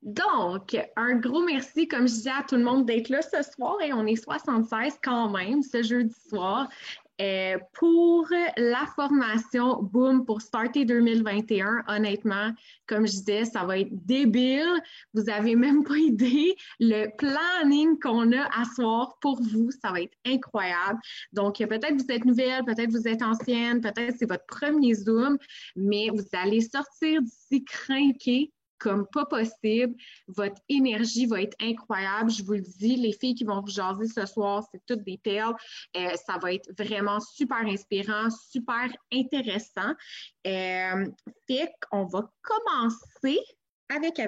Donc, un gros merci, comme je disais à tout le monde, d'être là ce soir et on est 76 quand même ce jeudi soir pour la formation Boom pour Starter 2021. Honnêtement, comme je disais, ça va être débile. Vous n'avez même pas idée le planning qu'on a à soir pour vous. Ça va être incroyable. Donc, peut-être vous êtes nouvelle, peut-être vous êtes ancienne, peut-être c'est votre premier Zoom, mais vous allez sortir d'ici crinqué comme pas possible. Votre énergie va être incroyable. Je vous le dis, les filles qui vont vous jaser ce soir, c'est toutes des perles. Ça va être vraiment super inspirant, super intéressant. Fait qu'on va commencer avec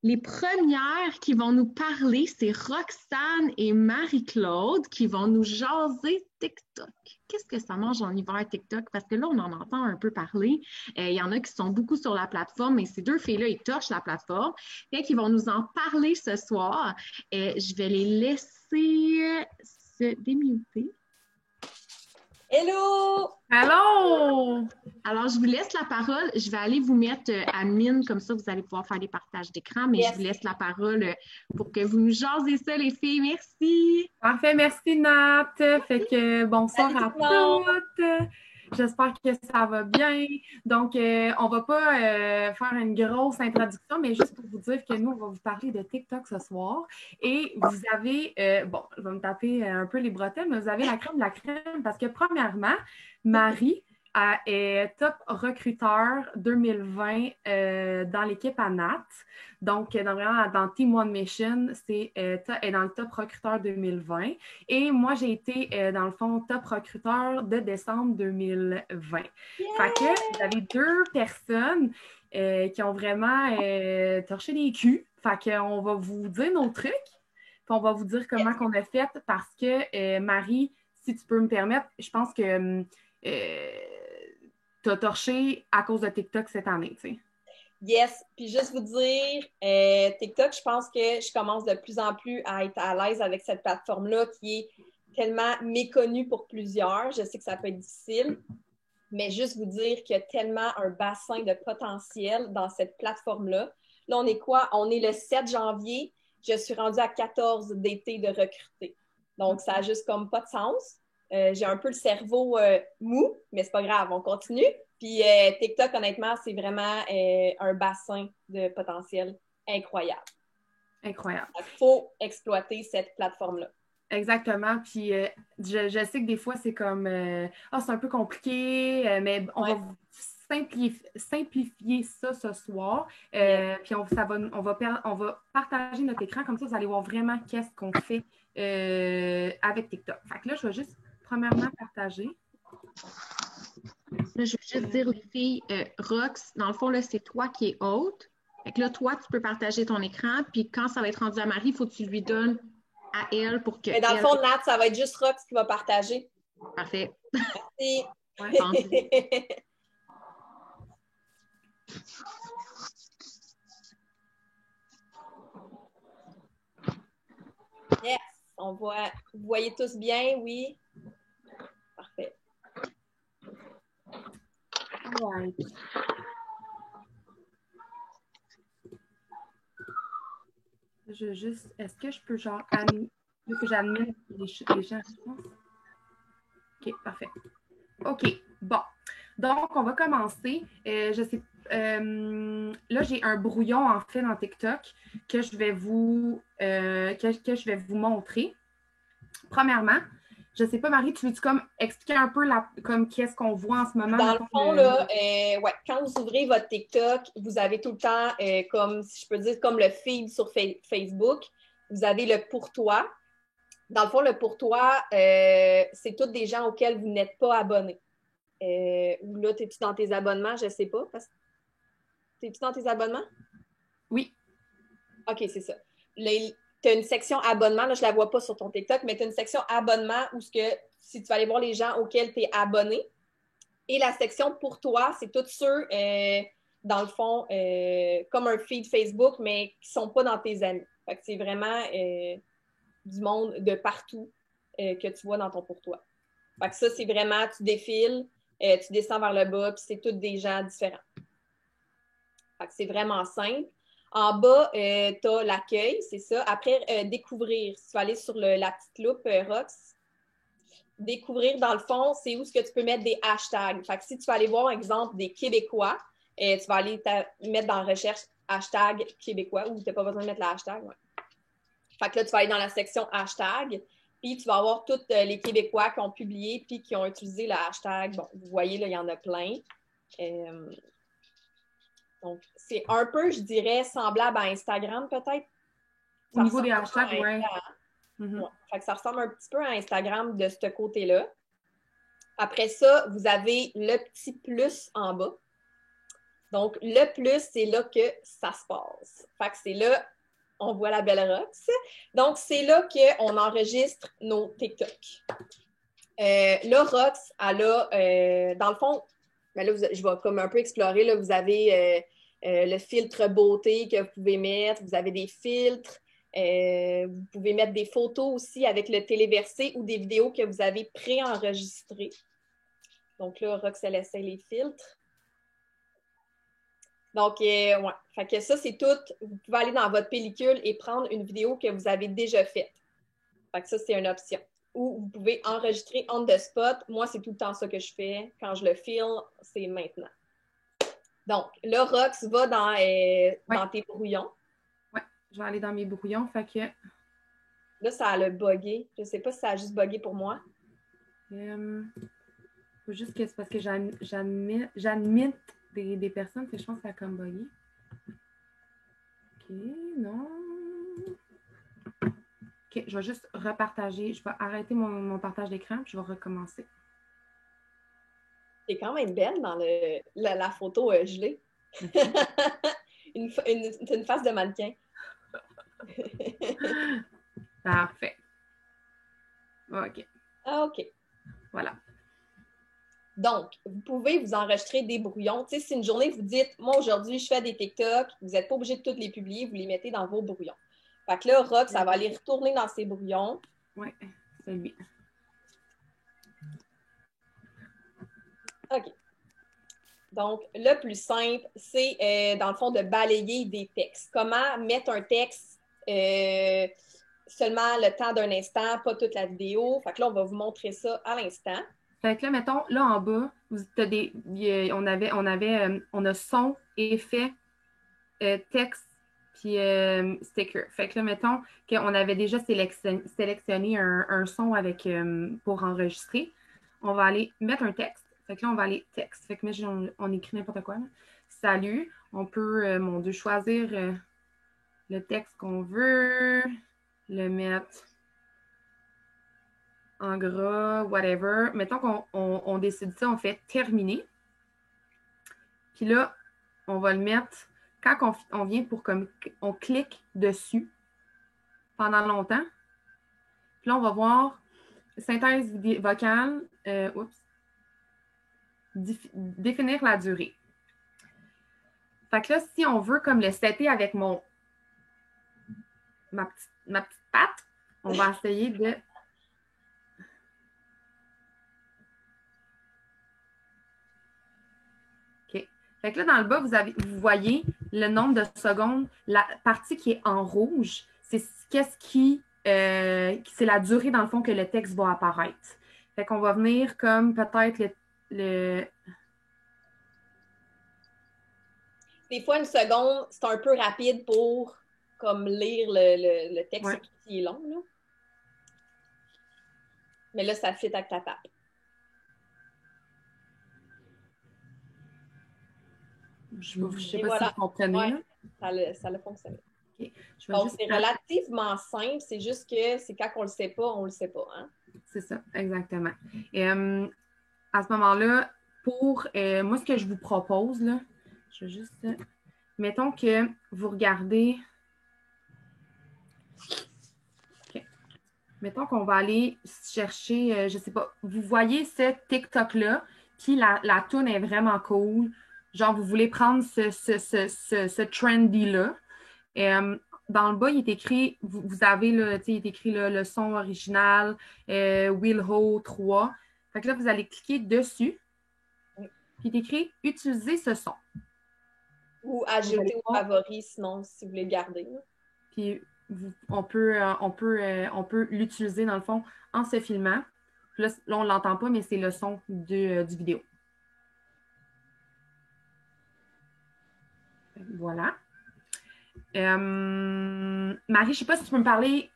les premières qui vont nous parler, c'est Roxane et Marie-Claude qui vont nous jaser TikTok. Qu'est-ce que ça mange en hiver TikTok? Parce que là, on en entend un peu parler. Il y en a qui sont beaucoup sur la plateforme, mais ces deux filles-là, ils torchent la plateforme. Fait qu'ils vont nous en parler ce soir. Je vais les laisser se démuter. Hello! Allô! Alors, je vous laisse la parole. Je vais aller vous mettre admin, comme ça, vous allez pouvoir faire des partages d'écran, mais je vous laisse la parole pour que vous nous jasez ça, les filles. Merci! Parfait, merci Nat. Fait que bonsoir à toutes. J'espère que ça va bien. Donc, on va pas faire une grosse introduction, mais juste pour vous dire que nous, on va vous parler de TikTok ce soir. Et vous avez, je vais me taper un peu les bretelles, mais vous avez la crème de la crème parce que premièrement, Marie est top recruteur 2020 dans l'équipe à Nat. Donc, dans Team One Mission, est dans le top recruteur 2020. Et moi, j'ai été, dans le fond, top recruteur de décembre 2020. Yeah! Fait que vous avez deux personnes qui ont vraiment torché les culs. Fait qu'on va vous dire nos trucs, puis on va vous dire comment qu'on a fait parce que, Marie, si tu peux me permettre, je pense que tu as torché à cause de TikTok cette année, tu sais. Yes, puis juste vous dire, TikTok, je pense que je commence de plus en plus à être à l'aise avec cette plateforme-là qui est tellement méconnue pour plusieurs. Je sais que ça peut être difficile, mais juste vous dire qu'il y a tellement un bassin de potentiel dans cette plateforme-là. Là, on est quoi? On est le 7 janvier. Je suis rendue à 14 d'été de recruter. Donc, ça n'a juste comme pas de sens. J'ai un peu le cerveau mou, mais c'est pas grave, on continue. Puis TikTok, honnêtement, c'est vraiment un bassin de potentiel incroyable. Incroyable. Il faut exploiter cette plateforme-là. Exactement. Puis je sais que des fois, c'est comme c'est un peu compliqué, mais on va simplifier ça ce soir. Puis on va partager notre écran, comme ça, vous allez voir vraiment qu'est-ce qu'on fait avec TikTok. Fait que là, je vais juste premièrement partager. Là, je veux juste dire, les filles, Rox, dans le fond, là, c'est toi qui es haute. Fait que là, toi, tu peux partager ton écran, puis quand ça va être rendu à Marie, il faut que tu lui donnes à elle pour que. Mais dans le fond, Nat, ça va être juste Rox qui va partager. Parfait. Merci. Ouais, yes, on voit. Vous voyez tous bien, oui? Parfait. Ouais. Est-ce que je peux genre que j'admire les gens? OK, parfait. OK, bon. Donc, on va commencer. Là, j'ai un brouillon, en fait, dans TikTok que je vais vous montrer. Premièrement, je ne sais pas, Marie, tu veux-tu comme expliquer un peu comme qu'est-ce qu'on voit en ce moment? Dans le fond, là, quand vous ouvrez votre TikTok, vous avez tout le temps, comme, si je peux dire, comme le feed sur Facebook, vous avez le pour toi. Dans le fond, le pour toi, c'est tous des gens auxquels vous n'êtes pas abonné. Ou là, es-tu dans tes abonnements? Je ne sais pas. T'es-tu dans tes abonnements? Oui. OK, c'est ça. Tu as une section abonnement, là, je ne la vois pas sur ton TikTok, mais tu as une section abonnement où si tu vas aller voir les gens auxquels tu es abonné. Et la section pour toi, c'est tous ceux, dans le fond, comme un feed Facebook, mais qui ne sont pas dans tes amis. Fait que c'est vraiment du monde de partout que tu vois dans ton pour toi. Fait que ça, c'est vraiment, tu défiles, tu descends vers le bas, puis c'est tous des gens différents. Fait que c'est vraiment simple. En bas, tu as l'accueil, c'est ça. Après, découvrir. Si tu vas aller sur la petite loupe Rox, découvrir, dans le fond, c'est où ce que tu peux mettre des hashtags. Fait que si tu vas aller voir, exemple, des Québécois, tu vas aller mettre dans la recherche hashtag Québécois, ou tu n'as pas besoin de mettre le hashtag. Ouais. Fait que là, tu vas aller dans la section hashtag, puis tu vas avoir tous les Québécois qui ont publié puis qui ont utilisé le hashtag. Bon, vous voyez, là, il y en a plein. Donc, c'est un peu, je dirais, semblable à Instagram, peut-être. Au niveau des hashtags, oui. Ouais. Fait que ça ressemble un petit peu à Instagram de ce côté-là. Après ça, vous avez le petit plus en bas. Donc, le plus, c'est là que ça se passe. Fait que c'est là, on voit la belle Rox. Donc, c'est là qu'on enregistre nos TikTok. Là, Rox, elle a, dans le fond, ben là, je vais comme un peu explorer. Là, vous avez le filtre beauté que vous pouvez mettre. Vous avez des filtres. Vous pouvez mettre des photos aussi avec le téléversé ou des vidéos que vous avez préenregistrées. Donc là, Rox, elle essaie les filtres. Donc, ouais. Fait que ça, c'est tout. Vous pouvez aller dans votre pellicule et prendre une vidéo que vous avez déjà faite. Fait que ça, c'est une option. Ou vous pouvez enregistrer on the spot. Moi, c'est tout le temps ça que je fais. Quand je le filme, c'est maintenant. Donc, là, Rox va dans tes brouillons. Oui, je vais aller dans mes brouillons. Fait que... Là, ça a bugué. Je ne sais pas si ça a juste bugué pour moi. Faut juste que c'est parce que j'admite des personnes, que je pense que ça a comme bugué. OK, non. OK, je vais juste repartager. Je vais arrêter mon partage d'écran, puis je vais recommencer. C'est quand même belle dans la photo gelée. une face de mannequin. Parfait. OK. Ah, OK. Voilà. Donc, vous pouvez vous enregistrer des brouillons. Tu sais, si une journée, vous dites, moi, aujourd'hui, je fais des TikTok, vous n'êtes pas obligé de toutes les publier, vous les mettez dans vos brouillons. Fait que là, Rox, ça va aller retourner dans ses brouillons. Oui, c'est lui. OK. Donc, le plus simple, c'est, dans le fond, de balayer des textes. Comment mettre un texte seulement le temps d'un instant, pas toute la vidéo. Fait que là, on va vous montrer ça à l'instant. Fait que là, mettons, là en bas, on a son, effet, texte, puis sticker. Fait que là, mettons qu'on avait déjà sélectionné un son avec, pour enregistrer. On va aller mettre un texte. Fait que là, on va aller texte. Fait que on écrit n'importe quoi. Là. Salut. On peut, choisir le texte qu'on veut, le mettre en gras, whatever. Mettons qu'on décide ça, on fait terminer. Puis là, on va le mettre, quand on vient pour comme on clique dessus pendant longtemps. Puis là, on va voir synthèse vocale, définir la durée. Fait que là, si on veut comme le setter avec ma petite patte, on va essayer de... OK. Fait que là, dans le bas, vous voyez le nombre de secondes. La partie qui est en rouge, c'est c'est la durée, dans le fond, que le texte va apparaître. Fait qu'on va venir comme peut-être Des fois, une seconde, c'est un peu rapide pour comme lire le texte qui est long. Là. Mais là, ça fit avec ta patte. Je ne sais pas si vous comprenez. Ouais, ça a fonctionné. Okay. Donc, c'est relativement simple. C'est juste que c'est quand on ne le sait pas, on ne le sait pas. Hein? C'est ça, exactement. Et, à ce moment-là, moi, ce que je vous propose, là, je vais juste... mettons que vous regardez... Okay. Mettons qu'on va aller chercher, je ne sais pas, vous voyez ce TikTok-là, puis la toune est vraiment cool. Genre, vous voulez prendre ce trendy-là. Dans le bas, il est écrit, vous avez, il est écrit le son original, Wilho 3. Fait que là, vous allez cliquer dessus. Puis il est écrit « Utiliser ce son ». Ou ajouter aux favoris, sinon, si vous voulez le garder. Puis on peut l'utiliser, dans le fond, en se filmant. Là, on ne l'entend pas, mais c'est le son du vidéo. Voilà. Marie, je ne sais pas si tu peux me parler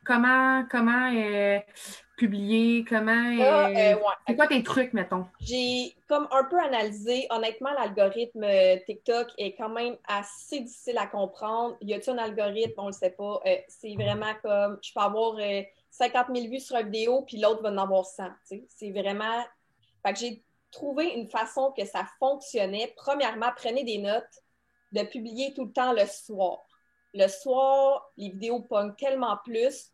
comment publier, c'est quoi tes trucs, mettons? J'ai comme un peu analysé. Honnêtement, l'algorithme TikTok est quand même assez difficile à comprendre. Y a-t-il un algorithme? On ne le sait pas. C'est vraiment comme, je peux avoir 50 000 vues sur une vidéo, puis l'autre va en avoir 100. C'est vraiment... Fait que j'ai trouvé une façon que ça fonctionnait. Premièrement, prenez des notes de publier tout le temps le soir. Le soir, les vidéos pognent tellement plus.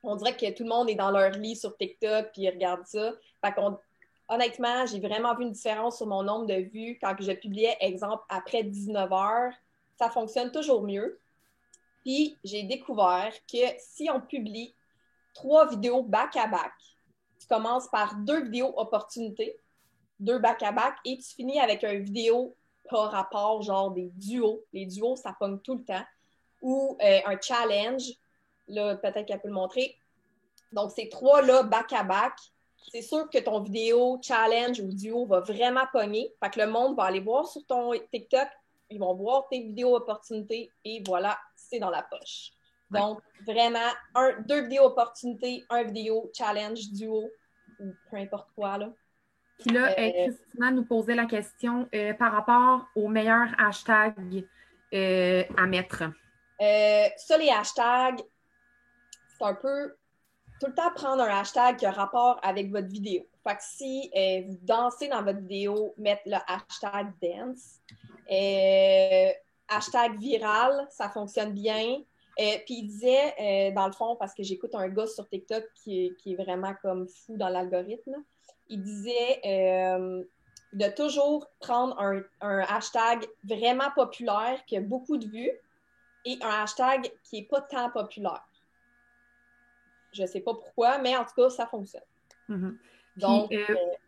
On dirait que tout le monde est dans leur lit sur TikTok puis ils regardent ça. Fait qu'on, honnêtement, j'ai vraiment vu une différence sur mon nombre de vues quand je publiais, exemple, après 19 heures. Ça fonctionne toujours mieux. Puis j'ai découvert que si on publie 3 vidéos back-à-back, tu commences par 2 vidéos opportunités, 2 back-à-back, et tu finis avec une vidéo par rapport, genre des duos. Les duos, ça pogne tout le temps. Ou un challenge. Là, peut-être qu'elle peut le montrer. Donc, ces 3-là, back-à-back, c'est sûr que ton vidéo challenge ou duo va vraiment pogner. Fait que le monde va aller voir sur ton TikTok, ils vont voir tes vidéos opportunités et voilà, c'est dans la poche. Donc, vraiment, 2 vidéos opportunités, 1 vidéo challenge, duo, ou peu importe quoi, là. Puis là, Christina nous posait la question par rapport aux meilleurs hashtags à mettre. Ça, les hashtags, c'est un peu tout le temps prendre un hashtag qui a rapport avec votre vidéo. Fait que si vous dansez dans votre vidéo, mettre le hashtag dance. Hashtag viral, ça fonctionne bien. Puis il disait, dans le fond, parce que j'écoute un gars sur TikTok qui est vraiment comme fou dans l'algorithme, il disait de toujours prendre un hashtag vraiment populaire qui a beaucoup de vues et un hashtag qui n'est pas tant populaire. Je ne sais pas pourquoi, mais en tout cas, ça fonctionne. Mm-hmm. Donc,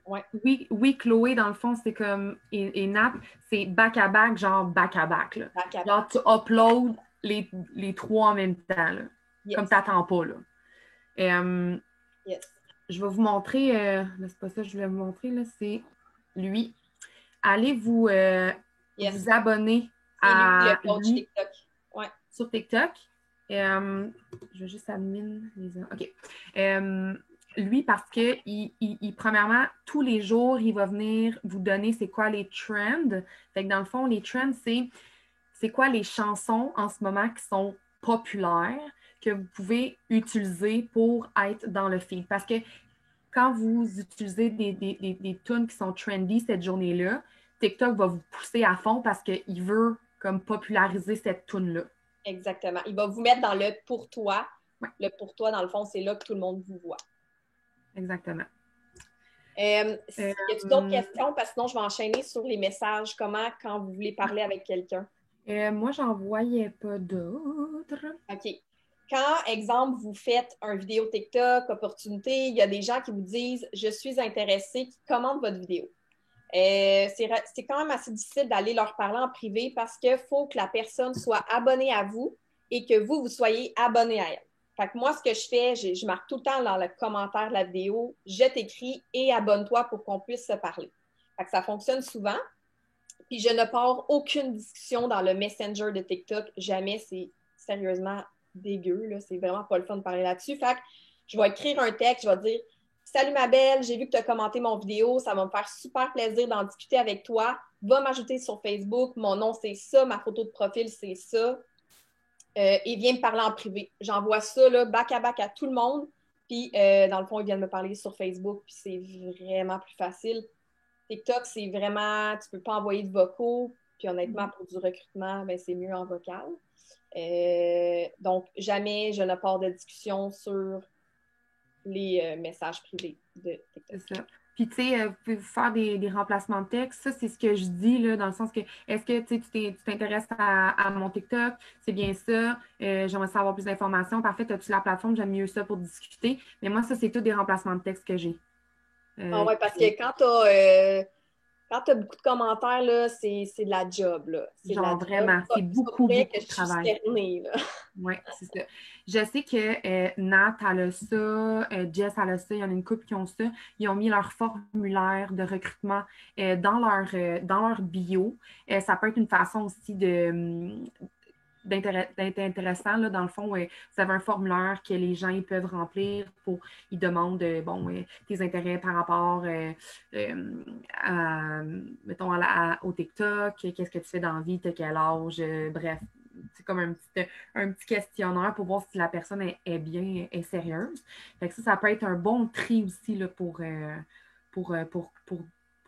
ouais. Oui, Chloé, dans le fond, c'est comme, et Nap, c'est back-à-back, genre back-à-back. Là. Back-à-back. Genre, tu uploads les 3 en même temps, là. Yes. Comme tu n'attends pas, là. Yes. Je vais vous montrer, c'est pas ça que je voulais vous montrer, là, c'est lui. Allez vous abonner à le coach lui TikTok. Ouais. Sur TikTok. Je vais juste admin les... OK. Lui, parce que premièrement, tous les jours, il va venir vous donner c'est quoi les trends. Fait que dans le fond, les trends, c'est quoi les chansons en ce moment qui sont populaires que vous pouvez utiliser pour être dans le feed. Parce que quand vous utilisez des tunes qui sont trendy cette journée-là, TikTok va vous pousser à fond parce qu'il veut comme populariser cette tune-là. Exactement. Il va vous mettre dans le pour toi. Ouais. Le pour toi, dans le fond, c'est là que tout le monde vous voit. Exactement. Y a-t-il d'autres questions? Parce que sinon, je vais enchaîner sur les messages. Comment, quand vous voulez parler avec quelqu'un? Moi, j'en voyais pas d'autres. OK. Quand, exemple, vous faites un vidéo TikTok, opportunité, il y a des gens qui vous disent « Je suis intéressé », qui commandent votre vidéo. C'est quand même assez difficile d'aller leur parler en privé parce qu'il faut que la personne soit abonnée à vous et que vous soyez abonné à elle. Fait que moi, ce que je fais, je marque tout le temps dans le commentaire de la vidéo, je t'écris et abonne-toi pour qu'on puisse se parler. Fait que ça fonctionne souvent. Puis je ne pars aucune discussion dans le Messenger de TikTok. Jamais, c'est sérieusement dégueu. Là. C'est vraiment pas le fun de parler là-dessus. Fait que je vais écrire un texte, je vais dire « Salut ma belle, j'ai vu que tu as commenté mon vidéo. Ça va me faire super plaisir d'en discuter avec toi. Va m'ajouter sur Facebook. Mon nom, c'est ça. Ma photo de profil, c'est ça. Et viens me parler en privé. » J'envoie ça là, back-à-back à tout le monde. Puis, dans le fond, ils viennent me parler sur Facebook. Puis, c'est vraiment plus facile. TikTok, c'est vraiment... Tu peux pas envoyer de vocaux. Puis, honnêtement, pour du recrutement, ben, c'est mieux en vocal. Donc, jamais je ne pars de discussion sur les messages privés de TikTok. C'est ça. Puis, tu sais, vous pouvez faire des remplacements de texte. Ça, c'est ce que je dis, là, dans le sens que, est-ce que tu t'intéresses à mon TikTok? C'est bien ça. J'aimerais savoir plus d'informations. Parfait, as-tu la plateforme? J'aime mieux ça pour discuter. Mais moi, ça, c'est tous des remplacements de texte que j'ai. Ah ouais, parce que quand quand tu as beaucoup de commentaires, là, c'est de la job. Là. C'est Genre vraiment, c'est beaucoup que de je suis travail. cernée, là. Oui, c'est ça. Je sais que Nat, elle a ça, Jess, elle a ça, il y en a une couple qui ont ça. Ils ont mis leur formulaire de recrutement dans leur bio. Ça peut être une façon aussi d'être intéressant. Là, dans le fond, vous avez un formulaire que les gens ils peuvent remplir ils demandent tes intérêts par rapport mettons, au TikTok, qu'est-ce que tu fais dans la vie, t'as quel âge, bref. C'est comme un petit questionnaire pour voir si la personne est bien, est sérieuse. Fait que ça peut être un bon tri aussi là, pour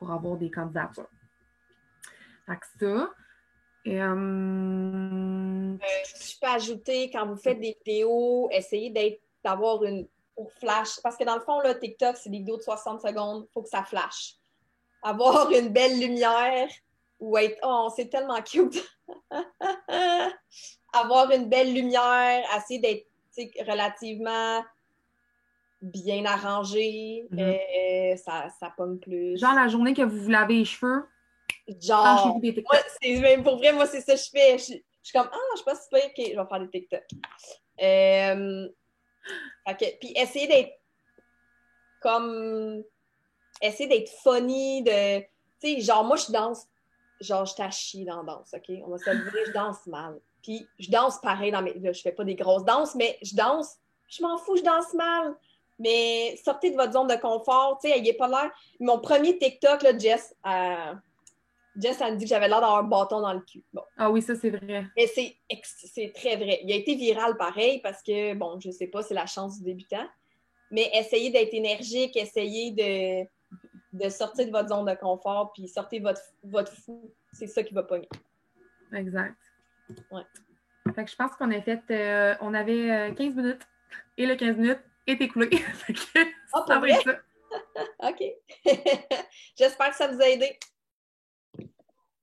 avoir des candidatures. Fait que ça. Je peux ajouter, quand vous faites des vidéos, essayez d'avoir une pour flash. Parce que dans le fond, là, TikTok, c'est des vidéos de 60 secondes. Il faut que ça flash. Avoir une belle lumière ou être. Oh, c'est tellement cute! Avoir une belle lumière, essayer d'être relativement bien arrangé. Ça pomme plus. Genre la journée que vous vous lavez les cheveux. Genre, moi, pour vrai, moi, c'est ça que je fais. Je suis comme, je sais pas si c'est pire, ok, je vais faire des TikTok. Puis essayer d'être funny, tu sais, genre, moi, je danse, genre, je t'achie dans la danse, ok? On va se le dire, je danse mal. Puis je danse pareil là, je fais pas des grosses danses, mais je danse, je m'en fous, je danse mal. Mais sortez de votre zone de confort, tu sais, il est pas l'air. Mon premier TikTok, là, Jess, elle me dit que j'avais l'air d'avoir un bâton dans le cul. Bon. Ah oui, ça, c'est vrai. Mais c'est très vrai. Il a été viral pareil parce que, bon, je sais pas, c'est la chance du débutant. Mais essayez d'être énergique, essayez de sortir de votre zone de confort, puis sortez votre fou. C'est ça qui va pogner. Exact. Ouais. Fait que je pense qu'on a fait... on avait 15 minutes et le 15 minutes est écoulé. Fait que pour vrai? Ça. OK. J'espère que ça vous a aidé.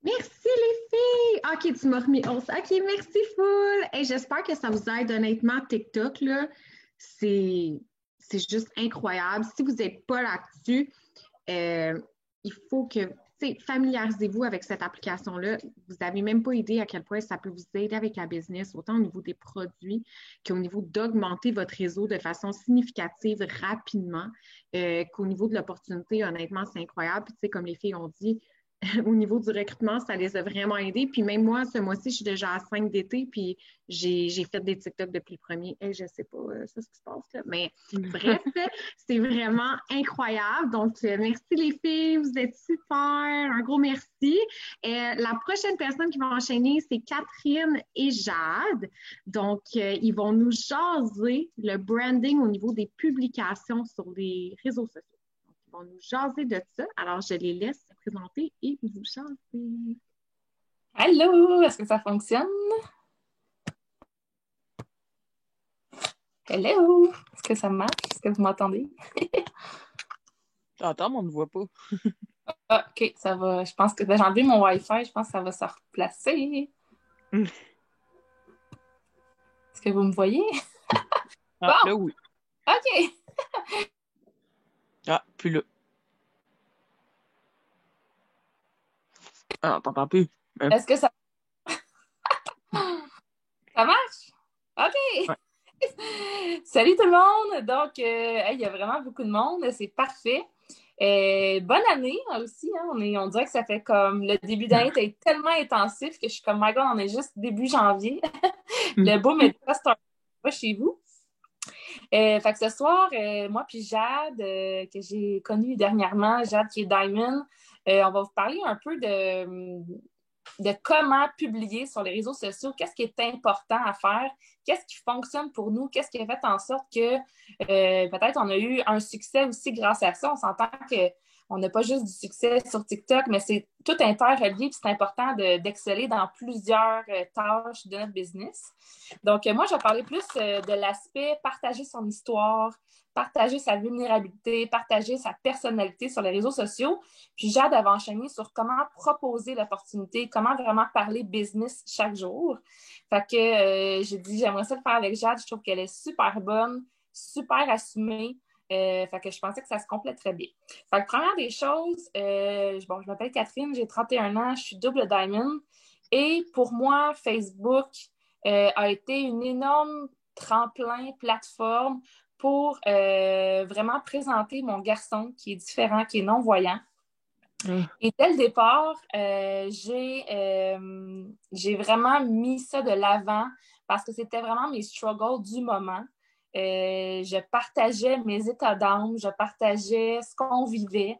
Merci les filles! OK, tu m'as remis 11. OK, merci full! Hey, j'espère que ça vous aide. Honnêtement, TikTok, là, c'est juste incroyable. Si vous n'êtes pas là-dessus, il faut que, familiarisez-vous avec cette application-là. Vous n'avez même pas idée à quel point ça peut vous aider avec la business, autant au niveau des produits qu'au niveau d'augmenter votre réseau de façon significative rapidement, qu'au niveau de l'opportunité. Honnêtement, c'est incroyable. Puis, comme les filles ont dit, au niveau du recrutement, ça les a vraiment aidés. Puis même moi, ce mois-ci, je suis déjà à 5 d'été, puis j'ai fait des TikTok depuis le premier. Je ne sais pas ça, ce qui se passe là. Mais bref, c'est vraiment incroyable. Donc, merci les filles, vous êtes super. Un gros merci. La prochaine personne qui va enchaîner, c'est Catherine et Jade. Donc, ils vont nous jaser le branding au niveau des publications sur les réseaux sociaux. On nous jaser de ça. Alors, je les laisse se présenter et vous jaser. Allô, est-ce que ça fonctionne? Hello, est-ce que ça marche? Est-ce que vous m'entendez? J'entends, mais on ne voit pas. Ah, OK, ça va. Je pense que j'ai enlevé mon Wi-Fi. Je pense que ça va se replacer. Est-ce que vous me voyez? Bon. Là, oui. OK. Plus là. On t'entend plus. Est-ce que ça... Ça marche? OK. Ouais. Salut tout le monde! Donc, il y a vraiment beaucoup de monde. C'est parfait. Bonne année aussi. Hein? On dirait que ça fait comme... Le début d'année est tellement intensif que je suis comme, my God, on est juste début janvier. Le beau métro, c'est pas chez vous. Fait que ce soir, moi puis Jade, que j'ai connue dernièrement, Jade qui est Diamond, on va vous parler un peu de comment publier sur les réseaux sociaux, qu'est-ce qui est important à faire, qu'est-ce qui fonctionne pour nous, qu'est-ce qui a fait en sorte que peut-être on a eu un succès aussi grâce à ça. On s'entend qu'on n'a pas juste du succès sur TikTok, mais c'est tout interrelié, puis c'est important d'exceller dans plusieurs tâches de notre business. Donc, moi, je vais parler plus de l'aspect partager son histoire, partager sa vulnérabilité, partager sa personnalité sur les réseaux sociaux. Puis Jade avait enchaîné sur comment proposer l'opportunité, comment vraiment parler business chaque jour. Fait que j'ai dit, j'aimerais ça le faire avec Jade. Je trouve qu'elle est super bonne, super assumée. Fait que je pensais que ça se compléterait bien. Fait que première des choses, je m'appelle Catherine, j'ai 31 ans, je suis double diamond. Et pour moi, Facebook a été une énorme tremplin, plateforme pour vraiment présenter mon garçon qui est différent, qui est non-voyant. Et dès le départ, j'ai vraiment mis ça de l'avant parce que c'était vraiment mes struggles du moment. Je partageais mes états d'âme, je partageais ce qu'on vivait.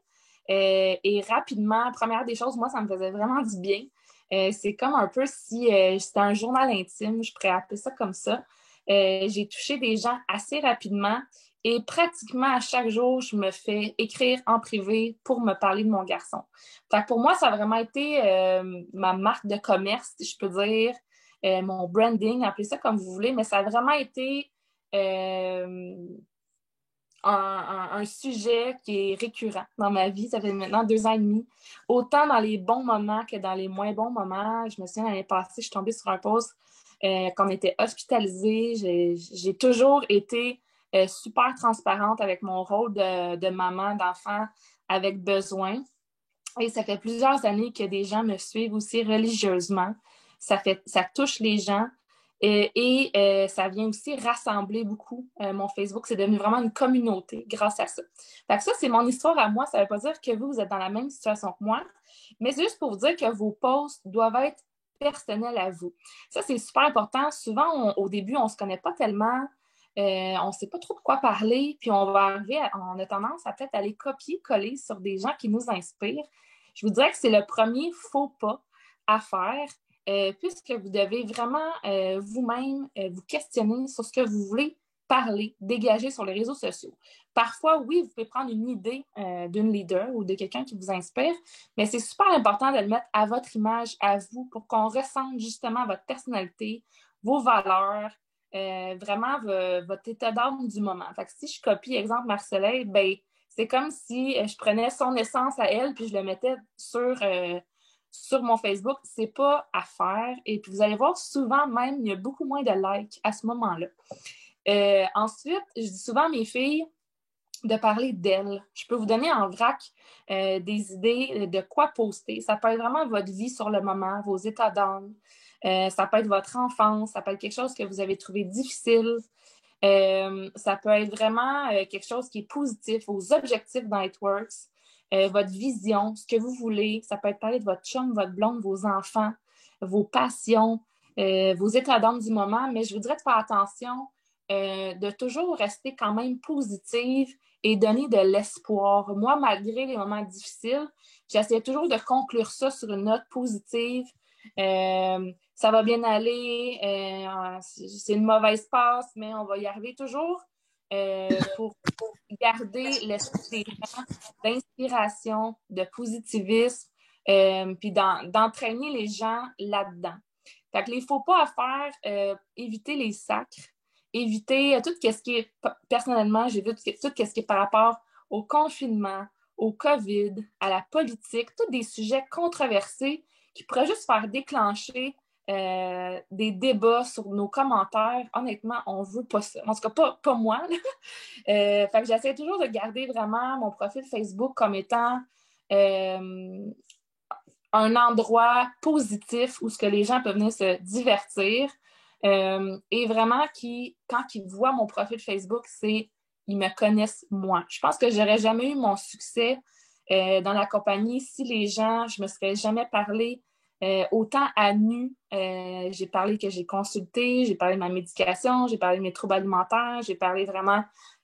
Et rapidement, première des choses, moi, ça me faisait vraiment du bien. C'est comme un peu si c'était un journal intime, je pourrais appeler ça comme ça. J'ai touché des gens assez rapidement. Et pratiquement à chaque jour, je me fais écrire en privé pour me parler de mon garçon. Fait que pour moi, ça a vraiment été ma marque de commerce, si je peux dire, mon branding, appelez ça comme vous voulez, mais ça a vraiment été un sujet qui est récurrent dans ma vie. Ça fait maintenant 2 ans et demi. Autant dans les bons moments que dans les moins bons moments. Je me souviens, l'année passée, je suis tombée sur un post qu'on était hospitalisé. J'ai toujours été super transparente avec mon rôle de maman, d'enfant avec besoin. Et ça fait plusieurs années que des gens me suivent aussi religieusement. Ça touche les gens et ça vient aussi rassembler beaucoup. Mon Facebook, c'est devenu vraiment une communauté grâce à ça. Fait que ça, c'est mon histoire à moi. Ça ne veut pas dire que vous êtes dans la même situation que moi, mais c'est juste pour vous dire que vos posts doivent être personnels à vous. Ça, c'est super important. Souvent, au début, on ne se connaît pas tellement. On ne sait pas trop de quoi parler, puis on a tendance à peut-être aller copier-coller sur des gens qui nous inspirent. Je vous dirais que c'est le premier faux pas à faire, puisque vous devez vraiment vous-même vous questionner sur ce que vous voulez parler, dégager sur les réseaux sociaux. Parfois, oui, vous pouvez prendre une idée d'une leader ou de quelqu'un qui vous inspire, mais c'est super important de le mettre à votre image, à vous, pour qu'on ressente justement votre personnalité, vos valeurs, vraiment votre état d'âme du moment. Fait que si je copie, exemple, Marcellin, ben, c'est comme si je prenais son essence à elle puis je le mettais sur mon Facebook. C'est pas à faire. Et puis vous allez voir, souvent même, il y a beaucoup moins de likes à ce moment-là. Ensuite, je dis souvent à mes filles de parler d'elles. Je peux vous donner en vrac des idées de quoi poster. Ça peut être vraiment votre vie sur le moment, vos états d'âme. Ça peut être votre enfance, ça peut être quelque chose que vous avez trouvé difficile. Ça peut être vraiment quelque chose qui est positif, vos objectifs dans It Works, votre vision, ce que vous voulez. Ça peut être parler de votre chum, votre blonde, vos enfants, vos passions, vos états d'âme du moment. Mais je voudrais te faire attention de toujours rester quand même positive et donner de l'espoir. Moi, malgré les moments difficiles, j'essaie toujours de conclure ça sur une note positive. Ça va bien aller, c'est une mauvaise passe, mais on va y arriver toujours pour garder l'esprit des gens, d'inspiration, de positivisme, puis d'entraîner les gens là-dedans. Fait que les faux pas à faire, éviter les sacres, éviter tout ce qui est, personnellement, j'ai vu tout ce qui est par rapport au confinement, au COVID, à la politique, tous des sujets controversés qui pourraient juste faire déclencher des débats sur nos commentaires. Honnêtement, on ne veut pas ça. En tout cas, pas moi. Fait que j'essaie toujours de garder vraiment mon profil Facebook comme étant un endroit positif où ce que les gens peuvent venir se divertir. Et vraiment, quand ils voient mon profil Facebook, ils me connaissent moi. Je pense que j'aurais jamais eu mon succès dans la compagnie si les gens, je me serais jamais parlé autant à nu. J'ai parlé que j'ai consulté, j'ai parlé de ma médication, j'ai parlé de mes troubles alimentaires, j'ai parlé vraiment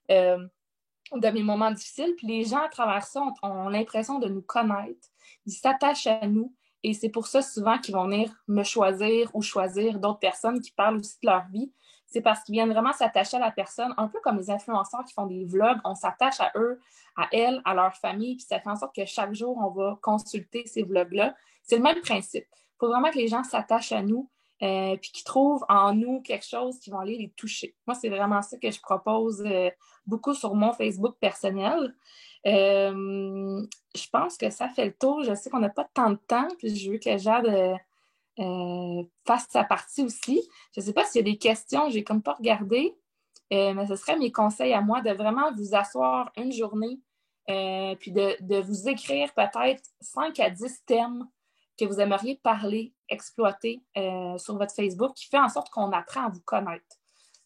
de mes moments difficiles. Puis les gens, à travers ça, ont l'impression de nous connaître. Ils s'attachent à nous. Et c'est pour ça souvent qu'ils vont venir me choisir ou choisir d'autres personnes qui parlent aussi de leur vie. C'est parce qu'ils viennent vraiment s'attacher à la personne, un peu comme les influenceurs qui font des vlogs. On s'attache à eux, à elles, à leur famille, puis ça fait en sorte que chaque jour, on va consulter ces vlogs-là. C'est le même principe. Il faut vraiment que les gens s'attachent à nous, puis qu'ils trouvent en nous quelque chose qui va aller les toucher. Moi, c'est vraiment ça que je propose beaucoup sur mon Facebook personnel. Je pense que ça fait le tour. Je sais qu'on n'a pas tant de temps, puis je veux que Jade fasse sa partie aussi. Je ne sais pas s'il y a des questions, j'ai comme pas regardé. Mais ce serait mes conseils à moi de vraiment vous asseoir une journée, puis de vous écrire peut-être 5 à 10 thèmes que vous aimeriez parler, exploiter sur votre Facebook, qui fait en sorte qu'on apprend à vous connaître.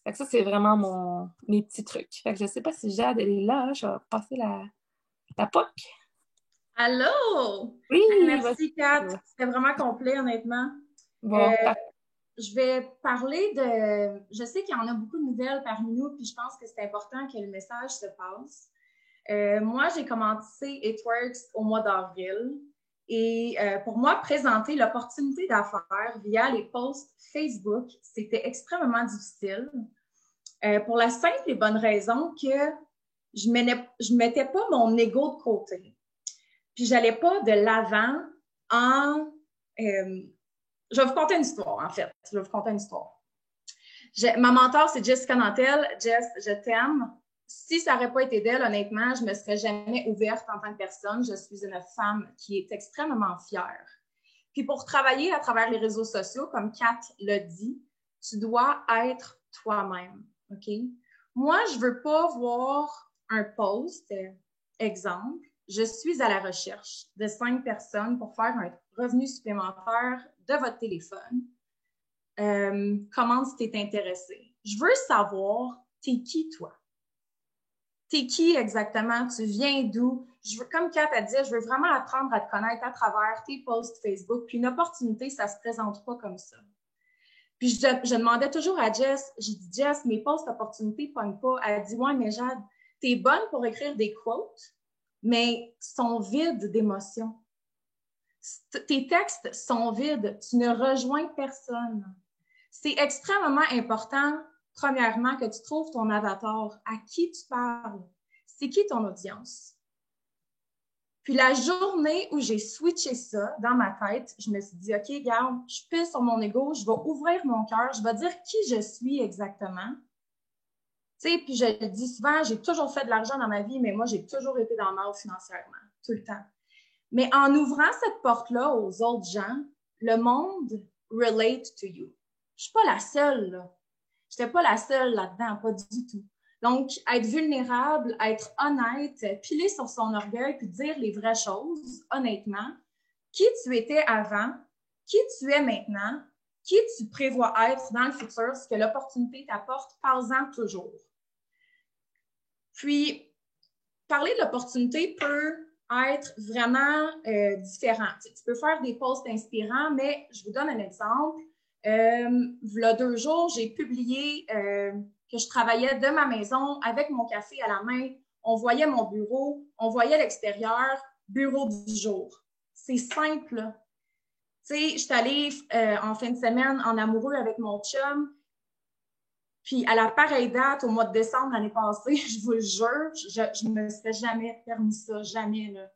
Fait que ça, c'est vraiment mes petits trucs. Fait que je ne sais pas si Jade elle est là. Je vais passer la POC. Allô! Oui! Merci, Kat. C'était vraiment complet, honnêtement. Bon, je vais parler de... Je sais qu'il y en a beaucoup de nouvelles parmi nous, puis je pense que c'est important que le message se passe. Moi, j'ai commencé It Works au mois d'avril. Et pour moi, présenter l'opportunité d'affaires via les posts Facebook, c'était extrêmement difficile. Pour la simple et bonne raison que je mettais pas mon ego de côté. Puis j'allais pas de l'avant en... je vais vous conter une histoire, en fait. Je vais vous conter une histoire. Ma mentor, c'est Jessica Nantel. Jess, je t'aime. Si ça n'aurait pas été d'elle, honnêtement, je ne me serais jamais ouverte en tant que personne. Je suis une femme qui est extrêmement fière. Puis pour travailler à travers les réseaux sociaux, comme Kat l'a dit, tu dois être toi-même. OK? Moi, je ne veux pas voir un post, exemple, je suis à la recherche de 5 personnes pour faire un revenu supplémentaire de votre téléphone. Comment tu t'es intéressé? Je veux savoir, t'es qui, toi? T'es qui exactement? Tu viens d'où? Comme Kat a dit, je veux vraiment apprendre à te connaître à travers tes posts Facebook. Puis une opportunité, ça ne se présente pas comme ça. Puis je demandais toujours à Jess, j'ai dit, Jess, mes posts opportunités ne pognent pas. Elle dit, ouais, mais Jade, t'es bonne pour écrire des quotes, mais sont vides d'émotions. Tes textes sont vides. Tu ne rejoins personne. C'est extrêmement important, premièrement, que tu trouves ton avatar. À qui tu parles? C'est qui ton audience? Puis la journée où j'ai switché ça dans ma tête, je me suis dit, OK, regarde, je pisse sur mon ego, je vais ouvrir mon cœur, je vais dire qui je suis exactement. Tu sais, puis je le dis souvent, j'ai toujours fait de l'argent dans ma vie, mais moi, j'ai toujours été dans le mal financièrement, tout le temps. Mais en ouvrant cette porte-là aux autres gens, le monde relate to you. Je suis pas la seule, là. Je n'étais pas la seule là-dedans, pas du tout. Donc, être vulnérable, être honnête, piler sur son orgueil puis dire les vraies choses, honnêtement. Qui tu étais avant, qui tu es maintenant, qui tu prévois être dans le futur, ce que l'opportunité t'apporte, parle-en toujours. Puis, parler de l'opportunité peut être vraiment différent. Tu peux faire des posts inspirants, mais je vous donne un exemple. Il y a 2 jours, j'ai publié que je travaillais de ma maison avec mon café à la main. On voyait mon bureau, on voyait l'extérieur, bureau du jour. C'est simple. Tu sais, je suis allée en fin de semaine en amoureux avec mon chum. Puis à la pareille date, au mois de décembre l'année passée, je vous le jure, je ne me serais jamais permis ça, jamais, là.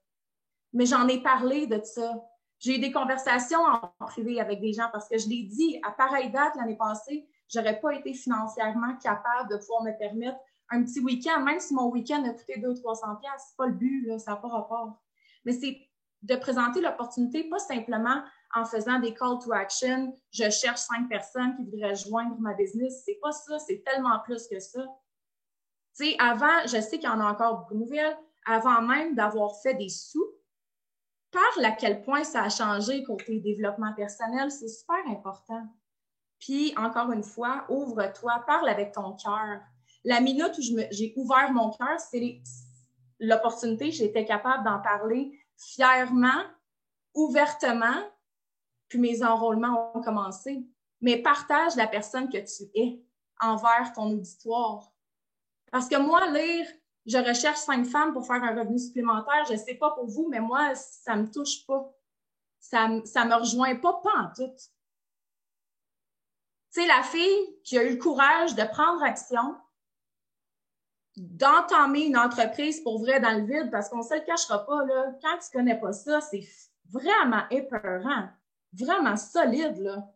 Mais j'en ai parlé de ça. J'ai eu des conversations en privé avec des gens parce que je l'ai dit, à pareille date l'année passée, j'aurais pas été financièrement capable de pouvoir me permettre un petit week-end, même si mon week-end a coûté 200-300$, c'est pas le but, là, ça n'a pas rapport. Mais c'est de présenter l'opportunité, pas simplement en faisant des call to action, je cherche 5 personnes qui voudraient joindre ma business. C'est pas ça, c'est tellement plus que ça. Tu sais, avant, je sais qu'il y en a encore beaucoup de nouvelles, avant même d'avoir fait des sous, parle à quel point ça a changé côté développement personnel, c'est super important. Puis, encore une fois, ouvre-toi, parle avec ton cœur. La minute où j'ai ouvert mon cœur, c'est l'opportunité, j'étais capable d'en parler fièrement, ouvertement, puis mes enrôlements ont commencé. Mais partage la personne que tu es envers ton auditoire. Parce que moi, lire « Je recherche 5 femmes pour faire un revenu supplémentaire », je ne sais pas pour vous, mais moi, ça ne me touche pas. Ça me rejoint pas en tout. Tu sais, la fille qui a eu le courage de prendre action, d'entamer une entreprise pour vrai dans le vide, parce qu'on ne se le cachera pas, là, quand tu ne connais pas ça, c'est vraiment épeurant, vraiment solide, là.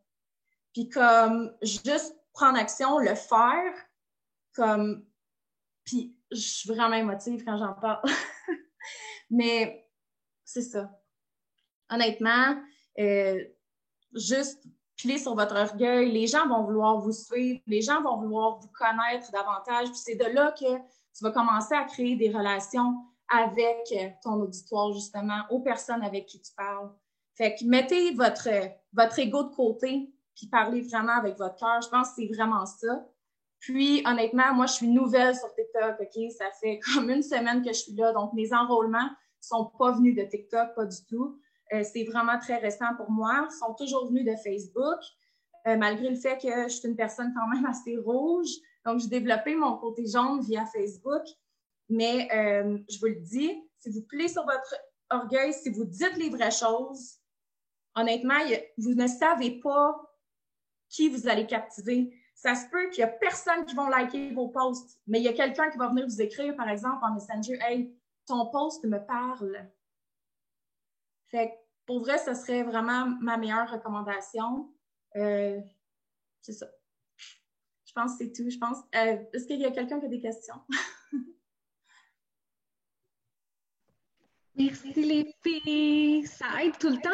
Puis comme, juste prendre action, le faire, comme, puis je suis vraiment émotive quand j'en parle. Mais c'est ça. Honnêtement, juste piler sur votre orgueil. Les gens vont vouloir vous suivre, les gens vont vouloir vous connaître davantage. Puis c'est de là que tu vas commencer à créer des relations avec ton auditoire, justement, aux personnes avec qui tu parles. Fait que mettez votre ego de côté, puis parlez vraiment avec votre cœur. Je pense que c'est vraiment ça. Puis, honnêtement, moi, je suis nouvelle sur TikTok, OK? Ça fait comme une semaine que je suis là, donc mes enrôlements sont pas venus de TikTok, pas du tout. C'est vraiment très récent pour moi. Ils sont toujours venus de Facebook, malgré le fait que je suis une personne quand même assez rouge. Donc, j'ai développé mon côté jaune via Facebook. Mais je vous le dis, si vous pliez sur votre orgueil, si vous dites les vraies choses, honnêtement, vous ne savez pas qui vous allez captiver. Ça se peut qu'il n'y a personne qui va liker vos posts, mais il y a quelqu'un qui va venir vous écrire, par exemple, en Messenger, « Hey, ton post me parle. » Fait que pour vrai, ce serait vraiment ma meilleure recommandation. C'est ça. Je pense que c'est tout. Est-ce qu'il y a quelqu'un qui a des questions? Merci les filles. Ça aide tout le temps.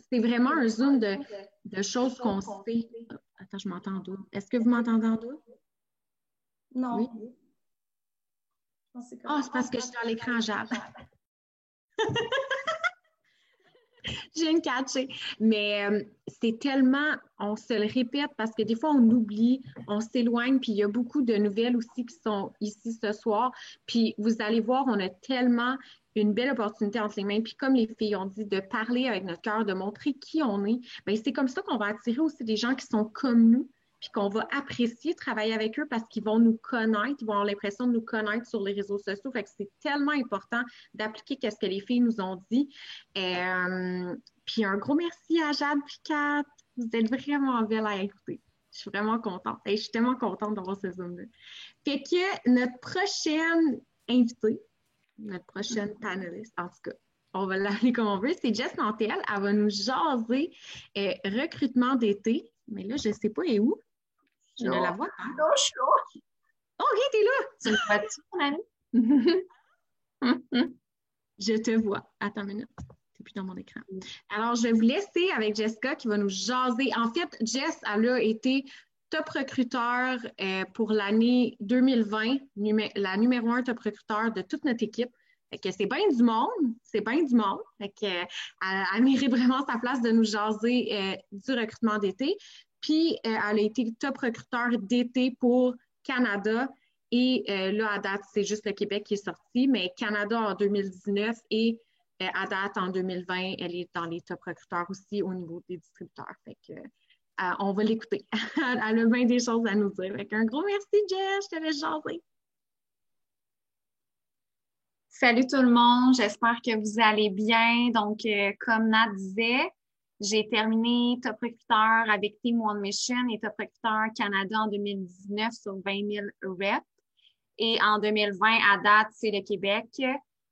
C'est vraiment un zoom de choses qu'on sait. Attends, je m'entends en double. Est-ce que vous m'entendez en double? Non. Oui. C'est parce que je suis à l'écran Jade. Je viens de catcher. Mais c'est tellement, on se le répète parce que des fois, on oublie, on s'éloigne, puis il y a beaucoup de nouvelles aussi qui sont ici ce soir. Puis vous allez voir, on a tellement une belle opportunité entre les mains. Puis comme les filles ont dit, de parler avec notre cœur, de montrer qui on est, bien, c'est comme ça qu'on va attirer aussi des gens qui sont comme nous, puis qu'on va apprécier travailler avec eux parce qu'ils vont nous connaître, ils vont avoir l'impression de nous connaître sur les réseaux sociaux. Fait que c'est tellement important d'appliquer ce que les filles nous ont dit. Puis un gros merci à Jade et Kat. Vous êtes vraiment belles à écouter. Je suis vraiment contente. Et je suis tellement contente d'avoir ce Zoom-là. Fait que notre prochaine invitée, notre prochaine panéliste, en tout cas, on va l'appeler comme on veut, c'est Jess Nantel. Elle va nous jaser recrutement d'été. Mais là, je ne sais pas où. Je ne la vois pas. Non, je suis là. Oh, ok, t'es là. Tu me vois-tu, mon ami? Je te vois. Attends une minute. T'es plus dans mon écran. Alors, je vais vous laisser avec Jessica qui va nous jaser. En fait, Jess, elle a été top recruteur pour l'année 2020, la numéro 1 top recruteur de toute notre équipe. Fait que c'est bien du monde. C'est bien du monde. Fait que, elle mérite vraiment sa place de nous jaser du recrutement d'été. Puis, elle a été top recruteur d'été pour Canada. Et là, à date, c'est juste le Québec qui est sorti, mais Canada en 2019 et à date, en 2020, elle est dans les top recruteurs aussi au niveau des distributeurs. Fait que, on va l'écouter. Elle a bien des choses à nous dire. Fait un gros merci, Jess. Je te laisse jaser. Salut tout le monde, j'espère que vous allez bien. Donc, comme Nat disait, j'ai terminé top recruteur avec Team One Mission et top recruteur Canada en 2019 sur 20 000 reps. Et en 2020, à date, c'est le Québec.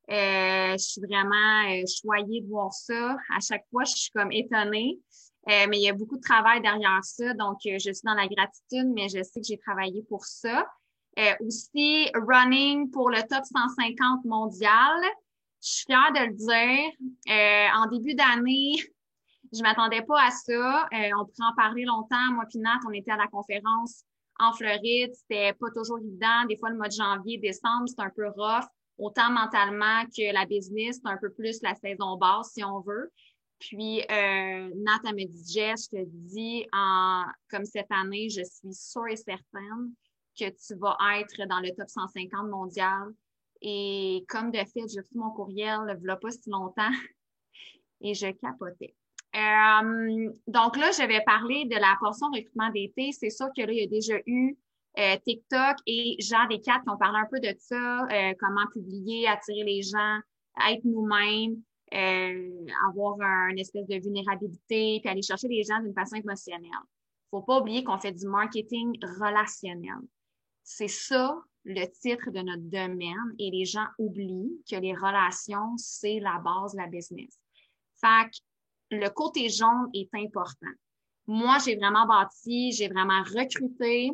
Je suis vraiment choyée de voir ça. À chaque fois, je suis comme étonnée. Mais il y a beaucoup de travail derrière ça. Donc, je suis dans la gratitude, mais je sais que j'ai travaillé pour ça. Aussi, running pour le top 150 mondial. Je suis fière de le dire. En début d'année, je m'attendais pas à ça. On pourrait en parler longtemps. Moi puis Nat, on était à la conférence en Floride. C'était pas toujours évident. Des fois, le mois de janvier, décembre, c'est un peu rough. Autant mentalement que la business, c'est un peu plus la saison basse, si on veut. Puis, Nat, elle me dit, Jess, je te dis, comme cette année, je suis sûre et certaine que tu vas être dans le top 150 mondial. Et comme de fait, j'ai reçu mon courriel, il n'y a pas si longtemps, et je capotais. Donc là, je vais parler de la portion recrutement d'été. C'est sûr que là, il y a déjà eu TikTok et Jade et Kat qui ont parlé un peu de ça, comment publier, attirer les gens, être nous-mêmes, avoir une espèce de vulnérabilité, puis aller chercher les gens d'une façon émotionnelle. Faut pas oublier qu'on fait du marketing relationnel. C'est ça le titre de notre domaine et les gens oublient que les relations, c'est la base de la business. Fait que le côté jaune est important. Moi, j'ai vraiment recruté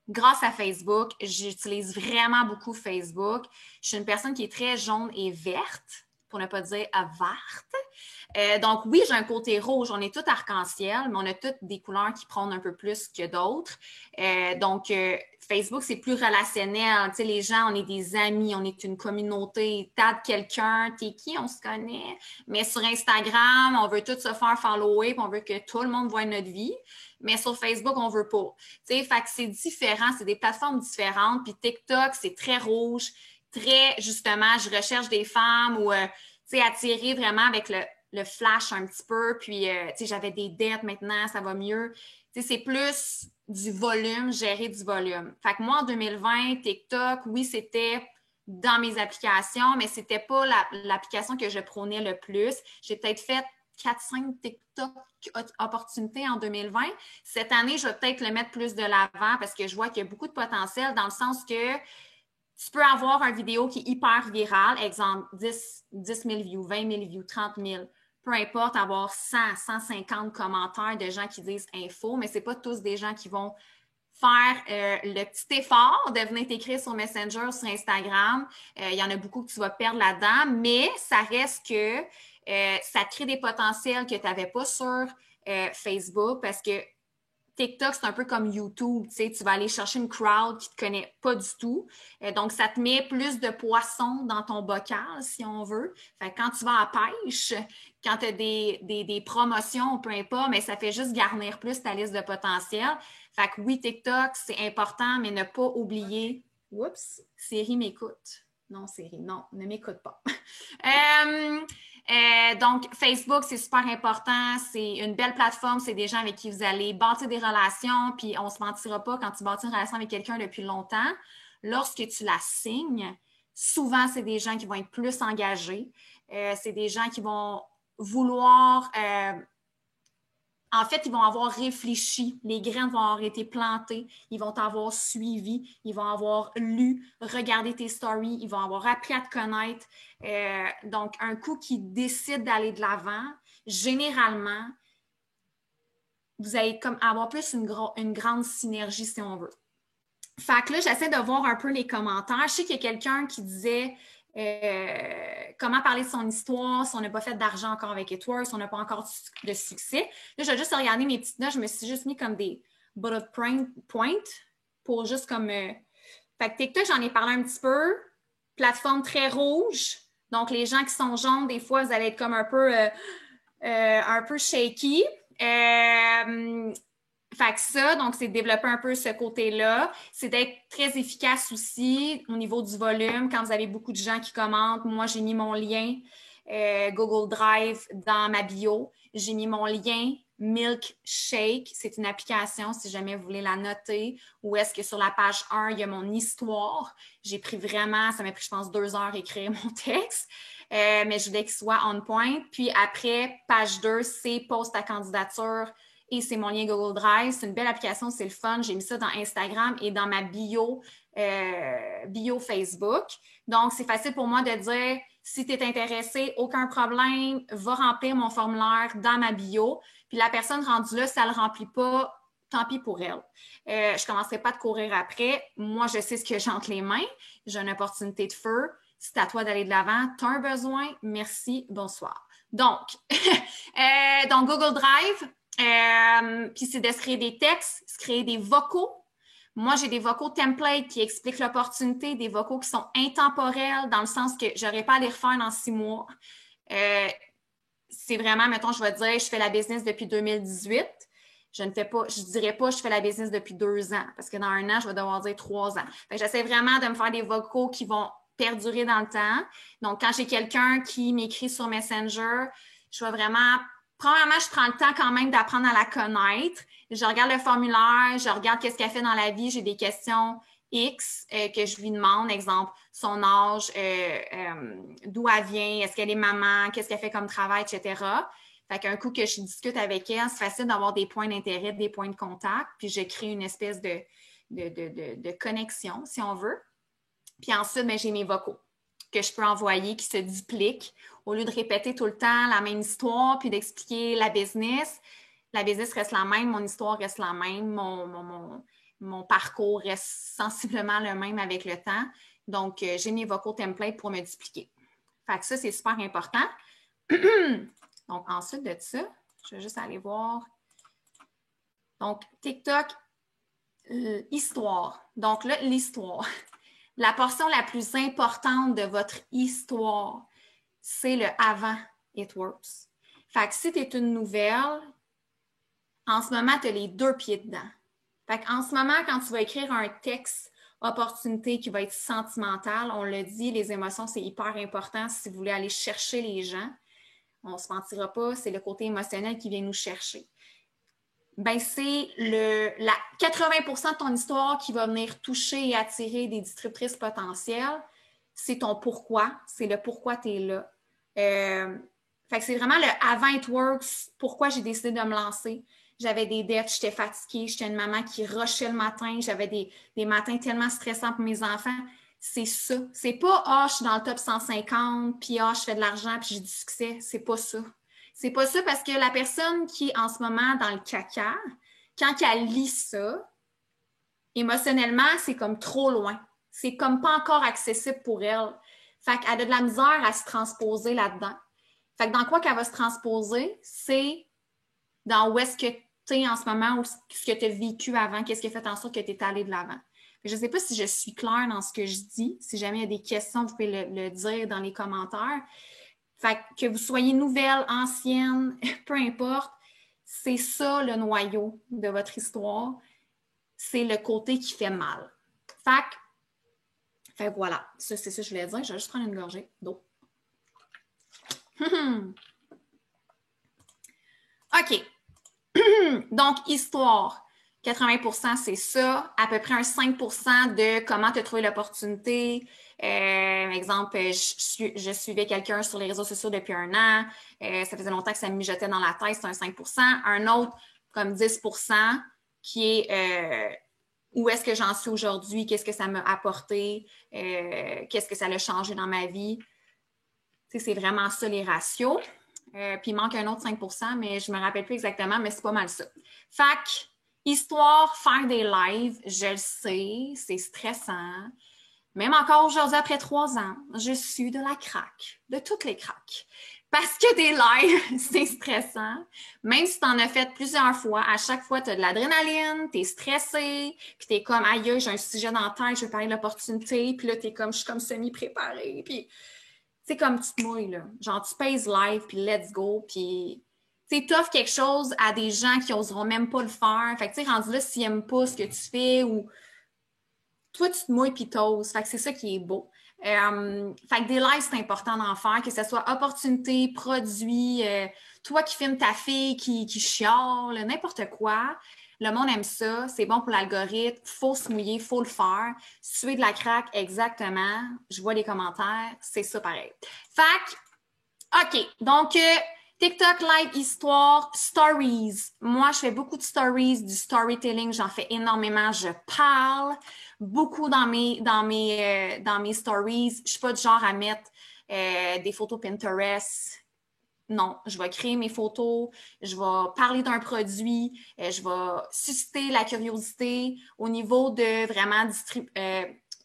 grâce à Facebook. J'utilise vraiment beaucoup Facebook. Je suis une personne qui est très jaune et verte. pour ne pas dire verte. Donc, oui, j'ai un côté rouge. On est tout arc-en-ciel, mais on a toutes des couleurs qui prônent un peu plus que d'autres. Donc, Facebook, c'est plus relationnel. Tu sais, les gens, on est des amis, on est une communauté. T'as quelqu'un, t'es qui, on se connaît. Mais sur Instagram, on veut tout se faire follower, puis on veut que tout le monde voie notre vie. Mais sur Facebook, on veut pas. Tu sais, fait que c'est différent, c'est des plateformes différentes. Puis TikTok, c'est très rouge, très, justement, je recherche des femmes ou, tu sais, attirer vraiment avec le flash un petit peu. Puis, tu sais, j'avais des dettes maintenant, ça va mieux. Tu sais, c'est plus du volume, gérer du volume. Fait que moi, en 2020, TikTok, oui, c'était dans mes applications, mais c'était pas l'application que je prônais le plus. J'ai peut-être fait 4-5 TikTok opportunités en 2020. Cette année, je vais peut-être le mettre plus de l'avant parce que je vois qu'il y a beaucoup de potentiel dans le sens que tu peux avoir une vidéo qui est hyper virale, exemple 10 000 views, 20 000 views, 30 000, peu importe, avoir 100, 150 commentaires de gens qui disent info, mais ce n'est pas tous des gens qui vont faire le petit effort de venir t'écrire sur Messenger, sur Instagram. Il y en a beaucoup que tu vas perdre là-dedans, mais ça reste que ça crée des potentiels que tu n'avais pas sur Facebook parce que TikTok, c'est un peu comme YouTube, tu sais, tu vas aller chercher une crowd qui ne te connaît pas du tout. Donc, ça te met plus de poissons dans ton bocal, si on veut. Fait que quand tu vas à la pêche, quand tu as des promotions, peu importe, mais ça fait juste garnir plus ta liste de potentiel. Fait que oui, TikTok, c'est important, mais ne pas oublier... Oups, Siri m'écoute. Non, Siri, non, ne m'écoute pas. Donc, Facebook, c'est super important. C'est une belle plateforme. C'est des gens avec qui vous allez bâtir des relations. Puis, on ne se mentira pas, quand tu bâtis une relation avec quelqu'un depuis longtemps, lorsque tu la signes, souvent, c'est des gens qui vont être plus engagés. C'est des gens qui vont vouloir... en fait, ils vont avoir réfléchi, les graines vont avoir été plantées, ils vont t'avoir suivi, ils vont avoir lu, regardé tes stories, ils vont avoir appris à te connaître. Donc, un coup qui décide d'aller de l'avant, généralement, vous allez comme avoir plus une grande synergie, si on veut. Fait que là, j'essaie de voir un peu les commentaires. Je sais qu'il y a quelqu'un qui disait... comment parler de son histoire, si on n'a pas fait d'argent encore avec It-Works, si on n'a pas encore de succès. Là, j'ai juste regardé mes petites notes, je me suis juste mis comme des bullet points pour juste comme... Fait que TikTok, j'en ai parlé un petit peu. Plateforme très rouge. Donc, les gens qui sont jaunes, des fois, vous allez être comme un peu shaky. Fait que ça, donc, c'est de développer un peu ce côté-là. C'est d'être très efficace aussi au niveau du volume. Quand vous avez beaucoup de gens qui commentent, moi, j'ai mis mon lien Google Drive dans ma bio. J'ai mis mon lien Milkshake. C'est une application, si jamais vous voulez la noter. Ou est-ce que sur la page 1, il y a mon histoire. J'ai pris vraiment, ça m'a pris, je pense, 2 heures à écrire mon texte. Mais je voulais qu'il soit on point. Puis après, page 2, c'est poste ta candidature. Et c'est mon lien Google Drive. C'est une belle application, c'est le fun. J'ai mis ça dans Instagram et dans ma bio Facebook. Donc, c'est facile pour moi de dire, si tu es intéressé, aucun problème, va remplir mon formulaire dans ma bio. Puis la personne rendue là, si elle ne le remplit pas, tant pis pour elle. Je ne commencerai pas de courir après. Moi, je sais ce que j'ai entre les mains. J'ai une opportunité de feu. C'est à toi d'aller de l'avant. Tu as un besoin? Merci, bonsoir. Donc, Google Drive, puis c'est de se créer des textes, se créer des vocaux. Moi, j'ai des vocaux templates qui expliquent l'opportunité, des vocaux qui sont intemporels dans le sens que je n'aurai pas à les refaire dans 6 mois. C'est vraiment, mettons, je vais dire, je fais la business depuis 2018. Je dirais pas, je fais la business depuis 2 ans parce que dans 1 an, je vais devoir dire 3 ans. Fait que j'essaie vraiment de me faire des vocaux qui vont perdurer dans le temps. Donc, quand j'ai quelqu'un qui m'écrit sur Messenger, je vais vraiment... Premièrement, je prends le temps quand même d'apprendre à la connaître. Je regarde le formulaire, je regarde qu'est-ce qu'elle fait dans la vie. J'ai des questions X que je lui demande, exemple, son âge, d'où elle vient, est-ce qu'elle est maman, qu'est-ce qu'elle fait comme travail, etc. Fait qu'un coup que je discute avec elle, c'est facile d'avoir des points d'intérêt, des points de contact, puis je crée une espèce de connexion, si on veut. Puis ensuite, ben, j'ai mes vocaux que je peux envoyer qui se dupliquent. Au lieu de répéter tout le temps la même histoire puis d'expliquer la business reste la même, mon histoire reste la même, mon parcours reste sensiblement le même avec le temps. Donc, j'ai mes vocaux templates pour me dupliquer. Fait que ça, c'est super important. Donc, ensuite de ça, je vais juste aller voir. Donc, TikTok, histoire. Donc là, l'histoire. La portion la plus importante de votre histoire, c'est le avant It Works. Fait que si tu es une nouvelle, en ce moment, tu as les 2 pieds dedans. Fait qu'en ce moment, quand tu vas écrire un texte opportunité qui va être sentimental, on l'a dit, les émotions, c'est hyper important si vous voulez aller chercher les gens. On ne se mentira pas, c'est le côté émotionnel qui vient nous chercher. Ben, c'est 80% de ton histoire qui va venir toucher et attirer des distributrices potentielles. C'est ton pourquoi, c'est le pourquoi tu es là. Fait que c'est vraiment le avant It Works, pourquoi j'ai décidé de me lancer. J'avais des dettes, j'étais fatiguée, j'étais une maman qui rushait le matin, j'avais des matins tellement stressants pour mes enfants. C'est ça. C'est pas « je suis dans le top 150, puis je fais de l'argent, puis j'ai du succès ». C'est pas ça. C'est pas ça parce que la personne qui est en ce moment dans le caca, quand elle lit ça, émotionnellement, c'est comme trop loin. C'est comme pas encore accessible pour elle. Fait qu'elle a de la misère à se transposer là-dedans. Fait que dans quoi qu'elle va se transposer, c'est dans où est-ce que tu es en ce moment, ou ce que tu as vécu avant, qu'est-ce qui a fait en sorte que tu es allé de l'avant. Je ne sais pas si je suis claire dans ce que je dis. Si jamais il y a des questions, vous pouvez le dire dans les commentaires. Fait que vous soyez nouvelle, ancienne, peu importe, c'est ça le noyau de votre histoire. C'est le côté qui fait mal. Fait que voilà, ça, c'est ça que je voulais dire. Je vais juste prendre une gorgée d'eau. OK. Donc, histoire. 80%, c'est ça. À peu près un 5% de comment tu as trouvé l'opportunité. Exemple, je suivais quelqu'un sur les réseaux sociaux depuis 1 an. Ça faisait longtemps que ça me mijotait dans la tête, c'est un 5%. Un autre, comme 10%, qui est où est-ce que j'en suis aujourd'hui, qu'est-ce que ça m'a apporté, qu'est-ce que ça a changé dans ma vie. C'est vraiment ça les ratios. Puis il manque un autre 5%, mais je ne me rappelle plus exactement, mais c'est pas mal ça. Fait que, histoire, faire des lives, je le sais, c'est stressant. Même encore aujourd'hui, après 3 ans, je suis de la craque, de toutes les craques. Parce que des lives, c'est stressant. Même si tu en as fait plusieurs fois, à chaque fois, tu as de l'adrénaline, tu es stressé, puis tu es comme, aïe, j'ai un sujet dans la tête, je vais parler de l'opportunité, puis là, je suis comme semi-préparée, puis c'est comme tu te mouilles, là. Genre, tu pèses live, puis let's go, puis tu t'offres quelque chose à des gens qui n'oseront même pas le faire. Fait que, tu sais, rendu là, s'ils n'aiment pas ce que tu fais, ou toi, tu te mouilles, puis t'oses. Fait que c'est ça qui est beau. Fait que des lives, c'est important d'en faire, que ce soit opportunité, produit, toi qui filmes ta fille qui chiale, n'importe quoi. Le monde aime ça, c'est bon pour l'algorithme, il faut se mouiller, il faut le faire. Si tu es de la craque, exactement, je vois les commentaires, c'est ça pareil. Fait que, OK, donc TikTok, live, histoire, stories. Moi, je fais beaucoup de stories, du storytelling, j'en fais énormément, je parle beaucoup dans mes stories. Je ne suis pas du genre à mettre des photos Pinterest. Non, je vais créer mes photos, je vais parler d'un produit, je vais susciter la curiosité au niveau de vraiment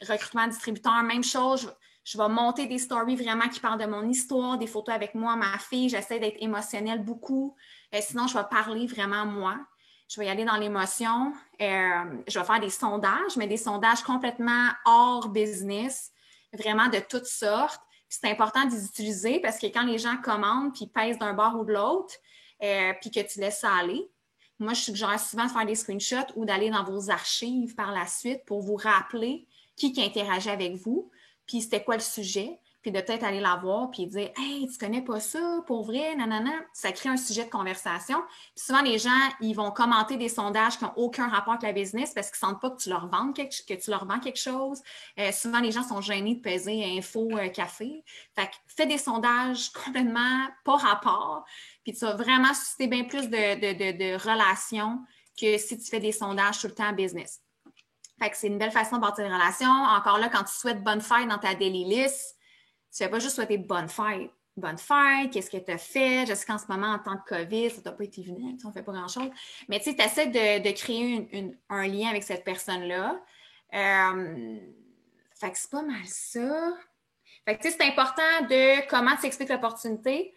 recrutement distributeur. Même chose, je vais monter des stories vraiment qui parlent de mon histoire, des photos avec moi, ma fille. J'essaie d'être émotionnelle beaucoup. Sinon, je vais parler vraiment moi. Je vais y aller dans l'émotion. Je vais faire des sondages, mais des sondages complètement hors business, vraiment de toutes sortes. C'est important de les utiliser parce que quand les gens commandent puis pèsent d'un bord ou de l'autre, puis que tu laisses ça aller, moi, je suggère souvent de faire des screenshots ou d'aller dans vos archives par la suite pour vous rappeler qui interagit avec vous, puis c'était quoi le sujet, puis de peut-être aller la voir puis dire « Hey, tu connais pas ça, pour vrai, nanana ». Ça crée un sujet de conversation. Puis souvent, les gens, ils vont commenter des sondages qui n'ont aucun rapport avec la business parce qu'ils ne sentent pas que tu leur vends quelque chose. Souvent, les gens sont gênés de peser info, café. Fait que fais des sondages complètement pas rapport. Puis tu vas vraiment susciter bien plus de relations que si tu fais des sondages tout le temps business. Fait que c'est une belle façon de bâtir une relation. Encore là, quand tu souhaites bonne fête dans ta daily list, tu ne fais pas juste souhaiter bonne fête. Bonne fête, qu'est-ce que tu as fait? Je sais qu'en ce moment, en temps de COVID, ça ne doit pas être évident, on ne fait pas grand-chose. Mais tu sais, tu essaies de créer un lien avec cette personne-là. Fait que c'est pas mal ça. Fait que, tu sais, c'est important de comment tu expliques l'opportunité,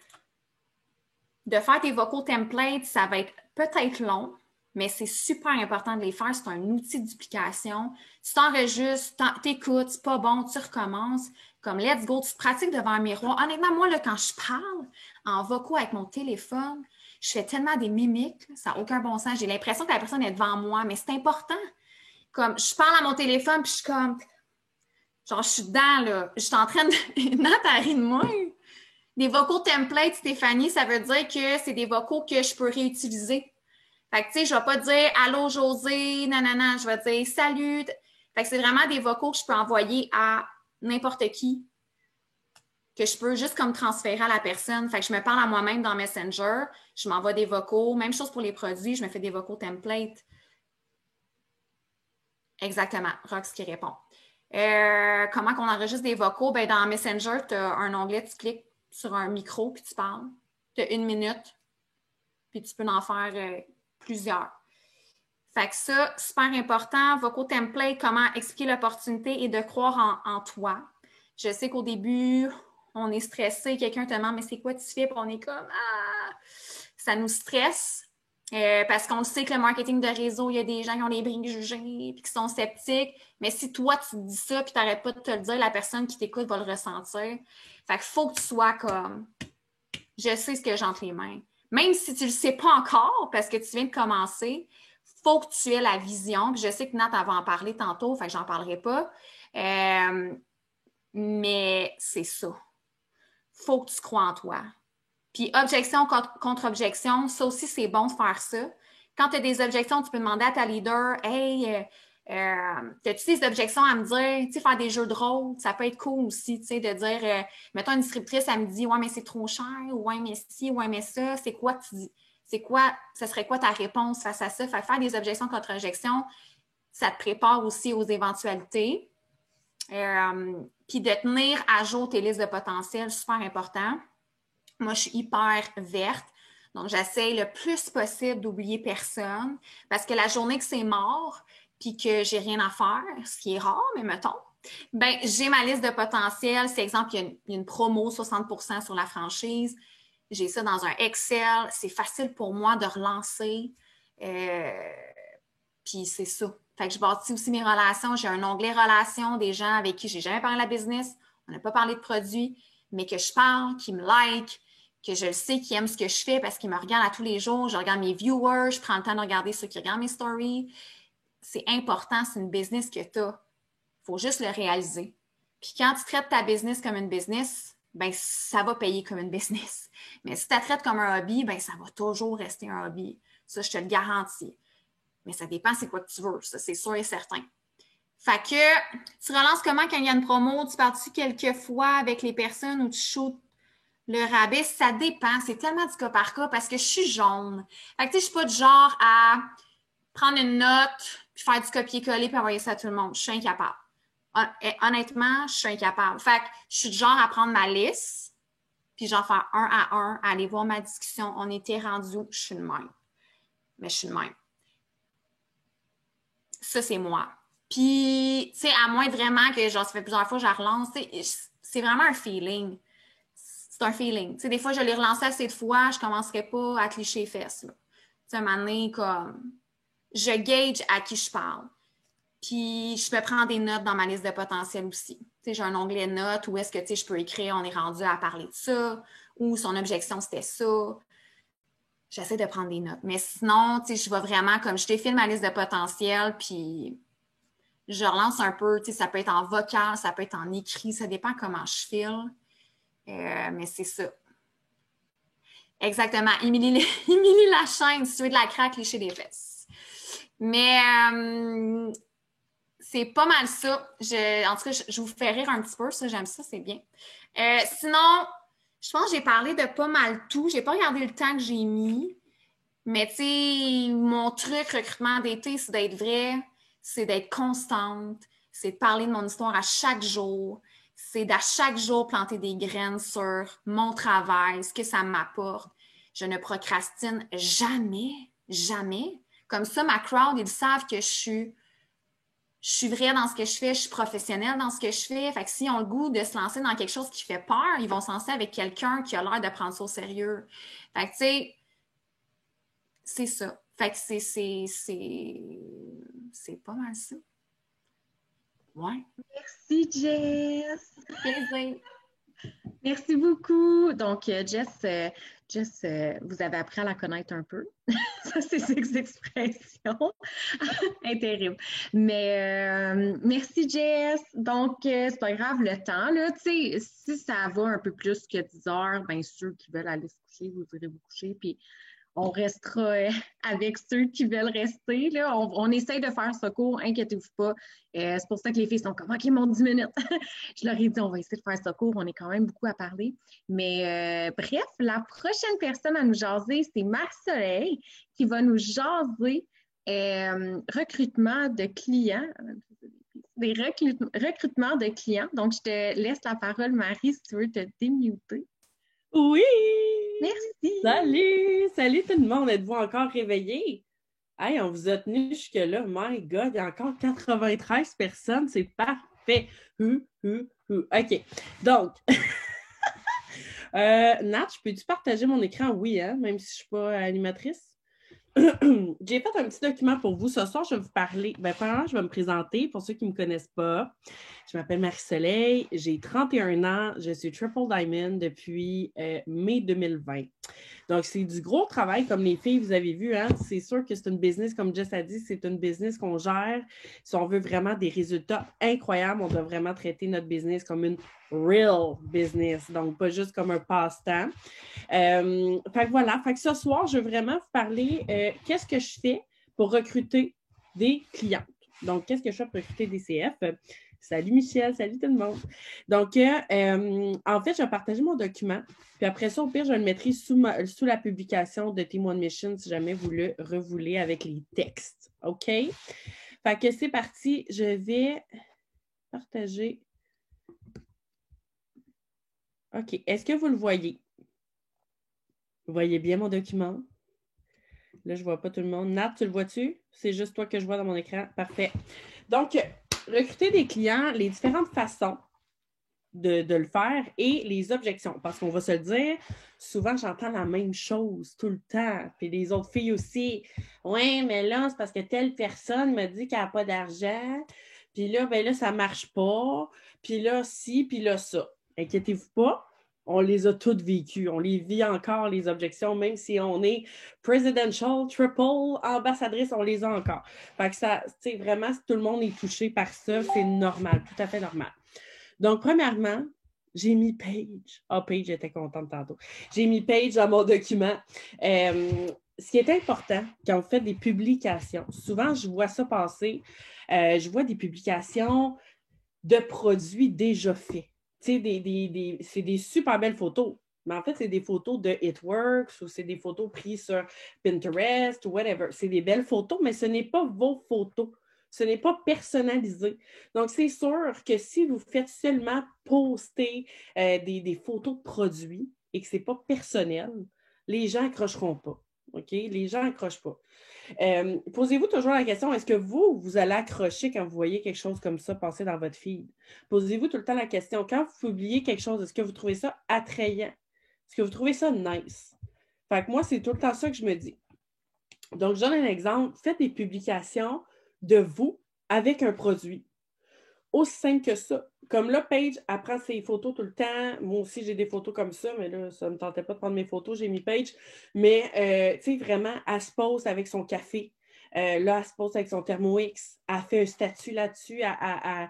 de faire tes vocaux templates, ça va être peut-être long, mais c'est super important de les faire. C'est un outil de duplication. Tu t'enregistres, t'écoutes, c'est pas bon, tu recommences. Comme let's go, tu te pratiques devant un miroir. Honnêtement, moi, là, quand je parle en vocaux avec mon téléphone, je fais tellement des mimiques, ça n'a aucun bon sens. J'ai l'impression que la personne est devant moi, mais c'est important. Comme, je parle à mon téléphone, puis je suis comme... Genre, je suis dedans, là. Je suis en train de... Nat, elle rit de moi. Des vocaux templates, Stéphanie, ça veut dire que c'est des vocaux que je peux réutiliser. Fait que, tu sais, je vais pas dire « Allô, José », nanana, je vais dire « Salut ». Fait que c'est vraiment des vocaux que je peux envoyer à n'importe qui, que je peux juste comme transférer à la personne. Fait que je me parle à moi-même dans Messenger, je m'envoie des vocaux. Même chose pour les produits, je me fais des vocaux templates. Exactement, Rox qui répond. Comment qu'on enregistre des vocaux? Ben, dans Messenger, tu as un onglet, tu cliques sur un micro, puis tu parles. Tu as 1 minute, puis tu peux en faire plusieurs. Fait que ça, super important. Vocaux template, comment expliquer l'opportunité et de croire en toi. Je sais qu'au début, on est stressé, quelqu'un te demande « mais c'est quoi tu fais? » Puis on est comme « ah! » Ça nous stresse parce qu'on sait que le marketing de réseau, il y a des gens qui ont des préjugés puis qui sont sceptiques. Mais si toi, tu te dis ça puis tu n'arrêtes pas de te le dire, la personne qui t'écoute va le ressentir. Fait qu'il faut que tu sois comme « je sais ce que j'ai entre les mains ». Même si tu ne le sais pas encore parce que tu viens de commencer, il faut que tu aies la vision. Puis je sais que Nat va en parler tantôt, fait que j'en parlerai pas. Mais c'est ça. Faut que tu crois en toi. Puis objection contre objection, ça aussi, c'est bon de faire ça. Quand tu as des objections, tu peux demander à ta leader « Hey, as-tu des objections à me dire? » Tu sais, faire des jeux de rôle, ça peut être cool aussi, tu sais, de dire mettons, une scriptrice, elle me dit « Ouais, mais c'est trop cher. » ou « Ouais, mais ci. » « Ouais, mais ça. » C'est quoi que tu dis? C'est quoi? Ça serait quoi ta réponse face à ça? Fait faire des objections contre objections, ça te prépare aussi aux éventualités. Puis de tenir à jour tes listes de potentiel, super important. Moi, je suis hyper verte. Donc, j'essaie le plus possible d'oublier personne parce que la journée que c'est mort puis que j'ai rien à faire, ce qui est rare, mais mettons, ben j'ai ma liste de potentiel. C'est exemple, il y a une promo 60% sur la franchise. J'ai ça dans un Excel. C'est facile pour moi de relancer. Puis c'est ça. Fait que je bâtis aussi mes relations. J'ai un onglet relations des gens avec qui j'ai jamais parlé de la business. On n'a pas parlé de produits, mais que je parle, qui me like, que je sais qu'ils aiment ce que je fais parce qu'ils me regardent à tous les jours. Je regarde mes viewers, je prends le temps de regarder ceux qui regardent mes stories. C'est important, c'est une business que tu as. Il faut juste le réaliser. Puis quand tu traites ta business comme une business, ben ça va payer comme une business. Mais si tu la traites comme un hobby, ben ça va toujours rester un hobby. Ça, je te le garantis. Mais ça dépend c'est quoi que tu veux. Ça, c'est sûr et certain. Fait que tu relances comment quand il y a une promo? Tu parles-tu quelques fois avec les personnes où tu shootes le rabais? Ça dépend. C'est tellement du cas par cas parce que je suis jaune. Fait que tu sais, je suis pas du genre à prendre une note puis faire du copier-coller puis envoyer ça à tout le monde. Je suis incapable. Honnêtement, je suis incapable. Fait que je suis du genre à prendre ma liste puis j'en faire un à un, à aller voir ma discussion. On était rendu où? Je suis de même. Mais je suis de même. Ça, c'est moi. Puis, tu sais, à moins vraiment que, genre, ça fait plusieurs fois que je la relance, c'est vraiment un feeling. C'est un feeling. Tu sais, des fois, je l'ai relancé assez de fois, je ne commencerai pas à te licher les fesses, là. Tu sais, à un moment donné, comme, je gauge à qui je parle. Puis, je peux prendre des notes dans ma liste de potentiel aussi. Tu sais, j'ai un onglet notes où est-ce que, tu sais, je peux écrire, on est rendu à parler de ça, ou son objection, c'était ça. J'essaie de prendre des notes. Mais sinon, tu sais, je vais vraiment, comme je défile ma liste de potentiel, puis je relance un peu, tu sais, ça peut être en vocal, ça peut être en écrit, ça dépend comment je file. Mais c'est ça. Exactement. Émilie Lachaine, si tu veux de la craque, lécher des fesses. Mais c'est pas mal ça. En tout cas, je vous fais rire un petit peu, ça, j'aime ça, c'est bien. Sinon, je pense que j'ai parlé de pas mal tout. J'ai pas regardé le temps que j'ai mis. Mais tu sais, mon truc recrutement d'été, c'est d'être vrai, c'est d'être constante, c'est de parler de mon histoire à chaque jour, c'est d'à chaque jour planter des graines sur mon travail, ce que ça m'apporte. Je ne procrastine jamais, jamais. Comme ça, ma crowd, ils savent que je suis je suis vraie dans ce que je fais, je suis professionnelle dans ce que je fais. Fait que s'ils ont le goût de se lancer dans quelque chose qui fait peur, ils vont se lancer avec quelqu'un qui a l'air de prendre ça au sérieux. Fait que, tu sais, c'est ça. Fait que c'est pas mal ça. Ouais. Merci, Jess. Plaisir. Merci beaucoup. Donc, Jess, vous avez appris à la connaître un peu. Ça, c'est ses expressions. Terrible. Mais merci, Jess. Donc, c'est pas grave, le temps, là, tu sais, si ça va un peu plus que 10 heures, bien ceux qui veulent aller se coucher, vous irez vous coucher, puis on restera avec ceux qui veulent rester. Là. On essaye de faire ce cours, inquiétez-vous pas. C'est pour ça que les filles sont comme « OK, mon 10 minutes. » Je leur ai dit « On va essayer de faire ce cours. » On est quand même beaucoup à parler. Mais bref, la prochaine personne à nous jaser, c'est Marie-Soleil qui va nous jaser recrutement de clients. Des recrutements de clients. Donc, je te laisse la parole, Marie, si tu veux te démuter. Oui! Merci! Salut tout le monde! Êtes-vous encore réveillés? Hey, on vous a tenu jusque-là. My God, il y a encore 93 personnes. C'est parfait! OK. Donc, Nat, peux-tu partager mon écran? Oui, hein? Même si je ne suis pas animatrice. J'ai fait un petit document pour vous. Ce soir, je vais vous parler. Premièrement, je vais me présenter pour ceux qui ne me connaissent pas. Je m'appelle Marie-Soleil, j'ai 31 ans, je suis Triple Diamond depuis mai 2020. Donc, c'est du gros travail, comme les filles, vous avez vu, hein? C'est sûr que c'est une business, comme Jess a dit, c'est une business qu'on gère. Si on veut vraiment des résultats incroyables, on doit vraiment traiter notre business comme une real business, donc pas juste comme un passe-temps. Fait que voilà, fait que ce soir, je veux vraiment vous parler qu'est-ce que je fais pour recruter des clientes. Donc, qu'est-ce que je fais pour recruter des CF? Salut Michel, salut tout le monde. Donc, en fait, je vais partager mon document. Puis après ça, au pire, je le mettrai sous la publication de Team One Mission si jamais vous le revoulez avec les textes. OK? Fait que c'est parti. Je vais partager. OK. Est-ce que vous le voyez? Vous voyez bien mon document? Là, je ne vois pas tout le monde. Nat, tu le vois-tu? C'est juste toi que je vois dans mon écran. Parfait. Donc, recruter des clients, les différentes façons de le faire et les objections. Parce qu'on va se le dire, souvent, j'entends la même chose tout le temps. Puis les autres filles aussi. Oui, mais là, c'est parce que telle personne me dit qu'elle n'a pas d'argent. Puis là, ben là, ça ne marche pas. Puis là, ci, puis là, ça. Inquiétez-vous pas. On les a toutes vécues. On les vit encore, les objections, même si on est presidential, triple, ambassadrice, on les a encore. Fait que ça, tu sais, vraiment, si tout le monde est touché par ça, c'est normal, tout à fait normal. Donc, premièrement, j'ai mis Paige. Paige était contente tantôt. J'ai mis Paige dans mon document. Ce qui est important quand vous faites des publications, souvent, je vois ça passer, je vois des publications de produits déjà faits. Tu sais, c'est des super belles photos, mais en fait, c'est des photos de It Works ou c'est des photos prises sur Pinterest ou whatever. C'est des belles photos, mais ce n'est pas vos photos. Ce n'est pas personnalisé. Donc, c'est sûr que si vous faites seulement poster des photos de produits et que ce n'est pas personnel, les gens n'accrocheront pas. OK? Les gens n'accrochent pas. Posez-vous toujours la question, est-ce que vous allez accrocher quand vous voyez quelque chose comme ça passer dans votre feed? Posez-vous tout le temps la question, quand vous publiez quelque chose, est-ce que vous trouvez ça attrayant? Est-ce que vous trouvez ça nice? Fait que moi, c'est tout le temps ça que je me dis. Donc, je donne un exemple. Faites des publications de vous avec un produit. Aussi simple que ça. Comme là, Paige, elle prend ses photos tout le temps. Moi aussi, j'ai des photos comme ça, mais là, ça ne me tentait pas de prendre mes photos. J'ai mis Paige. Mais, tu sais, vraiment, elle se pose avec son café. Là, elle se pose avec son Thermomix. Elle fait un statut là-dessus. Elle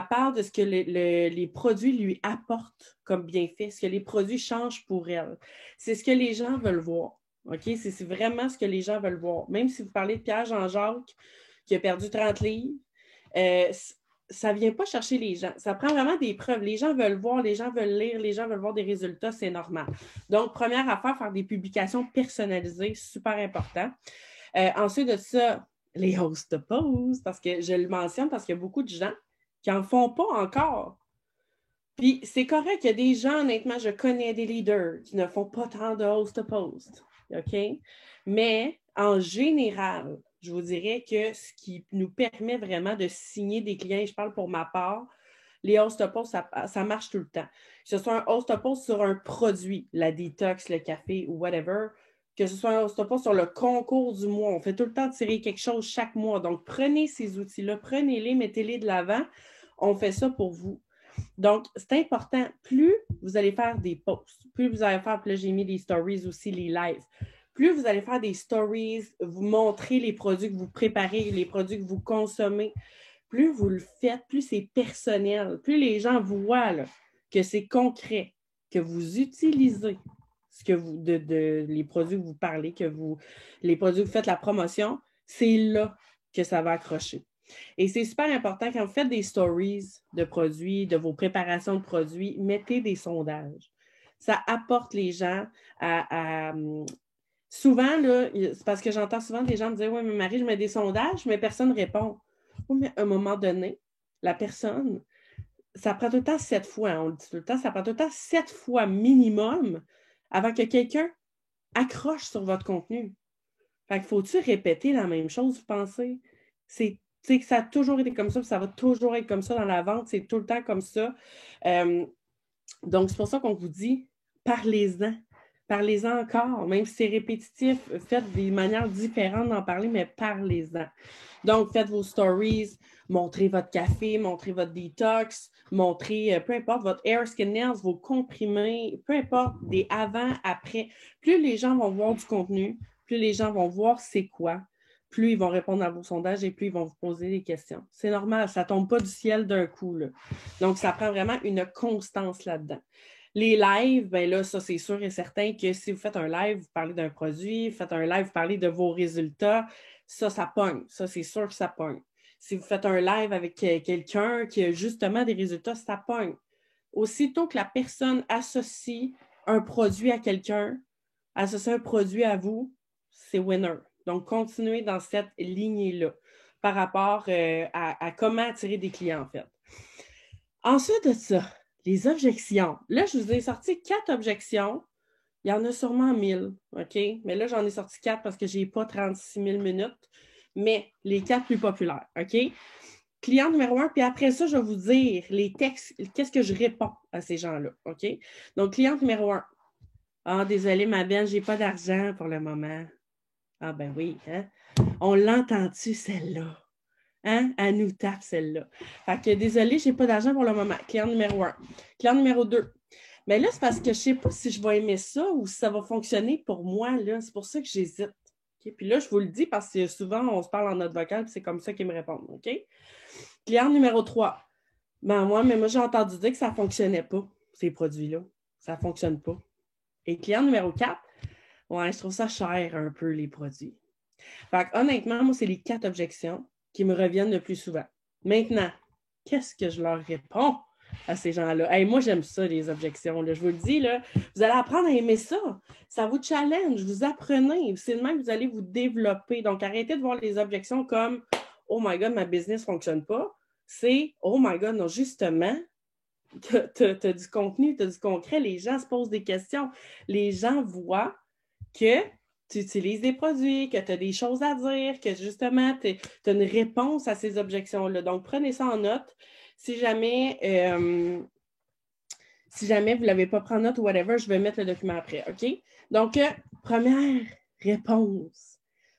parle de ce que les produits lui apportent comme bienfait, ce que les produits changent pour elle. C'est ce que les gens veulent voir. OK? C'est vraiment ce que les gens veulent voir. Même si vous parlez de Pierre Jean-Jacques, qui a perdu 30 livres, ça ne vient pas chercher les gens. Ça prend vraiment des preuves. Les gens veulent voir, les gens veulent lire, les gens veulent voir des résultats, c'est normal. Donc, première affaire, faire des publications personnalisées, super important. Ensuite de ça, les host posts, parce que je le mentionne parce qu'il y a beaucoup de gens qui n'en font pas encore. Puis, c'est correct, il y a des gens, honnêtement, je connais des leaders qui ne font pas tant de host posts. OK? Mais, en général, je vous dirais que ce qui nous permet vraiment de signer des clients, et je parle pour ma part, les host-posts, ça marche tout le temps. Que ce soit un host-post sur un produit, la détox, le café ou whatever, que ce soit un host-post sur le concours du mois. On fait tout le temps tirer quelque chose chaque mois. Donc, prenez ces outils-là, prenez-les, mettez-les de l'avant. On fait ça pour vous. Donc, c'est important. Plus vous allez faire des posts, plus vous allez faire, puis là, j'ai mis les stories aussi, les lives. Plus vous allez faire des stories, vous montrer les produits que vous préparez, les produits que vous consommez, plus vous le faites, plus c'est personnel, plus les gens voient là, que c'est concret, que vous utilisez ce que vous, les produits que vous parlez, les produits que vous faites la promotion, c'est là que ça va accrocher. Et c'est super important quand vous faites des stories de produits, de vos préparations de produits, mettez des sondages. Ça apporte les gens à souvent, là, c'est parce que j'entends souvent des gens me dire « Oui, mais Marie, je mets des sondages, mais personne ne répond. » Oui, mais à un moment donné, la personne, ça prend tout le temps 7 fois, on le dit tout le temps, ça prend tout le temps 7 fois minimum avant que quelqu'un accroche sur votre contenu. Fait qu'il faut-tu répéter la même chose, vous pensez? C'est que ça a toujours été comme ça, puis ça va toujours être comme ça dans la vente, c'est tout le temps comme ça. Donc, c'est pour ça qu'on vous dit, parlez-en. Parlez-en encore, même si c'est répétitif, faites des manières différentes d'en parler, mais parlez-en. Donc, faites vos stories, montrez votre café, montrez votre détox, montrez, peu importe, votre hair, skin, nails, vos comprimés, peu importe, des avant, après. Plus les gens vont voir du contenu, plus les gens vont voir c'est quoi, plus ils vont répondre à vos sondages et plus ils vont vous poser des questions. C'est normal, ça ne tombe pas du ciel d'un coup, là. Donc, ça prend vraiment une constance là-dedans. Les lives, bien là, ça, c'est sûr et certain que si vous faites un live, vous parlez d'un produit, vous faites un live, vous parlez de vos résultats, ça pogne. Ça, c'est sûr que ça pogne. Si vous faites un live avec quelqu'un qui a justement des résultats, ça pogne. Aussitôt que la personne associe un produit à quelqu'un, associe un produit à vous, c'est winner. Donc, continuez dans cette lignée-là par rapport à comment attirer des clients, en fait. Ensuite de ça, les objections. Là, je vous ai sorti 4 objections. Il y en a sûrement 1000, OK? Mais là, j'en ai sorti 4 parce que je n'ai pas 36 000 minutes, mais les 4 plus populaires, OK? Client numéro 1, puis après ça, je vais vous dire les textes, qu'est-ce que je réponds à ces gens-là, OK? Donc, client numéro 1. Ah, désolé, ma belle, je n'ai pas d'argent pour le moment. Ah, ben oui, hein? On l'entend-tu, celle-là? Hein? Elle nous tape, celle-là. Fait que, désolé, je n'ai pas d'argent pour le moment. Client numéro 1. Client numéro 2. Mais là, c'est parce que je ne sais pas si je vais aimer ça ou si ça va fonctionner pour moi, là. C'est pour ça que j'hésite. Okay? Puis là, je vous le dis parce que souvent, on se parle en note vocale, puis c'est comme ça qu'ils me répondent, OK? Client numéro 3. Ben moi, j'ai entendu dire que ça ne fonctionnait pas, ces produits-là. Ça ne fonctionne pas. Et client numéro 4. Ouais, je trouve ça cher un peu, les produits. Fait que, honnêtement, moi, c'est les 4 objections qui me reviennent le plus souvent. Maintenant, qu'est-ce que je leur réponds à ces gens-là? Hey, moi, j'aime ça, les objections. Là. Je vous le dis, là, vous allez apprendre à aimer ça. Ça vous challenge, vous apprenez. C'est de même que vous allez vous développer. Donc, arrêtez de voir les objections comme « Oh my God, ma business ne fonctionne pas ». C'est « Oh my God, non, justement, tu as du contenu, tu as du concret. Les gens se posent des questions. Les gens voient que tu utilises des produits, que tu as des choses à dire, que justement, tu as une réponse à ces objections-là. Donc, prenez ça en note. Si jamais vous ne l'avez pas pris en note ou whatever, je vais mettre le document après, OK? Donc, première réponse.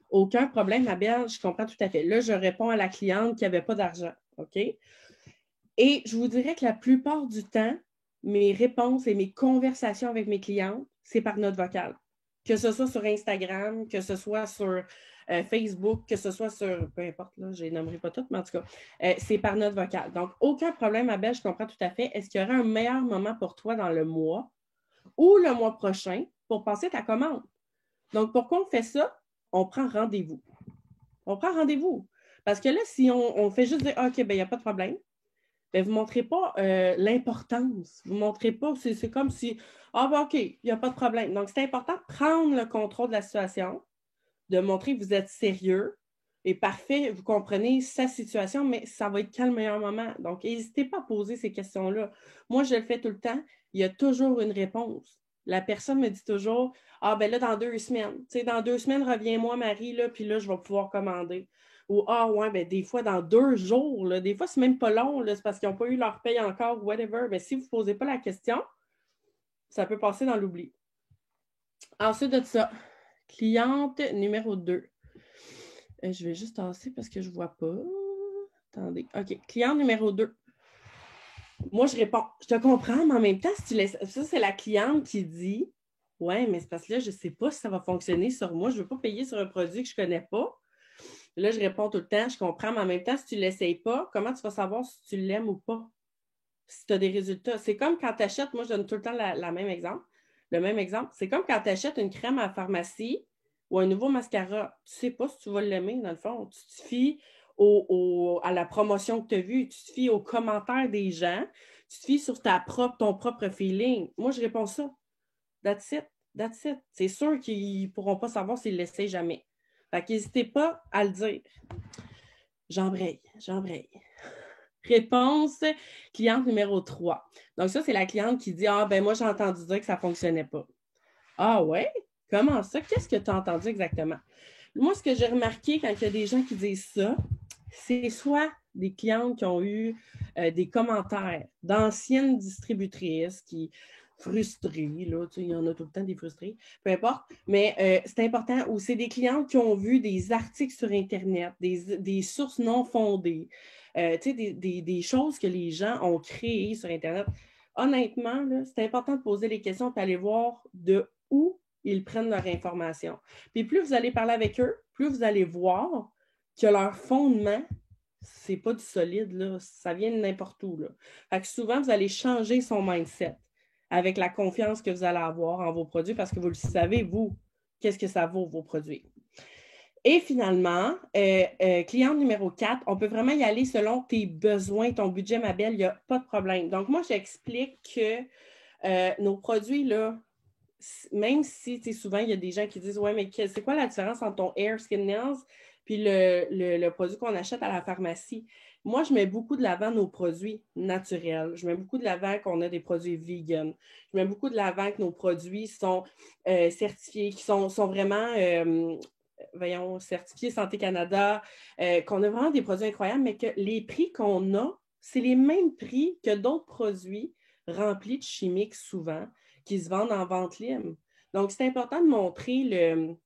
Aucun problème, ma belle, je comprends tout à fait. Là, je réponds à la cliente qui n'avait pas d'argent, OK? Et je vous dirais que la plupart du temps, mes réponses et mes conversations avec mes clientes, c'est par note vocale. Que ce soit sur Instagram, que ce soit sur Facebook, que ce soit sur, peu importe, là, je ne les nommerai pas toutes, mais en tout cas, c'est par note vocale. Donc, aucun problème, ma belle, je comprends tout à fait. Est-ce qu'il y aurait un meilleur moment pour toi dans le mois ou le mois prochain pour passer ta commande? Donc, pourquoi on fait ça? On prend rendez-vous. On prend rendez-vous. Parce que là, si on fait juste dire, OK, ben il n'y a pas de problème, bien, vous ne montrez pas l'importance. Vous ne montrez pas, c'est comme si, OK, il n'y a pas de problème. Donc, c'est important de prendre le contrôle de la situation, de montrer que vous êtes sérieux et parfait, vous comprenez sa situation, mais ça va être quand le meilleur moment. Donc, n'hésitez pas à poser ces questions-là. Moi, je le fais tout le temps. Il y a toujours une réponse. La personne me dit toujours, ah, ben là, dans 2 semaines. Tu sais, dans 2 semaines, reviens-moi, Marie, là, puis là, je vais pouvoir commander. Ou, ah, ouais, ben des fois, dans 2 jours, là, des fois, c'est même pas long, là, c'est parce qu'ils n'ont pas eu leur paye encore, whatever. Ben, si vous ne posez pas la question, ça peut passer dans l'oubli. Ensuite de ça, cliente numéro 2. Je vais juste tasser parce que je ne vois pas. Attendez. OK. Cliente numéro 2. Moi, je réponds, je te comprends, mais en même temps, si tu laisses. Ça, c'est la cliente qui dit, ouais, mais c'est parce que là, je ne sais pas si ça va fonctionner sur moi. Je ne veux pas payer sur un produit que je ne connais pas. Là, je réponds tout le temps, je comprends, mais en même temps, si tu ne l'essayes pas, comment tu vas savoir si tu l'aimes ou pas? Si tu as des résultats. C'est comme quand tu achètes, moi, je donne tout le temps le même exemple. C'est comme quand tu achètes une crème à la pharmacie ou un nouveau mascara. Tu ne sais pas si tu vas l'aimer, dans le fond. Tu te fies à la promotion que tu as vue, tu te fies aux commentaires des gens, tu te fies sur ton propre feeling. Moi, je réponds ça. That's it. C'est sûr qu'ils ne pourront pas savoir s'ils ne l'essayent jamais. Fait qu'hésitez pas à le dire. J'embraye. Réponse cliente numéro 3. Donc, ça, c'est la cliente qui dit, ah, ben moi, j'ai entendu dire que ça ne fonctionnait pas. Ah ouais? Comment ça? Qu'est-ce que tu as entendu exactement? Moi, ce que j'ai remarqué quand il y a des gens qui disent ça, c'est soit des clientes qui ont eu des commentaires d'anciennes distributrices qui frustrées, là, tu sais, il y en a tout le temps des frustrés, peu importe, mais c'est important, ou c'est des clientes qui ont vu des articles sur Internet, des sources non fondées, tu sais, des choses que les gens ont créées sur Internet. Honnêtement, là, c'est important de poser les questions et d'aller voir de où ils prennent leur information. Puis plus vous allez parler avec eux, plus vous allez voir que leur fondement, c'est pas du solide, là. Ça vient de n'importe où, là. Fait que souvent, vous allez changer son mindset avec la confiance que vous allez avoir en vos produits parce que vous le savez, vous, qu'est-ce que ça vaut, vos produits. Et finalement, cliente numéro 4, on peut vraiment y aller selon tes besoins, ton budget, ma belle, il n'y a pas de problème. Donc, moi, j'explique que nos produits, là, même si, tu sais, souvent, il y a des gens qui disent, ouais, mais c'est quoi la différence entre ton Hair Skin Nails puis le produit qu'on achète à la pharmacie? Moi, je mets beaucoup de l'avant nos produits naturels. Je mets beaucoup de l'avant qu'on a des produits vegan. Je mets beaucoup de l'avant que nos produits sont certifiés, qui sont vraiment, certifiés Santé Canada, qu'on a vraiment des produits incroyables, mais que les prix qu'on a, c'est les mêmes prix que d'autres produits remplis de chimiques souvent, qui se vendent en vente libre. Donc, c'est important de montrer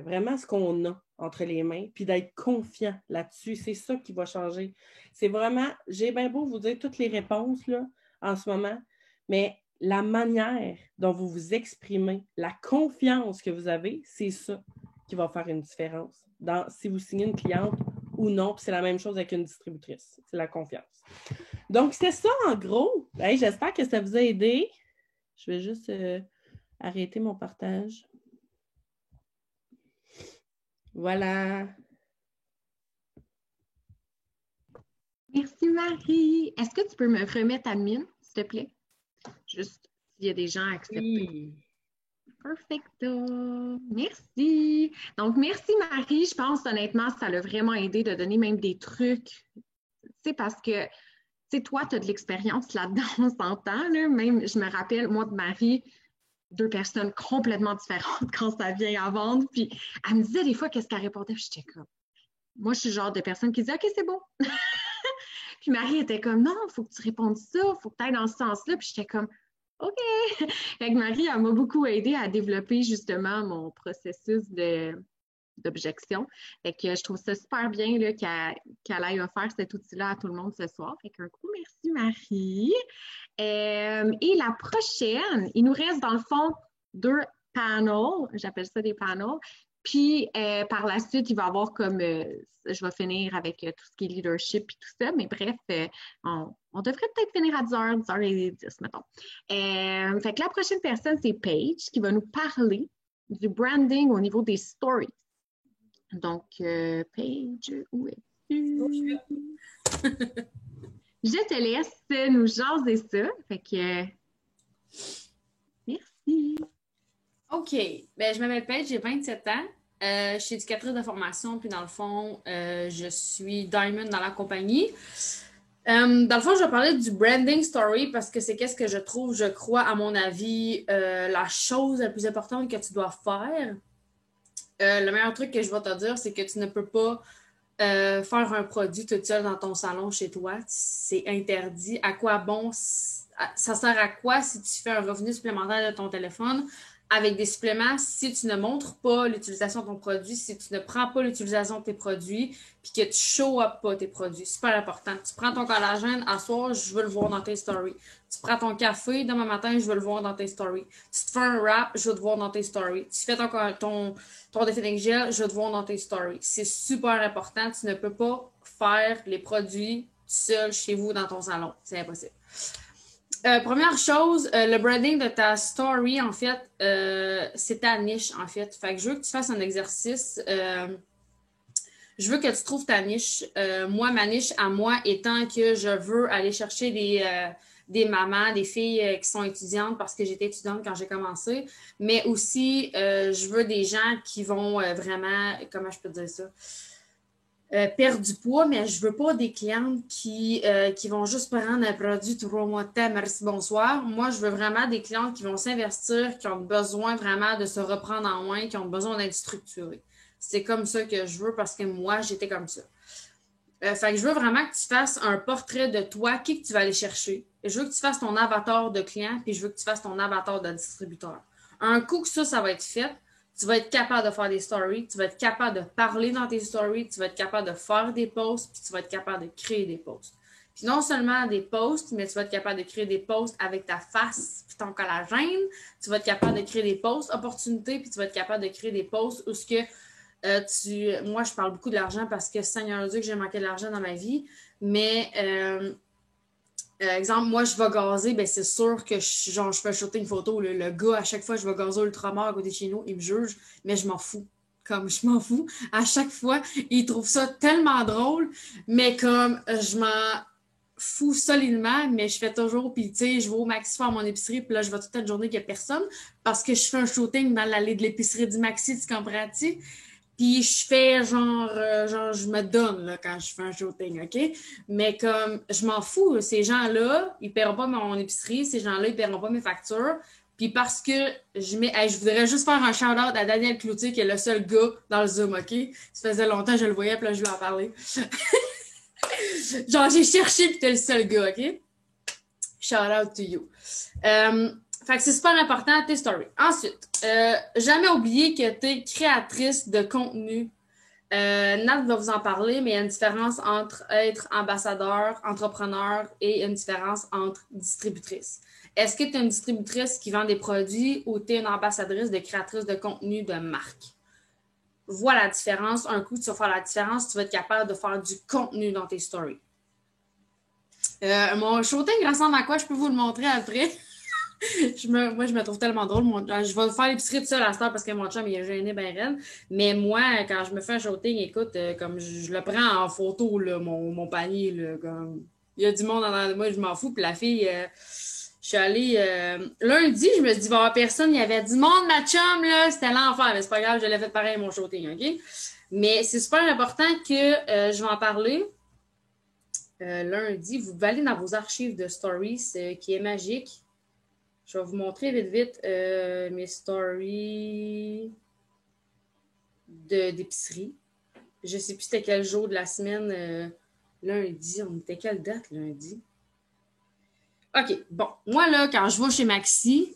vraiment ce qu'on a entre les mains, puis d'être confiant là-dessus. C'est ça qui va changer. C'est vraiment, j'ai bien beau vous dire toutes les réponses là, en ce moment, mais la manière dont vous vous exprimez, la confiance que vous avez, c'est ça qui va faire une différence si vous signez une cliente ou non. Puis c'est la même chose avec une distributrice. C'est la confiance. Donc, c'est ça en gros. Hey, j'espère que ça vous a aidé. Je vais juste arrêter mon partage. Voilà. Merci, Marie. Est-ce que tu peux me remettre admin, s'il te plaît? Juste s'il y a des gens à accepter. Oui. Perfecto. Merci. Donc, merci, Marie. Je pense, honnêtement, ça l'a vraiment aidé de donner même des trucs. Tu sais, parce que, tu sais, toi, tu as de l'expérience là-dedans, on s'entend, là. Même, je me rappelle, moi, de Marie, 2 personnes complètement différentes quand ça vient à vendre. Puis, elle me disait des fois qu'est-ce qu'elle répondait. Puis, j'étais comme, moi, je suis le genre de personne qui dit, OK, c'est bon. Puis, Marie était comme, non, il faut que tu répondes ça, il faut que tu ailles dans ce sens-là. Puis, j'étais comme, OK. Fait que Marie, elle m'a beaucoup aidé à développer justement mon processus d'objection. Fait que je trouve ça super bien là, qu'elle aille offrir cet outil-là à tout le monde ce soir. Fait qu'un gros merci, Marie. Et la prochaine, il nous reste dans le fond 2 panels. J'appelle ça des panels. Puis, par la suite, il va y avoir comme, je vais finir avec tout ce qui est leadership et tout ça, mais bref, on devrait peut-être finir à 10h, 10h10, mettons. Fait que la prochaine personne, c'est Paige, qui va nous parler du branding au niveau des stories. Donc, Paige, où es-tu? Je te laisse nous jaser ça. Fait que, merci. OK. Ben, je m'appelle Paige, j'ai 27 ans. Je suis éducatrice de formation, puis dans le fond, je suis Diamond dans la compagnie. Dans le fond, je vais parler du branding story parce que c'est qu'est-ce que je crois, à mon avis, la chose la plus importante que tu dois faire. Le meilleur truc que je vais te dire, c'est que tu ne peux pas faire un produit toute seule dans ton salon chez toi. C'est interdit. À quoi bon? Ça sert à quoi si tu fais un revenu supplémentaire de ton téléphone avec des suppléments si tu ne montres pas l'utilisation de ton produit, si tu ne prends pas l'utilisation de tes produits, puis que tu show up pas tes produits. Super important. Tu prends ton collagène, à soir, je veux le voir dans tes stories. Tu prends ton café, demain matin, je veux le voir dans tes stories. Tu te fais un wrap, je veux te voir dans tes stories. Tu fais ton défilling gel, je veux te voir dans tes stories. C'est super important. Tu ne peux pas faire les produits seul chez vous dans ton salon. C'est impossible. Première chose, le branding de ta story, en fait, c'est ta niche, en fait. Fait que je veux que tu fasses un exercice. Je veux que tu trouves ta niche. Moi, ma niche à moi étant que je veux aller chercher des mamans, des filles qui sont étudiantes parce que j'étais étudiante quand j'ai commencé, mais aussi, je veux des gens qui vont vraiment, comment je peux dire ça? Perdre du poids, mais je veux pas des clientes qui vont juste prendre un produit 3 mois de temps, merci, bonsoir. Moi, je veux vraiment des clientes qui vont s'investir, qui ont besoin vraiment de se reprendre en main, qui ont besoin d'être structurées. C'est comme ça que je veux parce que moi, j'étais comme ça. Fait que je veux vraiment que tu fasses un portrait de toi, qui que tu vas aller chercher. Je veux que tu fasses ton avatar de client, puis je veux que tu fasses ton avatar de distributeur. Un coup que ça va être fait, tu vas être capable de faire des stories, tu vas être capable de parler dans tes stories, tu vas être capable de faire des posts, puis tu vas être capable de créer des posts. Puis non seulement des posts, mais tu vas être capable de créer des posts avec ta face puis ton collagène. Tu vas être capable de créer des posts opportunités, puis tu vas être capable de créer des posts où ce que moi, je parle beaucoup de l'argent parce que Seigneur Dieu que j'ai manqué de l'argent dans ma vie, mais exemple, moi, je vais gazer, ben c'est sûr que je fais shooter une photo. Le gars, à chaque fois, je vais gazer Ultramar à côté de chez nous, il me juge, mais je m'en fous. Comme je m'en fous. À chaque fois, il trouve ça tellement drôle, mais comme je m'en fous solidement, mais je fais toujours, puis tu sais, je vais au Maxi faire mon épicerie, puis là, je vais toute une journée qu'il n'y a personne, parce que je fais un shooting dans l'allée de l'épicerie du Maxi, tu comprends-tu? Puis je fais genre je me donne là, quand je fais un shooting, OK? Mais comme, je m'en fous. Ces gens-là, ils ne paieront pas mon épicerie. Ces gens-là, ils ne paieront pas mes factures. Puis parce que je voudrais juste faire un shout-out à Daniel Cloutier, qui est le seul gars dans le Zoom, OK? Ça faisait longtemps que je le voyais, puis là, je lui en parlais. Genre, j'ai cherché, puis t'es le seul gars, OK? Shout-out to you. Fait que c'est super important, tes stories. Ensuite, jamais oublier que tu es créatrice de contenu. Nat va vous en parler, mais il y a une différence entre être ambassadeur, entrepreneur et une différence entre distributrice. Est-ce que tu es une distributrice qui vend des produits ou tu es une ambassadrice de créatrice de contenu de marque? Voilà la différence. Un coup, tu vas faire la différence, tu vas être capable de faire du contenu dans tes stories. Mon shooting ressemble à quoi? Je peux vous le montrer après. Moi, je me trouve tellement drôle. Je vais faire l'épicerie tout seul à cette heure parce que mon chum, il est gêné ben raide. Mais moi, quand je me fais un shooting, écoute, comme je le prends en photo, là, mon panier, là, comme il y a du monde en moi, je m'en fous. Puis la fille, je suis allée lundi, je me suis dit, il va y avoir personne. Il y avait du monde, ma chum, là. C'était l'enfer. Mais c'est pas grave, je l'ai fait pareil, mon shooting, OK? Mais c'est super important que je vais en parler. Lundi, vous pouvez aller dans vos archives de stories, qui est magique. Je vais vous montrer vite mes stories d'épicerie. Je ne sais plus c'était quel jour de la semaine. Lundi, on était quelle date lundi? OK, bon. Moi, là, quand je vais chez Maxi,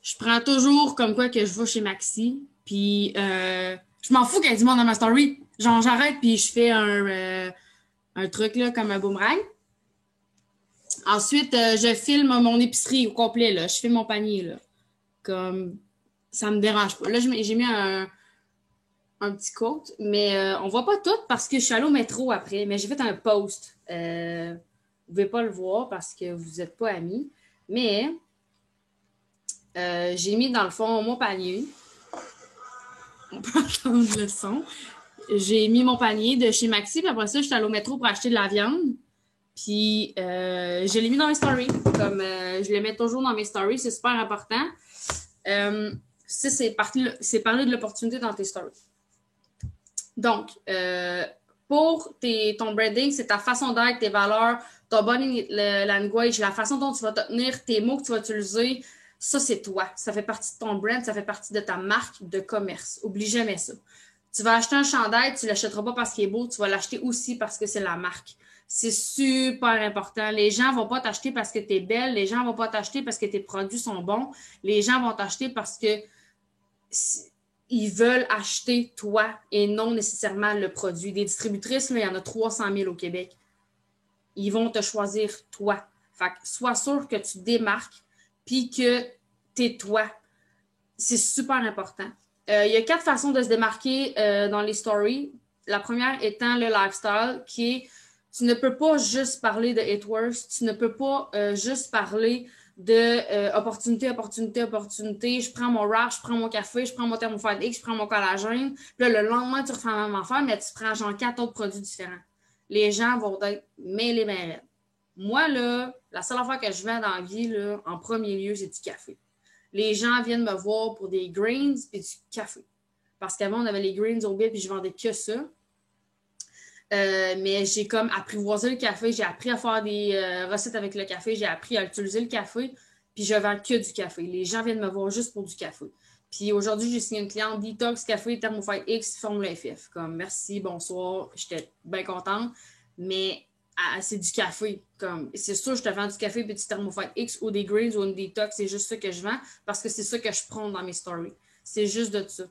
je prends toujours comme quoi que je vais chez Maxi. Puis, je m'en fous qu'il y ait du monde dans ma story. Genre, j'arrête puis je fais un truc, là, comme un boomerang. Ensuite, je filme mon épicerie au complet, là. Je fais mon panier, là. Comme, ça me dérange pas. Là, j'ai mis un petit quote, mais on voit pas tout parce que je suis allée au métro après. Mais j'ai fait un post. Vous pouvez pas le voir parce que vous n'êtes pas amis. Mais, j'ai mis, dans le fond, mon panier. On peut entendre le son. J'ai mis mon panier de chez Maxi, puis après ça, je suis allée au métro pour acheter de la viande. Puis, je l'ai mis dans mes stories. Comme je les mets toujours dans mes stories, c'est super important. C'est parler de l'opportunité dans tes stories. Donc, pour ton branding, c'est ta façon d'être, tes valeurs, ton body language, la façon dont tu vas te tenir, tes mots que tu vas utiliser. Ça, c'est toi. Ça fait partie de ton brand, ça fait partie de ta marque de commerce. Oublie jamais ça. Tu vas acheter un chandail, tu ne l'achèteras pas parce qu'il est beau, tu vas l'acheter aussi parce que c'est la marque. C'est super important. Les gens ne vont pas t'acheter parce que tu es belle, les gens ne vont pas t'acheter parce que tes produits sont bons, les gens vont t'acheter parce que ils veulent acheter toi et non nécessairement le produit. Des distributrices, là, il y en a 300 000 au Québec. Ils vont te choisir toi. Fait que sois sûr que tu démarques puis que tu es toi. C'est super important. Il y a 4 façons de se démarquer dans les stories. La première étant le lifestyle, qui est tu ne peux pas juste parler de It Works, tu ne peux pas juste parler de opportunité. Je prends mon wrap, je prends mon café, je prends mon Thermofite X, je prends mon collagène. Puis là, le lendemain, tu refais la même affaire, mais tu prends genre 4 autres produits différents. Les gens vont être mêlés bien raides. Moi, là, la seule affaire que je vends dans la vie, là, en premier lieu, c'est du café. Les gens viennent me voir pour des greens et du café. Parce qu'avant, on avait les greens au bill puis je vendais que ça. Mais j'ai comme apprivoisé le café, j'ai appris à faire des recettes avec le café, j'ai appris à utiliser le café, puis je vends que du café. Les gens viennent me voir juste pour du café. Puis aujourd'hui, j'ai signé une cliente Detox Café Thermofite X Formule FF. Comme merci, bonsoir, j'étais bien contente, mais c'est du café. Comme c'est sûr, je te vends du café puis du Thermofite X ou des greens ou une Detox, c'est juste ça que je vends parce que c'est ça que je prends dans mes stories. C'est juste de ça.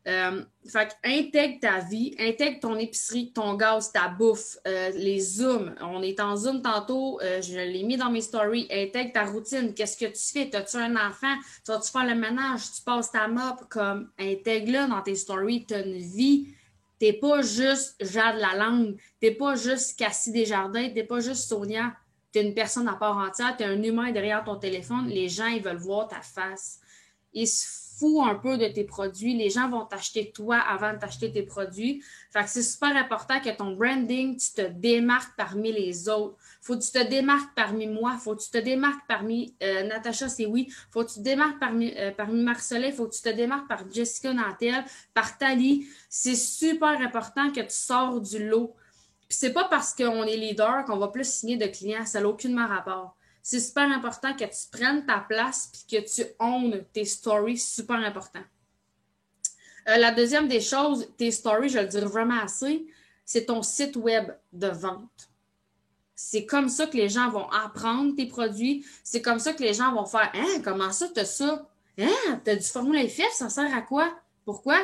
Fait que intègre ta vie, intègre ton épicerie, ton gaz, ta bouffe, les zooms. On est en zoom tantôt, je l'ai mis dans mes stories. Intègre ta routine. Qu'est-ce que tu fais? As-tu un enfant? Tu vas-tu faire le ménage? Tu passes ta mop? Comme intègre-le dans tes stories. Tu as une vie. T'es pas juste Jade Lalande. T'es pas juste Cassie Desjardins. T'es pas juste Sonia. T'es une personne à part entière. T'es un humain derrière ton téléphone. Les gens, ils veulent voir ta face. Ils se fous un peu de tes produits. Les gens vont t'acheter toi avant de t'acheter tes produits. Fait que c'est super important que ton branding, tu te démarques parmi les autres. Faut que tu te démarques parmi moi. Faut que tu te démarques parmi Natacha, c'est oui. Faut que tu te démarques parmi Marcelet. Faut que tu te démarques par Jessica Nantel, par Thalie. C'est super important que tu sors du lot. Puis c'est pas parce qu'on est leader qu'on va plus signer de clients. Ça n'a aucunement rapport. C'est super important que tu prennes ta place et que tu owns tes stories, super important. La deuxième des choses, tes stories, je le dirais vraiment assez, c'est ton site web de vente. C'est comme ça que les gens vont apprendre tes produits. C'est comme ça que les gens vont faire « Hein, comment ça, t'as ça? Hein, t'as du Formule FF, ça sert à quoi? Pourquoi? »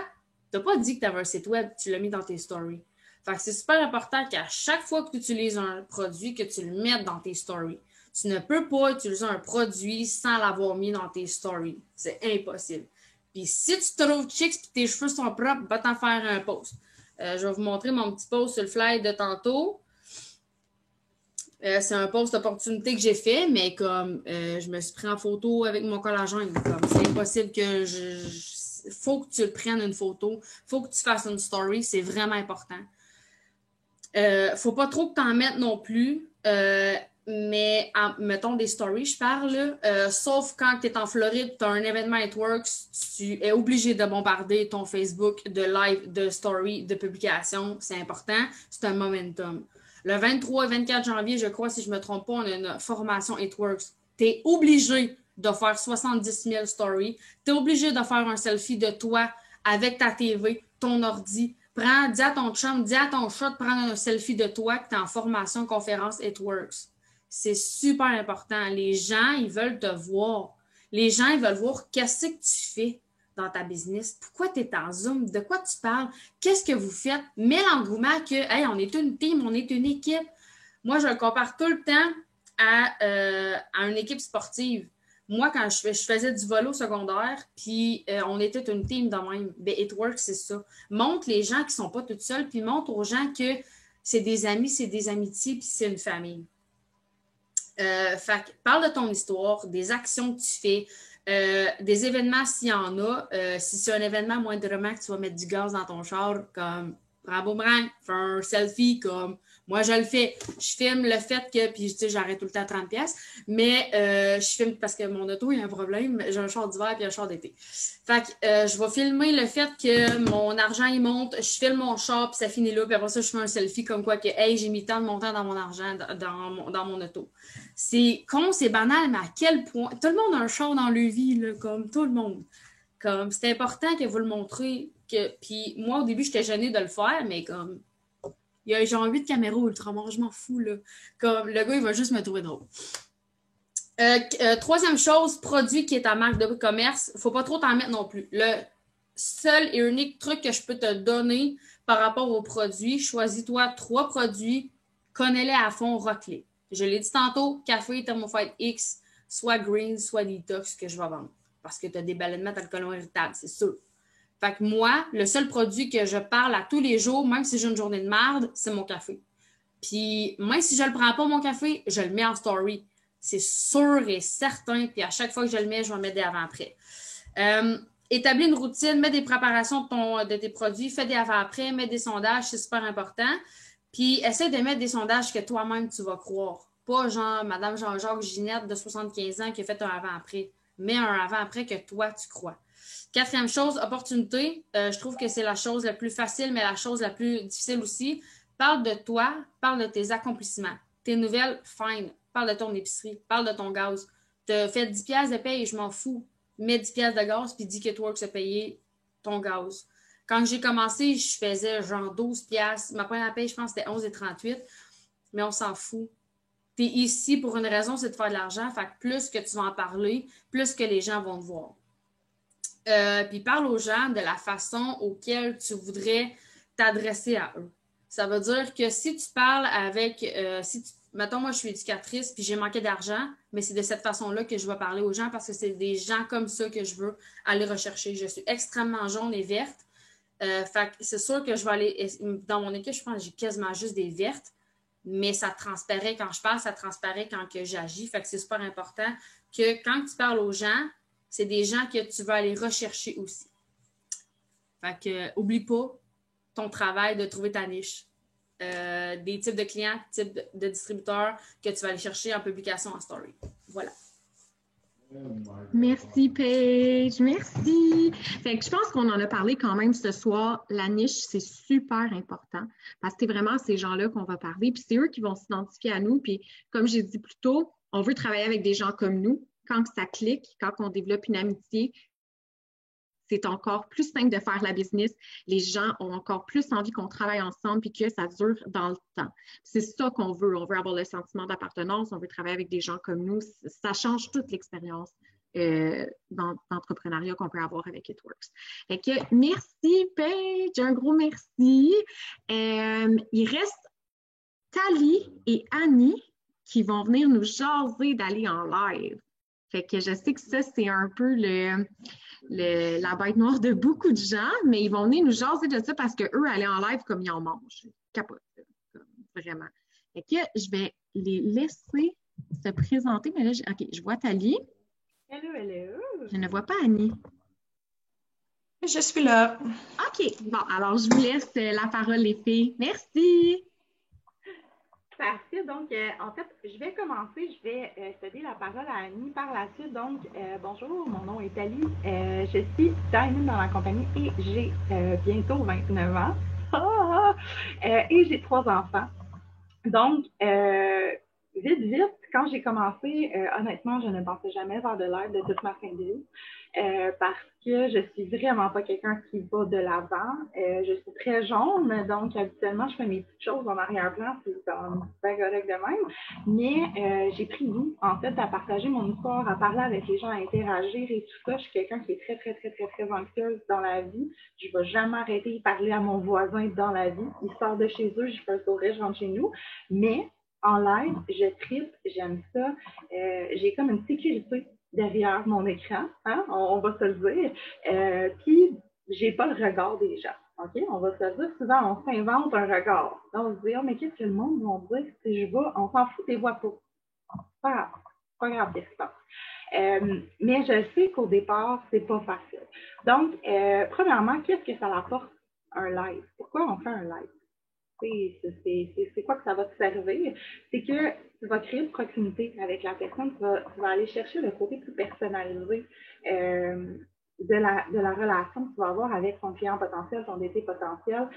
T'as pas dit que tu avais un site web, tu l'as mis dans tes stories. Fait que c'est super important qu'à chaque fois que tu utilises un produit, que tu le mettes dans tes stories. Tu ne peux pas utiliser un produit sans l'avoir mis dans tes stories. C'est impossible. Puis si tu te trouves chic et tes cheveux sont propres, va t'en faire un post. Je vais vous montrer mon petit post sur le fly de tantôt. C'est un post d'opportunité que j'ai fait, mais comme je me suis pris en photo avec mon collagène. Comme c'est impossible que faut que tu le prennes une photo. Faut que tu fasses une story. C'est vraiment important. Faut pas trop que tu en mettes non plus. Mais, mettons des stories, je parle, sauf quand tu es en Floride, tu as un événement It Works, tu es obligé de bombarder ton Facebook de live, de story, de publication. C'est important. C'est un momentum. Le 23 et 24 janvier, je crois, si je ne me trompe pas, on a une formation It Works. Tu es obligé de faire 70 000 stories. Tu es obligé de faire un selfie de toi avec ta TV, ton ordi. Dis à ton chum, dis à ton chat de prendre un selfie de toi que tu es en formation conférence It Works. C'est super important. Les gens, ils veulent te voir. Les gens, ils veulent voir qu'est-ce que tu fais dans ta business. Pourquoi tu es en Zoom? De quoi tu parles? Qu'est-ce que vous faites? Mets l'engouement que, hey, on est une team, on est une équipe. Moi, je le compare tout le temps à une équipe sportive. Moi, quand je faisais du volley secondaire, puis on était une team de même. Ben, It Works, c'est ça. Montre les gens qui ne sont pas toutes seules, puis montre aux gens que c'est des amis, c'est des amitiés, puis c'est une famille. Fait que, parle de ton histoire, des actions que tu fais, des événements s'il y en a. Si c'est un événement moindrement que tu vas mettre du gaz dans ton char, comme prends un boomerang, fais un selfie comme moi je le fais. Je filme le fait que, puis tu sais, j'arrête tout le temps à 30$, mais je filme parce que mon auto, il y a un problème. J'ai un char d'hiver et un char d'été. Fait que je vais filmer le fait que mon argent, il monte, je filme mon char, puis ça finit là, puis après ça, je fais un selfie comme quoi que, hey, j'ai mis tant de montant dans mon argent, dans mon auto. C'est con, c'est banal, mais à quel point. Tout le monde a un char dans leur vie, là, comme tout le monde. Comme, c'est important que vous le montrez. Puis moi, au début, j'étais gênée de le faire, mais comme, il y a genre 8 caméras ultramar, je m'en fous, là. Comme, le gars, il va juste me trouver drôle. Troisième chose, produit qui est ta marque de commerce, faut pas trop t'en mettre non plus. Le seul et unique truc que je peux te donner par rapport aux produits, choisis-toi 3 produits, connais-les à fond, rock-les. Je l'ai dit tantôt, café, Thermofight X, soit green, soit detox que je vais vendre. Parce que tu as des ballonnements d'alcool irritables, c'est sûr. Fait que moi, le seul produit que je parle à tous les jours, même si j'ai une journée de merde, c'est mon café. Puis même si je le prends pas, mon café, je le mets en story. C'est sûr et certain. Puis à chaque fois que je le mets, je vais mettre des avant-après. Établis une routine, mets des préparations de tes produits, fais des avant-après, mets des sondages, c'est super important. Puis essaie de mettre des sondages que toi-même tu vas croire. Pas genre Madame Jean-Jacques Ginette de 75 ans qui a fait un avant-après. Mets un avant-après que toi, tu crois. 4e chose, opportunité. Je trouve que c'est la chose la plus facile, mais la chose la plus difficile aussi. Parle de toi, parle de tes accomplissements. Tes nouvelles, fine. Parle de ton épicerie, parle de ton gaz. Te fais 10$ de paye, je m'en fous. Mets 10$ de gaz, puis dis que toi, que tu as payé ton gaz. Quand j'ai commencé, je faisais genre 12$. Ma première paye, je pense, c'était 11,38$. Mais on s'en fout. Tu es ici pour une raison, c'est de faire de l'argent. Fait que plus que tu vas en parler, plus que les gens vont te voir. Puis parle aux gens de la façon auquel tu voudrais t'adresser à eux. Ça veut dire que si tu parles avec... mettons, moi, je suis éducatrice puis j'ai manqué d'argent, mais c'est de cette façon-là que je vais parler aux gens parce que c'est des gens comme ça que je veux aller rechercher. Je suis extrêmement jaune et verte. Fait que c'est sûr que je vais aller... Dans mon équipe, je pense que j'ai quasiment juste des vertes. Mais ça transparaît quand je parle, ça transparaît quand que j'agis. Fait que c'est super important que quand tu parles aux gens, c'est des gens que tu vas aller rechercher aussi. Fait que oublie pas ton travail de trouver ta niche. Des types de clients, types de distributeurs que tu vas aller chercher en publication en story. Voilà. Merci, Paige. Merci. Fait que je pense qu'on en a parlé quand même ce soir. La niche, c'est super important parce que c'est vraiment ces gens-là qu'on va parler. Puis c'est eux qui vont s'identifier à nous. Puis comme j'ai dit plus tôt, on veut travailler avec des gens comme nous. Quand ça clique, quand on développe une amitié, c'est encore plus simple de faire la business. Les gens ont encore plus envie qu'on travaille ensemble puis que ça dure dans le temps. C'est ça qu'on veut. On veut avoir le sentiment d'appartenance. On veut travailler avec des gens comme nous. Ça change toute l'expérience d'entrepreneuriat qu'on peut avoir avec It Works. Fait que merci, Paige. Un gros merci. Il reste Thalie et Annie qui vont venir nous jaser d'aller en live. Fait que je sais que ça, c'est un peu la bête noire de beaucoup de gens, mais ils vont venir nous jaser de ça parce qu'eux, aller en live comme ils en mangent. Capote, vraiment. Fait que je vais les laisser se présenter. Mais là, OK, je vois Thalie. Hello, hello. Je ne vois pas Annie. Je suis là. OK, bon, alors je vous laisse la parole, les filles. Merci. Parfait. Donc, en fait, je vais commencer. Je vais céder la parole à Annie par la suite. Donc, bonjour, mon nom est Thalie. Je suis designer dans la compagnie et j'ai bientôt 29 ans. Et j'ai 3 enfants. Donc, vite, quand j'ai commencé, honnêtement, je ne pensais jamais faire de live de toute ma fin de vie parce que je suis vraiment pas quelqu'un qui va de l'avant. Je suis très jaune, donc habituellement, je fais mes petites choses en arrière-plan, c'est comme pas correct de même. Mais j'ai pris goût, en fait, à partager mon histoire, à parler avec les gens, à interagir et tout ça. Je suis quelqu'un qui est très anxieuse dans la vie. Je ne vais jamais arrêter de parler à mon voisin dans la vie. Il sort de chez eux, je fais un sourire, je rentre chez nous. Mais en live, je tripe, j'aime ça. J'ai comme une sécurité derrière mon écran, hein? On va se le dire. Puis, j'ai pas le regard des gens. OK? On va se le dire, souvent, on s'invente un regard. Donc, on se dit, oh, mais qu'est-ce que le monde va dire si je vais? On s'en fout, t'es vois pas. Pas grave, qu'est-ce qui se passe. Mais je sais qu'au départ, c'est pas facile. Donc, premièrement, qu'est-ce que ça apporte un live. Pourquoi on fait un live? C'est quoi que ça va te servir? C'est que tu vas créer une proximité avec la personne, tu vas aller chercher le côté plus personnalisé de la relation que tu vas avoir avec ton client potentiel, ton DT potentiel,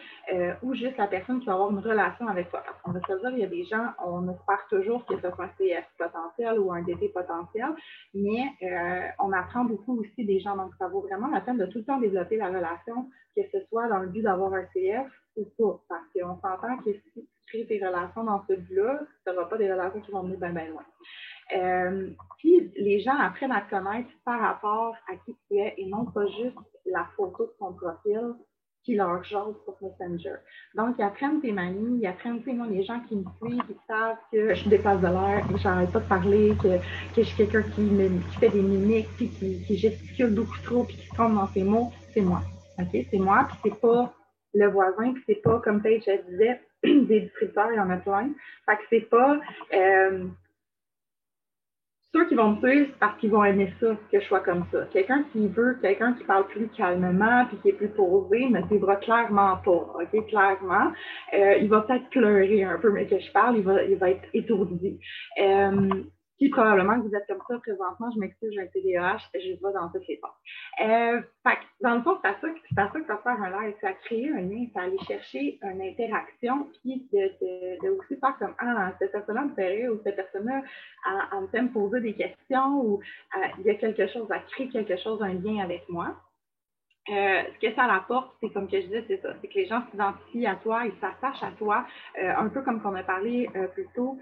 ou juste la personne qui va avoir une relation avec toi. Parce qu'on va se dire, il y a des gens, on espère toujours que ce soit un CF potentiel ou un DT potentiel, mais on apprend beaucoup aussi des gens. Donc, ça vaut vraiment la peine de tout le temps développer la relation, que ce soit dans le but d'avoir un CF ou pas. Parce qu'on s'entend que si tu crées tes relations dans ce but-là, tu n'auras pas des relations qui vont venir bien, bien loin. Puis les gens apprennent à te connaître par rapport à qui tu es et non pas juste la photo de ton profil qui leur jase sur Messenger. Donc, ils apprennent tes manies, ils apprennent, moi, les gens qui me suivent, ils savent que je dépasse de l'air, que j'arrête pas de parler, que je suis quelqu'un qui fait des mimiques, puis qui gesticule beaucoup trop, puis qui se trompe dans ses mots, c'est moi. OK? C'est moi, puis c'est pas le voisin, puis c'est pas, comme Paige disait, des distributeurs, il y en a plein. Fait que c'est pas... ceux qui vont me suivre, c'est parce qu'ils vont aimer ça, que je sois comme ça. Quelqu'un qui parle plus calmement, puis qui est plus posé, ne suivra clairement pas, OK? Clairement. Il va peut-être pleurer un peu, mais que je parle, il va être étourdi. Puis probablement que vous êtes comme ça présentement, je m'excuse, j'ai un TDAH, je vais dans toutes les portes. Fait que, dans le fond, c'est à ça que ça va faire un live, c'est à créer un lien, c'est à aller chercher une interaction, puis de aussi faire comme, cette personne-là me ferait, ou cette personne-là, elle me fait me poser des questions, ou il y a quelque chose, à créer quelque chose, un lien avec moi. Ce que ça apporte, c'est comme que je disais, c'est ça, c'est que les gens s'identifient à toi, ils s'attachent à toi, un peu comme qu'on a parlé plus tôt,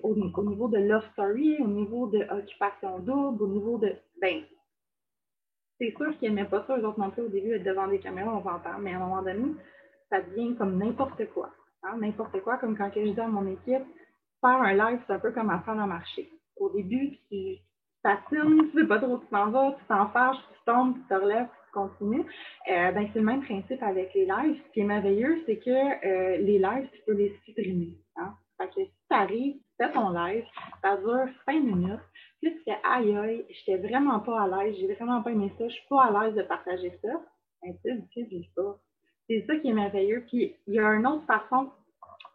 au niveau de love story, au niveau de occupation double, au niveau de... c'est sûr qu'ils n'aimaient pas ça, eux autres non plus, au début, être devant des caméras, on va entendre, mais à un moment donné, ça devient comme n'importe quoi. Hein? N'importe quoi, comme quand je dis à mon équipe, faire un live, c'est un peu comme apprendre à marcher. Au début, tu patines, tu ne sais pas trop où tu t'en vas, tu t'en fâches, tu tombes, tu te relèves, tu continues. C'est le même principe avec les lives. Ce qui est merveilleux, c'est que les lives, tu peux les supprimer. Hein? Fait que si tu arrives, tu fais ton live, ça dure 5 minutes, puis tu fais aïe, j'étais vraiment pas à l'aise, j'ai vraiment pas aimé ça, je suis pas à l'aise de partager ça. C'est ça qui est merveilleux. Puis il y a une autre façon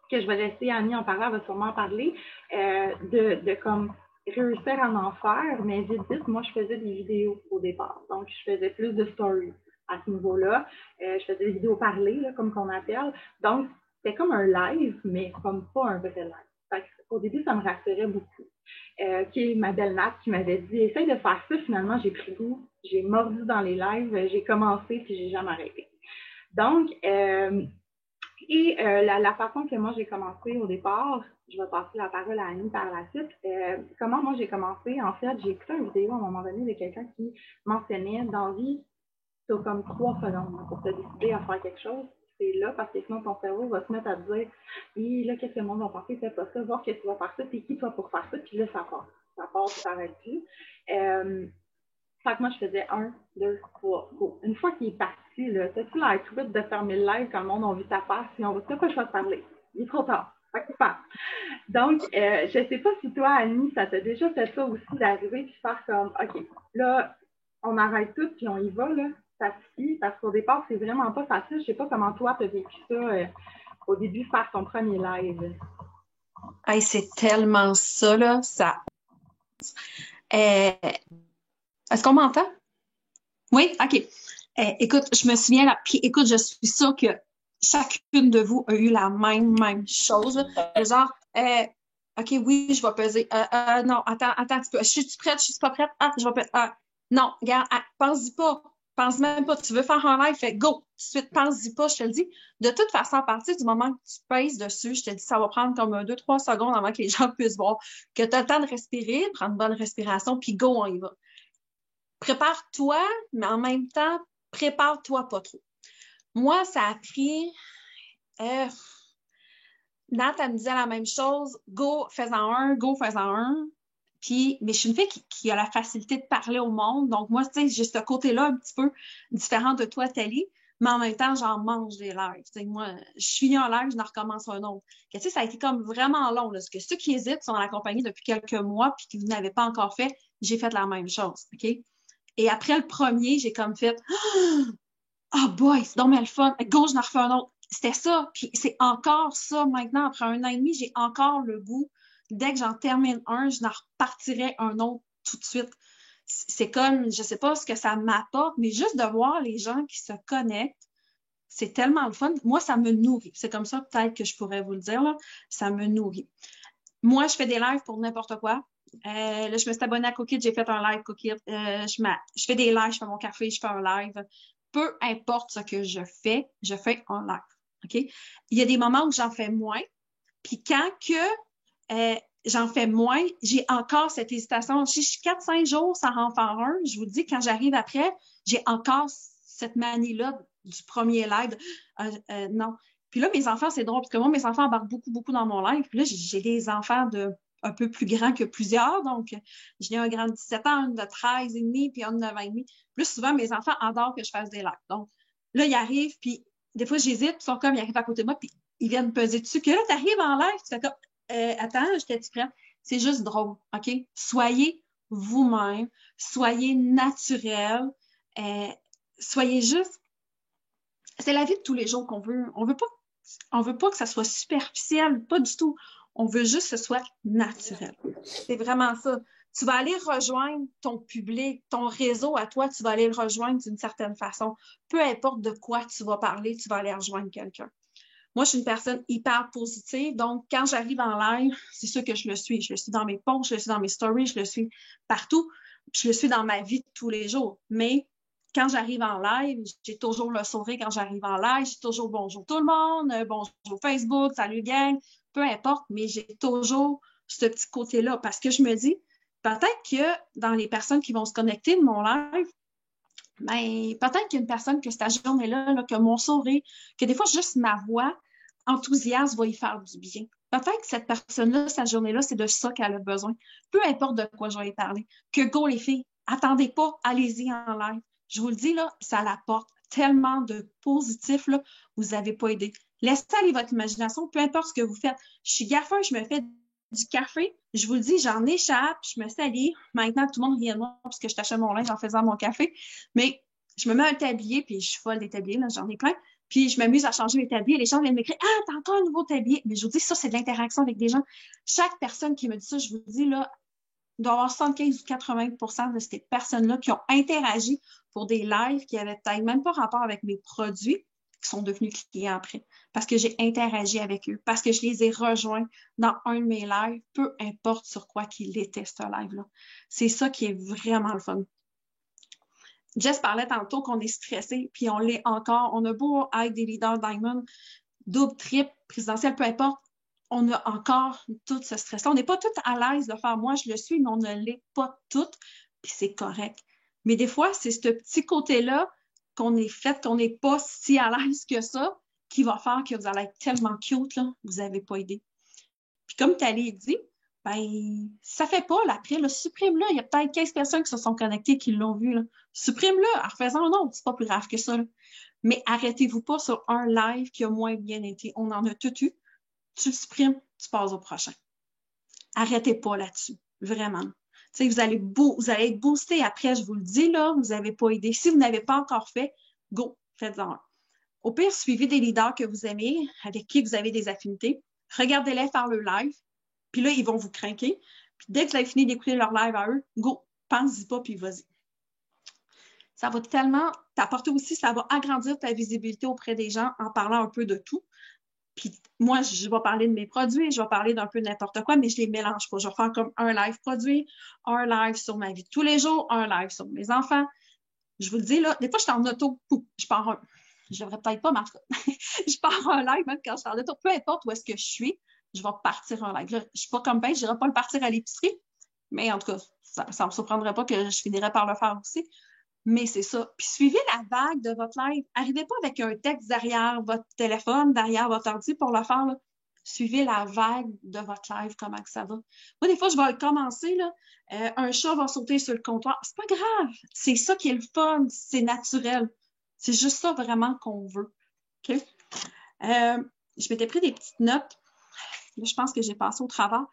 que je vais laisser Annie en parler, elle va sûrement en parler, de comme réussir à en faire, mais vite, moi je faisais des vidéos au départ. Donc je faisais plus de stories à ce niveau-là. Je faisais des vidéos parlées, là, comme qu'on appelle. Donc, c'était comme un live, mais comme pas un vrai live. Au début, ça me rassurait beaucoup. Qui est ma belle Nat qui m'avait dit, essaye de faire ça, finalement, j'ai pris goût, j'ai mordu dans les lives, j'ai commencé, puis j'ai jamais arrêté. Donc, la façon que moi j'ai commencé au départ, je vais passer la parole à Annie par la suite. Comment moi j'ai commencé? En fait, j'ai écouté une vidéo à un moment donné de quelqu'un qui mentionnait dans la vie, tu as comme 3 secondes pour te décider à faire quelque chose. C'est là, parce que sinon ton cerveau va se mettre à te dire, et là, qu'est-ce que le monde va penser, fais pas ça, voir que tu vas faire ça, t'es qui toi pour faire ça, puis là, ça passe. Ça passe, ça s'arrête plus. Fait que moi, je faisais 1, 2, 3, go. Une fois qu'il est parti, là, t'as-tu la tweet de fermer le live quand le monde a vu ta face, puis on va dire, quoi, je vais te parler. Il est trop tard. Fait que c'est pas. Donc, je sais pas si toi, Annie, ça t'a déjà fait ça aussi d'arriver puis faire comme, OK, là, on arrête tout puis on y va, là. Ça suffit, parce qu'au départ, c'est vraiment pas facile. Je sais pas comment toi, tu as vécu ça au début, faire ton premier live. Hey, c'est tellement ça, là. Ça... Est-ce qu'on m'entend? Oui? OK. Écoute, je me souviens, là, puis écoute, je suis sûre que chacune de vous a eu la même chose. Genre, OK, oui, je vais peser. Non, attends un petit peu. Je suis prête? Je suis pas prête? Je vais peser. Non, regarde, pense-y pas. Pense même pas. Tu veux faire un live, fais go. Tout de suite, pense-y pas, je te le dis. De toute façon, à partir du moment que tu pèses dessus, je te dis, ça va prendre comme 2-3 secondes avant que les gens puissent voir que tu as le temps de respirer, prendre une bonne respiration, puis go, on y va. Prépare-toi, mais en même temps, prépare-toi pas trop. Moi, ça a pris... Nat, elle me disait la même chose. Go, fais-en un. Puis, mais je suis une fille qui a la facilité de parler au monde. Donc, moi, tu sais, j'ai ce côté-là un petit peu différent de toi, Thalie. Mais en même temps, j'en mange des lives. Tu sais, moi, je finis un live, je en recommence un autre. Tu sais, ça a été comme vraiment long. Là, parce que ceux qui hésitent sont en la compagnie depuis quelques mois puis qui vous n'avez pas encore fait, j'ai fait la même chose. OK? Et après le premier, j'ai comme fait Ah, boy, c'est donc bien le fun. Go, je n'en refais un autre. C'était ça. Puis c'est encore ça maintenant. Après 1 an et demi, j'ai encore le goût. Dès que j'en termine un, je n'en repartirai un autre tout de suite. C'est comme, je sais pas ce que ça m'apporte, mais juste de voir les gens qui se connectent, c'est tellement le fun. Moi, ça me nourrit. C'est comme ça peut-être que je pourrais vous le dire, là. Ça me nourrit. Moi, je fais des lives pour n'importe quoi. Là, je me suis abonnée à Cookit, j'ai fait un live Cookit. Je fais des lives, je fais mon café, je fais un live. Peu importe ce que je fais un live. OK? Il y a des moments où j'en fais moins. Puis quand que j'en fais moins, j'ai encore cette hésitation. Si je suis 4-5 jours sans en faire un, je vous dis, quand j'arrive après, j'ai encore cette manie-là du premier live. Non. Puis là, mes enfants, c'est drôle, parce que moi, mes enfants embarquent beaucoup, beaucoup dans mon live. Puis là, j'ai des enfants un peu plus grands que plusieurs. Donc, j'ai un grand de 17 ans, un de 13 et demi, puis un de 9 ans et demi. Plus souvent, mes enfants adorent que je fasse des lives. Donc, là, ils arrivent, puis des fois, j'hésite, puis ils sont comme, ils arrivent à côté de moi, puis ils viennent me peser dessus. Puis là, tu arrives en live, tu fais comme, attends, j'étais-tu prête? C'est juste drôle, OK? Soyez vous-même, soyez naturel, soyez juste. C'est la vie de tous les jours qu'on veut. On veut pas que ça soit superficiel, pas du tout. On veut juste que ce soit naturel. C'est vraiment ça. Tu vas aller rejoindre ton public, ton réseau à toi, tu vas aller le rejoindre d'une certaine façon. Peu importe de quoi tu vas parler, tu vas aller rejoindre quelqu'un. Moi, je suis une personne hyper positive, donc quand j'arrive en live, c'est sûr que je le suis. Je le suis dans mes posts, je le suis dans mes stories, je le suis partout. Je le suis dans ma vie de tous les jours. Mais quand j'arrive en live, j'ai toujours le sourire quand j'arrive en live, j'ai toujours bonjour tout le monde, bonjour Facebook, salut gang, peu importe, mais j'ai toujours ce petit côté-là parce que je me dis, peut-être que dans les personnes qui vont se connecter de mon live, ben, peut-être qu'il y a une personne que cette journée-là, là, que mon sourire, que des fois, juste ma voix enthousiaste va y faire du bien. Peut-être que cette personne-là, cette journée-là, c'est de ça qu'elle a besoin. Peu importe de quoi je vais y parler. Que go, les filles, attendez pas, allez-y en live. Je vous le dis, là, ça l'apporte tellement de positif, là, vous n'avez pas aidé. Laissez aller votre imagination, peu importe ce que vous faites. Je suis gaffeur, je me fais du café. Je vous le dis, j'en échappe, je me salis. Maintenant, tout le monde vient de moi parce que je tâchais mon linge en faisant mon café. Mais je me mets un tablier, puis je suis folle des tabliers, là, j'en ai plein. Puis je m'amuse à changer mes tabliers. Les gens viennent m'écrire, ah, t'as encore un nouveau tablier. Mais je vous dis, ça, c'est de l'interaction avec des gens. Chaque personne qui me dit ça, je vous dis, là, il doit y avoir 75 ou 80 de ces personnes-là qui ont interagi pour des lives qui n'avaient peut-être même pas rapport avec mes produits, qui sont devenus clients après. Parce que j'ai interagi avec eux, parce que je les ai rejoints dans un de mes lives, peu importe sur quoi qu'il était, ce live-là. C'est ça qui est vraiment le fun. Jess parlait tantôt qu'on est stressé, puis on l'est encore. On a beau être des leaders Diamond, double, triple, présidentiel, peu importe, on a encore tout ce stress-là. On n'est pas toutes à l'aise de faire. Moi, je le suis, mais on ne l'est pas toutes, puis c'est correct. Mais des fois, c'est ce petit côté-là qu'on est fait, qu'on n'est pas si à l'aise que ça, qui va faire que vous allez être tellement cute, là, vous n'avez pas aidé. Puis comme Thalie dit, ben, ça fait pas, là, après, supprime-le. Il y a peut-être 15 personnes qui se sont connectées qui l'ont vu, là. Supprime-le, en refaisant un autre, c'est pas plus grave que ça, là. Mais arrêtez-vous pas sur un live qui a moins bien été. On en a tout eu. Tu le supprimes, tu passes au prochain. Arrêtez pas là-dessus, vraiment. Tu sais, vous allez être boosté après, je vous le dis, là, vous n'avez pas aidé. Si vous n'avez pas encore fait, go, faites-en un. Au pire, suivez des leaders que vous aimez, avec qui vous avez des affinités. Regardez-les faire le live, puis là, ils vont vous craquer. Puis dès que vous avez fini d'écouter leur live à eux, go, pense-y pas, puis vas-y. Ça va tellement t'apporter aussi, ça va agrandir ta visibilité auprès des gens en parlant un peu de tout. Puis moi, je vais parler de mes produits, je vais parler d'un peu n'importe quoi, mais je les mélange pas. Je vais faire comme un live produit, un live sur ma vie de tous les jours, un live sur mes enfants. Je vous le dis, là, des fois, je suis en auto, je pars un... Je devrais peut-être pas, mais en tout cas, je pars un live, même quand je suis en auto, peu importe où est-ce que je suis, je vais partir un live. Là, je ne suis pas comme ben, je n'irai pas le partir à l'épicerie, mais en tout cas, ça ne me surprendrait pas que je finirais par le faire aussi. Mais c'est ça. Puis suivez la vague de votre live. Arrivez pas avec un texte derrière votre téléphone, derrière votre ordi pour le faire, là. Suivez la vague de votre live, comment que ça va. Moi, des fois, je vais le commencer, là. Un chat va sauter sur le comptoir. C'est pas grave. C'est ça qui est le fun. C'est naturel. C'est juste ça vraiment qu'on veut. OK? Je m'étais pris des petites notes. Là, je pense que j'ai passé au travers.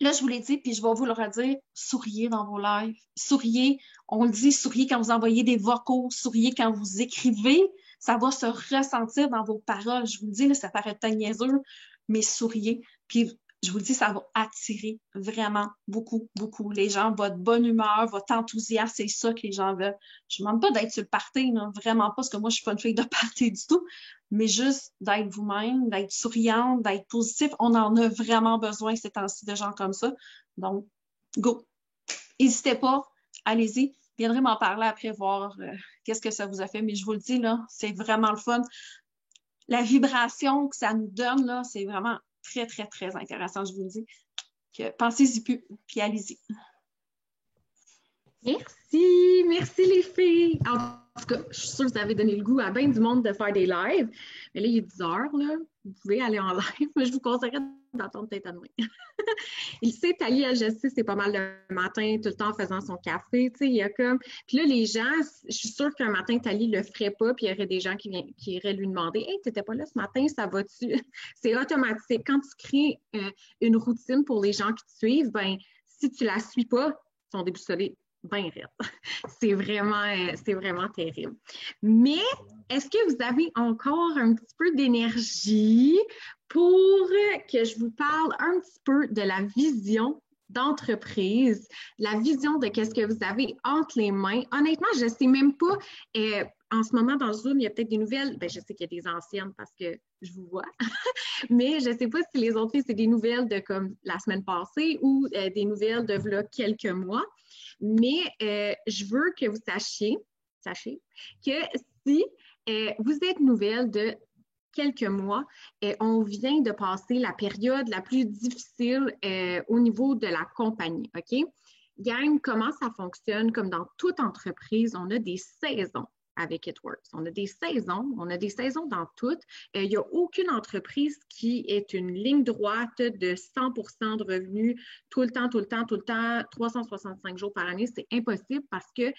là, je vous l'ai dit, puis je vais vous le redire, souriez dans vos lives. Souriez, on le dit, souriez quand vous envoyez des vocaux, souriez quand vous écrivez. Ça va se ressentir dans vos paroles. Je vous le dis, là, ça paraît peut-être niaiseux, mais souriez. Puis, je vous le dis, ça va attirer vraiment beaucoup, beaucoup les gens. Votre bonne humeur, votre enthousiasme, c'est ça que les gens veulent. Je ne demande pas d'être sur le party, là, vraiment pas, parce que moi, je ne suis pas une fille de party du tout, mais juste d'être vous-même, d'être souriante, d'être positif. On en a vraiment besoin ces temps-ci de gens comme ça. Donc, go! N'hésitez pas, allez-y. Je viendrai m'en parler après, voir qu'est-ce que ça vous a fait. Mais je vous le dis, là, c'est vraiment le fun. La vibration que ça nous donne, là, c'est vraiment très, très, très intéressant, je vous le dis. Pensez-y plus, puis allez-y. Merci les filles. En tout cas, je suis sûre que vous avez donné le goût à bien du monde de faire des lives. Mais là, il est 10 heures, là. Vous pouvez aller en live, mais je vous conseillerais d'attendre peut-être à demain. Il sait, Thalie, je sais, c'est pas mal le matin, tout le temps en faisant son café, tu sais, il y a comme... Puis là, les gens, je suis sûre qu'un matin, Thalie le ferait pas, puis il y aurait des gens qui iraient lui demander « Hey, t'étais pas là ce matin, ça va-tu? » C'est automatique. Quand tu crées une routine pour les gens qui te suivent, ben si tu la suis pas, ils sont déboussolés bien raide. C'est vraiment terrible. Mais est-ce que vous avez encore un petit peu d'énergie pour que je vous parle un petit peu de la vision d'entreprise, la vision de qu'est-ce que vous avez entre les mains? Honnêtement, je ne sais même pas. En ce moment, dans Zoom, il y a peut-être des nouvelles. Bien, je sais qu'il y a des anciennes parce que je vous vois. Mais je ne sais pas si les autres, c'est des nouvelles de comme la semaine passée ou des nouvelles de là, quelques mois. Mais je veux que vous sachiez que si vous êtes nouvelle de quelques mois, on vient de passer la période la plus difficile au niveau de la compagnie, OK? Gang, comment ça fonctionne? Comme dans toute entreprise, on a des saisons avec It Works. On a des saisons dans toutes. Il n'y a aucune entreprise qui est une ligne droite de 100% de revenus tout le temps, 365 jours par année. C'est impossible parce que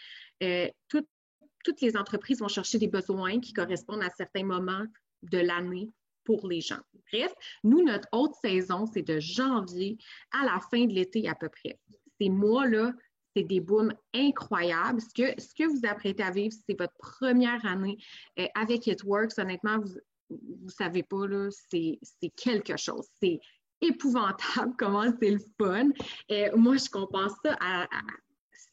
toutes les entreprises vont chercher des besoins qui correspondent à certains moments de l'année pour les gens. Bref, nous, notre haute saison, c'est de janvier à la fin de l'été à peu près. Ces mois-là, c'est des booms incroyables. Ce que vous apprêtez à vivre, c'est votre première année avec It Works. Honnêtement, vous ne savez pas, là, c'est quelque chose. C'est épouvantable comment c'est le fun. Moi, je compare ça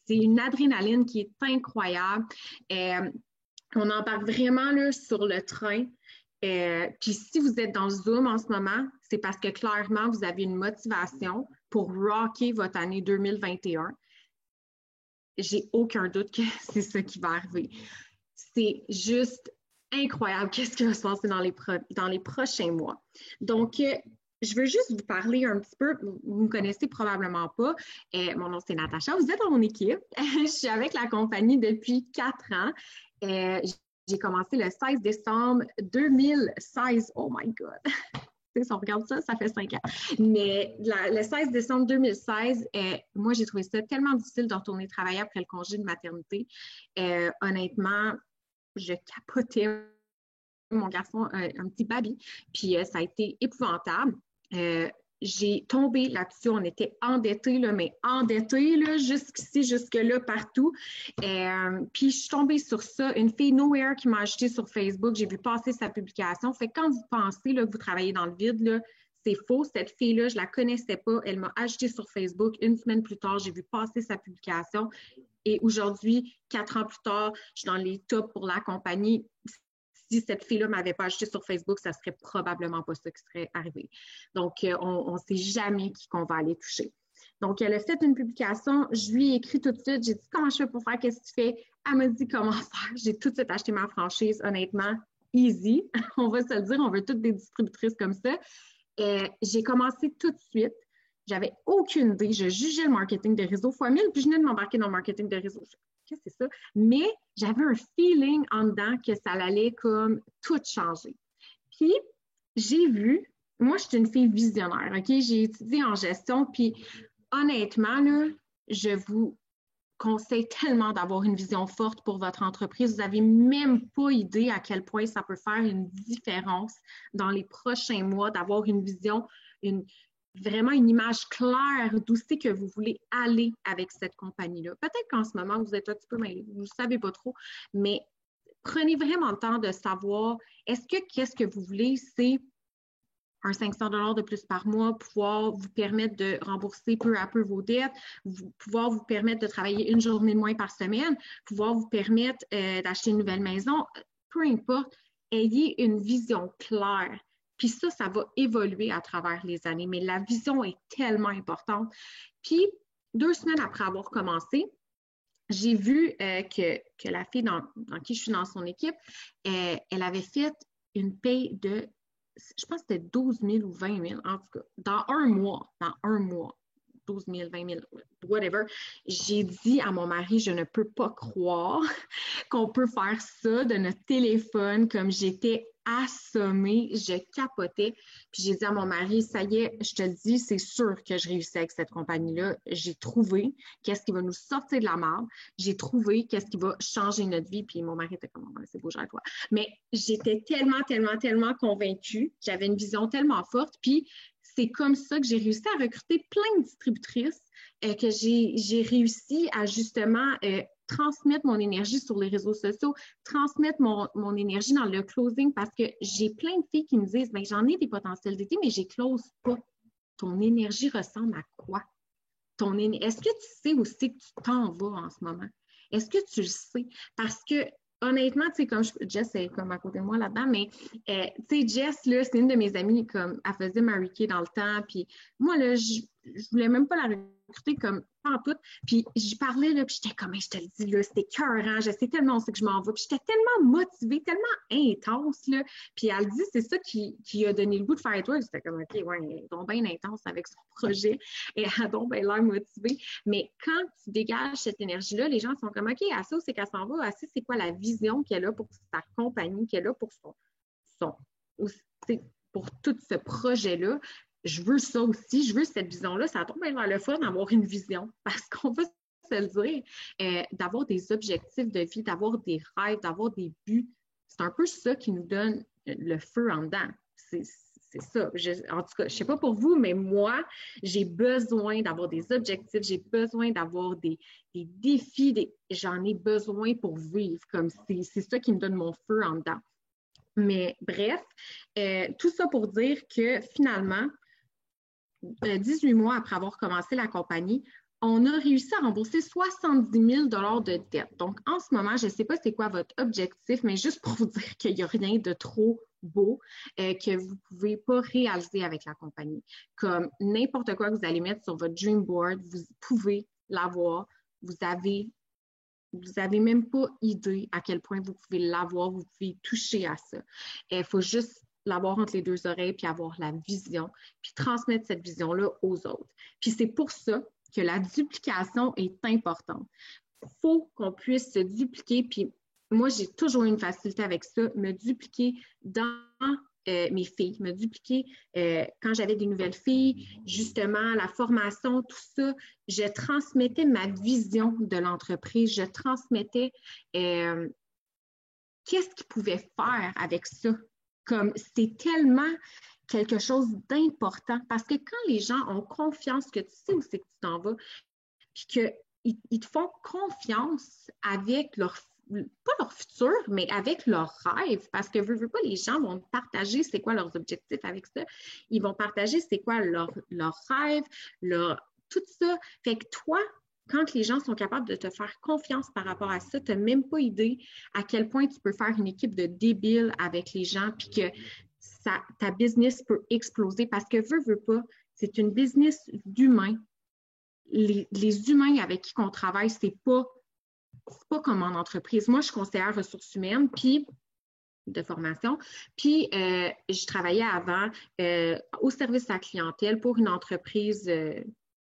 c'est une adrénaline qui est incroyable. On embarque vraiment là, sur le train. Puis si vous êtes dans Zoom en ce moment, c'est parce que clairement, vous avez une motivation pour rocker votre année 2021. J'ai aucun doute que c'est ça qui va arriver. C'est juste incroyable qu'est-ce qui va se passer dans les prochains mois. Donc, je veux juste vous parler un petit peu, vous ne me connaissez probablement pas. Mon nom, c'est Natacha. Vous êtes dans mon équipe. Je suis avec la compagnie depuis 4 ans. J'ai commencé le 16 décembre 2016. Oh my God! Si on regarde ça, ça fait 5 ans. Mais le 16 décembre 2016, moi, j'ai trouvé ça tellement difficile de retourner travailler après le congé de maternité. Honnêtement, je capotais mon garçon, un petit baby, puis ça a été épouvantable. J'ai tombé là-dessus, on était endettés, là, mais endettés, là, jusqu'ici, jusque-là, partout. Puis je suis tombée sur ça, une fille Nowhere qui m'a ajouté sur Facebook, j'ai vu passer sa publication. Fait que quand vous pensez là, que vous travaillez dans le vide, là, c'est faux. Cette fille-là, je ne la connaissais pas. Elle m'a ajouté sur Facebook. Une semaine plus tard, j'ai vu passer sa publication. Et aujourd'hui, 4 ans plus tard, je suis dans les tops pour la compagnie. Si cette fille-là ne m'avait pas ajouté sur Facebook, ça ne serait probablement pas ça qui serait arrivé. Donc, on ne sait jamais qui qu'on va aller toucher. Donc, elle a fait une publication. Je lui ai écrit tout de suite. J'ai dit, comment je fais pour faire? Qu'est-ce que tu fais? Elle m'a dit, comment faire? J'ai tout de suite acheté ma franchise. Honnêtement, easy. On va se le dire. On veut toutes des distributrices comme ça. J'ai commencé tout de suite. J'avais aucune idée. Je jugeais le marketing de réseau fois 1000, puis je venais de m'embarquer dans le marketing de réseau. Qu'est-ce que c'est ça? Mais j'avais un feeling en dedans que ça allait comme tout changer. Puis, j'ai vu, moi, je suis une fille visionnaire, OK? J'ai étudié en gestion, puis honnêtement, là, je vous conseille tellement d'avoir une vision forte pour votre entreprise. Vous n'avez même pas idée à quel point ça peut faire une différence dans les prochains mois, d'avoir une vision, vraiment une image claire d'où c'est que vous voulez aller avec cette compagnie-là. Peut-être qu'en ce moment, vous êtes un petit peu mêlé, vous ne savez pas trop, mais prenez vraiment le temps de savoir, qu'est-ce que vous voulez, c'est un 500 $ de plus par mois, pouvoir vous permettre de rembourser peu à peu vos dettes, pouvoir vous permettre de travailler une journée de moins par semaine, pouvoir vous permettre d'acheter une nouvelle maison, peu importe, ayez une vision claire. Puis ça va évoluer à travers les années, mais la vision est tellement importante. Puis, 2 semaines après avoir commencé, j'ai vu que la fille dans qui je suis dans son équipe, elle avait fait une paye de, je pense que c'était 12 000 ou 20 000, en tout cas, dans un mois, 12 000, 20 000, whatever. J'ai dit à mon mari, je ne peux pas croire qu'on peut faire ça de notre téléphone, comme j'étais assommée, je capotais. Puis j'ai dit à mon mari, ça y est, je te le dis, c'est sûr que je réussis avec cette compagnie-là. J'ai trouvé qu'est-ce qui va nous sortir de la merde. J'ai trouvé qu'est-ce qui va changer notre vie. Puis mon mari était comme, c'est beau, j'ai toi. Mais j'étais tellement convaincue. J'avais une vision tellement forte. Puis c'est comme ça que j'ai réussi à recruter plein de distributrices, que j'ai réussi à justement transmettre mon énergie sur les réseaux sociaux, transmettre mon énergie dans le closing, parce que j'ai plein de filles qui me disent, ben j'en ai des potentiels d'été, mais je les close pas. Ton énergie ressemble à quoi? Est-ce que tu sais où c'est que tu t'en vas en ce moment? Est-ce que tu le sais? Parce que honnêtement, tu sais, Jess est comme à côté de moi là-dedans, mais tu sais, Jess, là, c'est une de mes amies, comme elle faisait Mary Kay dans le temps, puis moi, là, je voulais même pas la recruter comme pas en tout, puis j'y parlais, là, puis j'étais comme, je te le dis, là, c'était écœurant, je sais tellement où c'est que je m'en vais, puis j'étais tellement motivée, tellement intense, là, puis elle dit, c'est ça qui a donné le goût de faire It Works. C'était comme, OK, ouais, elle est donc bien intense avec son projet, et elle a donc bien l'air motivée, mais quand tu dégages cette énergie-là, les gens sont comme, OK, à ça, c'est qu'elle s'en va, à ça, c'est quoi la vision qu'elle a pour sa compagnie, qu'elle a pour pour tout ce projet-là. Je veux ça aussi, je veux cette vision-là. Ça tombe bien vers le fun d'avoir une vision, parce qu'on va se le dire, d'avoir des objectifs de vie, d'avoir des rêves, d'avoir des buts. C'est un peu ça qui nous donne le feu en dedans. C'est ça. En tout cas, je ne sais pas pour vous, mais moi, j'ai besoin d'avoir des objectifs, j'ai besoin d'avoir des défis, j'en ai besoin pour vivre. Comme c'est ça qui me donne mon feu en dedans. Mais bref, tout ça pour dire que finalement, 18 mois après avoir commencé la compagnie, on a réussi à rembourser 70 000 $ de dette. Donc, en ce moment, je ne sais pas c'est quoi votre objectif, mais juste pour vous dire qu'il n'y a rien de trop beau que vous ne pouvez pas réaliser avec la compagnie. Comme n'importe quoi que vous allez mettre sur votre dream board, vous pouvez l'avoir. Vous avez même pas idée à quel point vous pouvez l'avoir, vous pouvez toucher à ça. Il faut juste l'avoir entre les 2 oreilles, puis avoir la vision, puis transmettre cette vision-là aux autres. Puis c'est pour ça que la duplication est importante. Il faut qu'on puisse se dupliquer, puis moi, j'ai toujours eu une facilité avec ça, me dupliquer dans mes filles, me dupliquer quand j'avais des nouvelles filles, justement, la formation, tout ça, je transmettais ma vision de l'entreprise, je transmettais qu'est-ce qu'ils pouvaient faire avec ça. Comme c'est tellement quelque chose d'important, parce que quand les gens ont confiance que tu sais où c'est que tu t'en vas, puis qu'ils te font confiance avec pas leur futur, mais avec leurs rêves, parce que veux pas, les gens vont partager c'est quoi leurs objectifs avec ça, ils vont partager c'est quoi leurs rêves, tout ça. Fait que toi, quand les gens sont capables de te faire confiance par rapport à ça, tu n'as même pas idée à quel point tu peux faire une équipe de débiles avec les gens, puis que ta business peut exploser, parce que veux pas, c'est une business d'humains. Les humains avec qui on travaille, c'est pas comme en entreprise. Moi, je suis conseillère ressources humaines, puis de formation, puis je travaillais avant au service à la clientèle pour une entreprise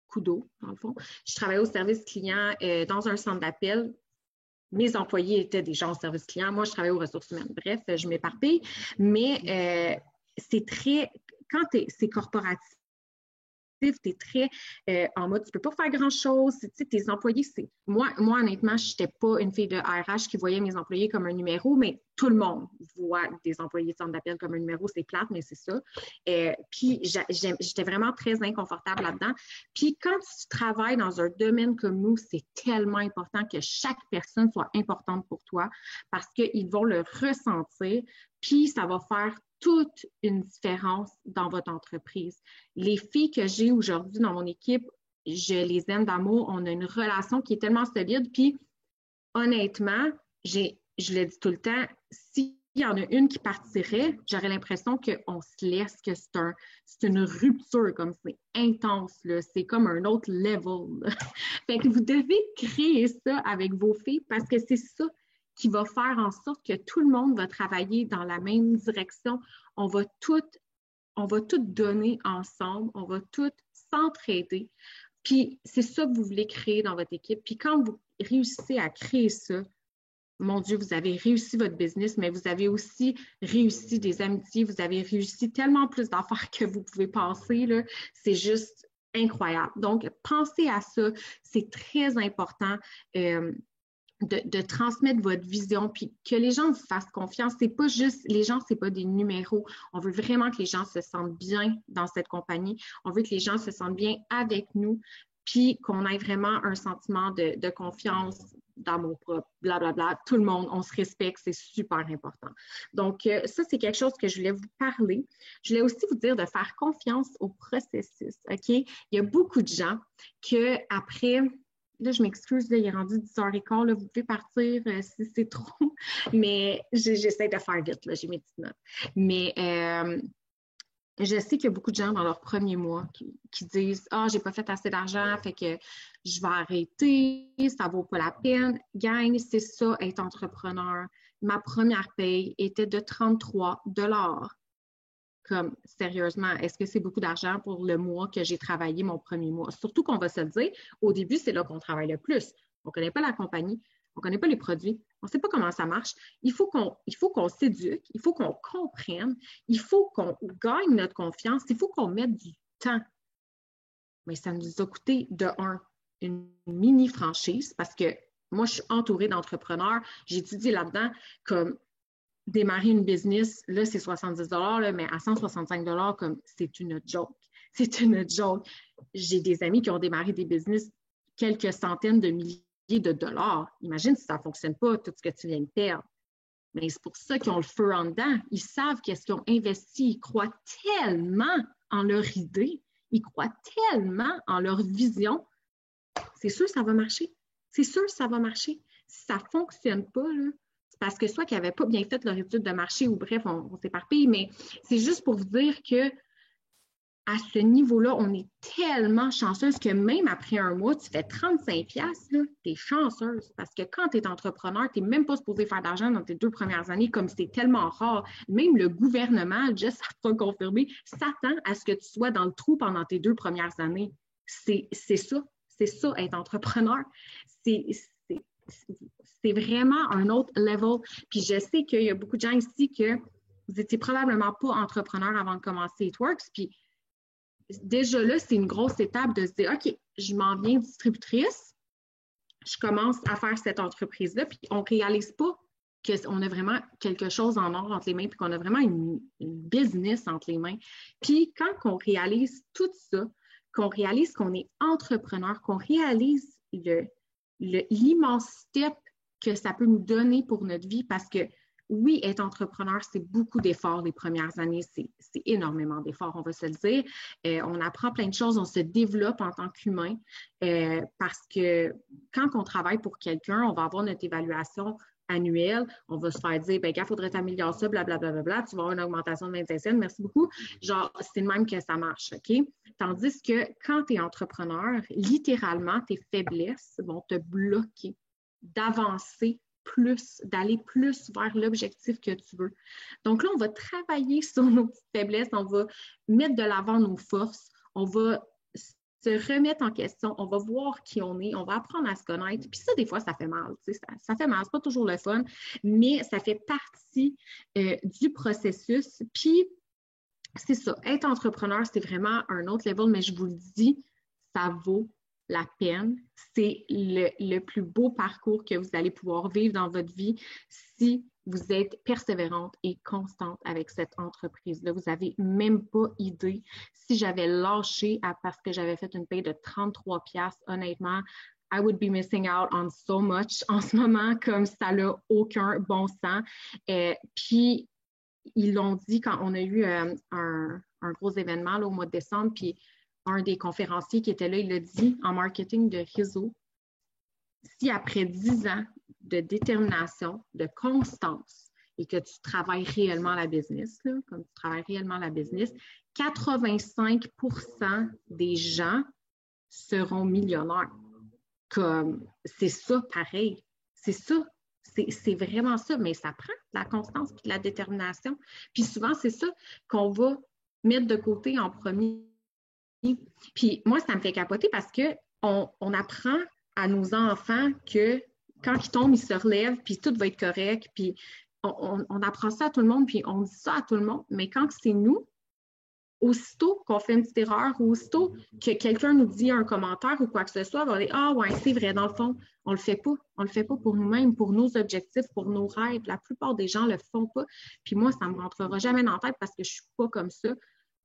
Kudo, dans le fond. Je travaillais au service client dans un centre d'appel. Mes employés étaient des gens au service client. Moi, je travaillais aux ressources humaines. Bref, je m'éparpille. Mais c'est très... Quand c'est corporatif, tu es très en mode, tu peux pas faire grand-chose. Tu sais, tes employés, c'est... Moi, honnêtement, je n'étais pas une fille de RH qui voyait mes employés comme un numéro, mais tout le monde voit des employés de centre d'appel comme un numéro. C'est plate, mais c'est ça. Puis, j'étais vraiment très inconfortable là-dedans. Puis, quand tu travailles dans un domaine comme nous, c'est tellement important que chaque personne soit importante pour toi parce qu'ils vont le ressentir, puis ça va faire toute une différence dans votre entreprise. Les filles que j'ai aujourd'hui dans mon équipe, je les aime d'amour. On a une relation qui est tellement solide. Puis, honnêtement, je le dis tout le temps, s'il y en a une qui partirait, j'aurais l'impression qu'on se laisse, que c'est une rupture, comme c'est intense, là. C'est comme un autre level, là. Fait que vous devez créer ça avec vos filles parce que c'est ça qui va faire en sorte que tout le monde va travailler dans la même direction. On va tout donner ensemble, on va tout s'entraider. Puis c'est ça que vous voulez créer dans votre équipe. Puis quand vous réussissez à créer ça, mon Dieu, vous avez réussi votre business, mais vous avez aussi réussi des amitiés, vous avez réussi tellement plus d'affaires que vous pouvez penser, là. C'est juste incroyable. Donc, pensez à ça. C'est très important. De transmettre votre vision, puis que les gens vous fassent confiance. C'est pas juste, les gens, c'est pas des numéros. On veut vraiment que les gens se sentent bien dans cette compagnie. On veut que les gens se sentent bien avec nous, puis qu'on ait vraiment un sentiment de confiance, d'amour propre, blablabla. Tout le monde, on se respecte, c'est super important. Donc, ça, c'est quelque chose que je voulais vous parler. Je voulais aussi vous dire de faire confiance au processus, OK? Il y a beaucoup de gens qu'après... Là, je m'excuse, là, il est rendu 10h15, là, vous pouvez partir si c'est trop, mais j'essaie de faire vite, là, j'ai mes petites notes. Mais je sais qu'il y a beaucoup de gens dans leur premier mois qui disent « Ah, j'ai pas fait assez d'argent, fait que je vais arrêter, ça vaut pas la peine. » Gang, c'est ça, être entrepreneur. Ma première paye était de 33 $. Comme, sérieusement, est-ce que c'est beaucoup d'argent pour le mois que j'ai travaillé mon premier mois? Surtout qu'on va se le dire, au début, c'est là qu'on travaille le plus. On ne connaît pas la compagnie, on ne connaît pas les produits, on ne sait pas comment ça marche. Il faut qu'on s'éduque, il faut qu'on comprenne, il faut qu'on gagne notre confiance, il faut qu'on mette du temps. Mais ça nous a coûté, de un, une mini-franchise parce que moi, je suis entourée d'entrepreneurs, j'ai étudié là-dedans comme démarrer une business, là, c'est 70 $, là, mais à 165 $, comme c'est une joke. C'est une joke. J'ai des amis qui ont démarré des business quelques centaines de milliers de dollars. Imagine si ça ne fonctionne pas, tout ce que tu viens de perdre. Mais c'est pour ça qu'ils ont le feu en dedans. Ils savent qu'est-ce qu'ils ont investi. Ils croient tellement en leur idée. Ils croient tellement en leur vision. C'est sûr que ça va marcher. C'est sûr que ça va marcher. Si ça ne fonctionne pas, là, parce que soit qu'ils n'avaient pas bien fait leur étude de marché ou bref, on s'éparpille, mais c'est juste pour vous dire que à ce niveau-là, on est tellement chanceuse que même après un mois, tu fais 35$, tu es chanceuse. Parce que quand tu es entrepreneur, tu n'es même pas supposé faire d'argent dans tes 2 premières années, comme c'est tellement rare. Même le gouvernement, juste à confirmer, s'attend à ce que tu sois dans le trou pendant tes 2 premières années. C'est ça. C'est ça, être entrepreneur. C'est vraiment un autre level. Puis je sais qu'il y a beaucoup de gens ici que vous n'étiez probablement pas entrepreneur avant de commencer It Works. Puis déjà là, c'est une grosse étape de se dire, OK, je m'en viens distributrice, je commence à faire cette entreprise-là, puis on ne réalise pas qu'on a vraiment quelque chose en or entre les mains, puis qu'on a vraiment une business entre les mains. Puis quand on réalise tout ça, qu'on réalise qu'on est entrepreneur, qu'on réalise l'immense step que ça peut nous donner pour notre vie, parce que oui, être entrepreneur, c'est beaucoup d'efforts les premières années, c'est énormément d'efforts, on va se le dire. On apprend plein de choses, on se développe en tant qu'humain, parce que quand on travaille pour quelqu'un, on va avoir notre évaluation annuelle, on va se faire dire, ben, il faudrait t'améliorer ça, blablabla, tu vas avoir une augmentation de 25 cents, merci beaucoup. Genre, c'est le même que ça marche, OK? Tandis que quand tu es entrepreneur, littéralement, tes faiblesses vont te bloquer d'avancer plus, d'aller plus vers l'objectif que tu veux. Donc là, on va travailler sur nos petites faiblesses, on va mettre de l'avant nos forces, on va se remettre en question, on va voir qui on est, on va apprendre à se connaître. Puis ça, des fois, ça fait mal. Tu sais, ça fait mal, c'est pas toujours le fun, mais ça fait partie du processus. Puis c'est ça. Être entrepreneur, c'est vraiment un autre level, mais je vous le dis, ça vaut la peine. C'est le plus beau parcours que vous allez pouvoir vivre dans votre vie si vous êtes persévérante et constante avec cette entreprise-là. Vous n'avez même pas idée. Si j'avais lâché parce que j'avais fait une paye de 33$, honnêtement, I would be missing out on so much en ce moment, comme ça n'a aucun bon sens. Puis, ils l'ont dit quand on a eu un gros événement là, au mois de décembre, puis un des conférenciers qui était là, il l'a dit en marketing de réseau, si après 10 ans de détermination, de constance, et que tu travailles réellement la business, là, comme tu travailles réellement la business, 85% des gens seront millionnaires. Comme, c'est ça pareil. C'est ça. C'est vraiment ça, mais ça prend de la constance et de la détermination. Puis souvent, c'est ça qu'on va mettre de côté en premier. Puis moi, ça me fait capoter parce qu'on apprend à nos enfants que quand ils tombent, ils se relèvent, puis tout va être correct. Puis on apprend ça à tout le monde, puis on dit ça à tout le monde. Mais quand c'est nous, aussitôt qu'on fait une petite erreur ou aussitôt que quelqu'un nous dit un commentaire ou quoi que ce soit, on va dire « Ah ouais, c'est vrai, dans le fond, on le fait pas. On le fait pas pour nous-mêmes, pour nos objectifs, pour nos rêves. La plupart des gens le font pas. Puis moi, ça me rentrera jamais dans la tête parce que je suis pas comme ça.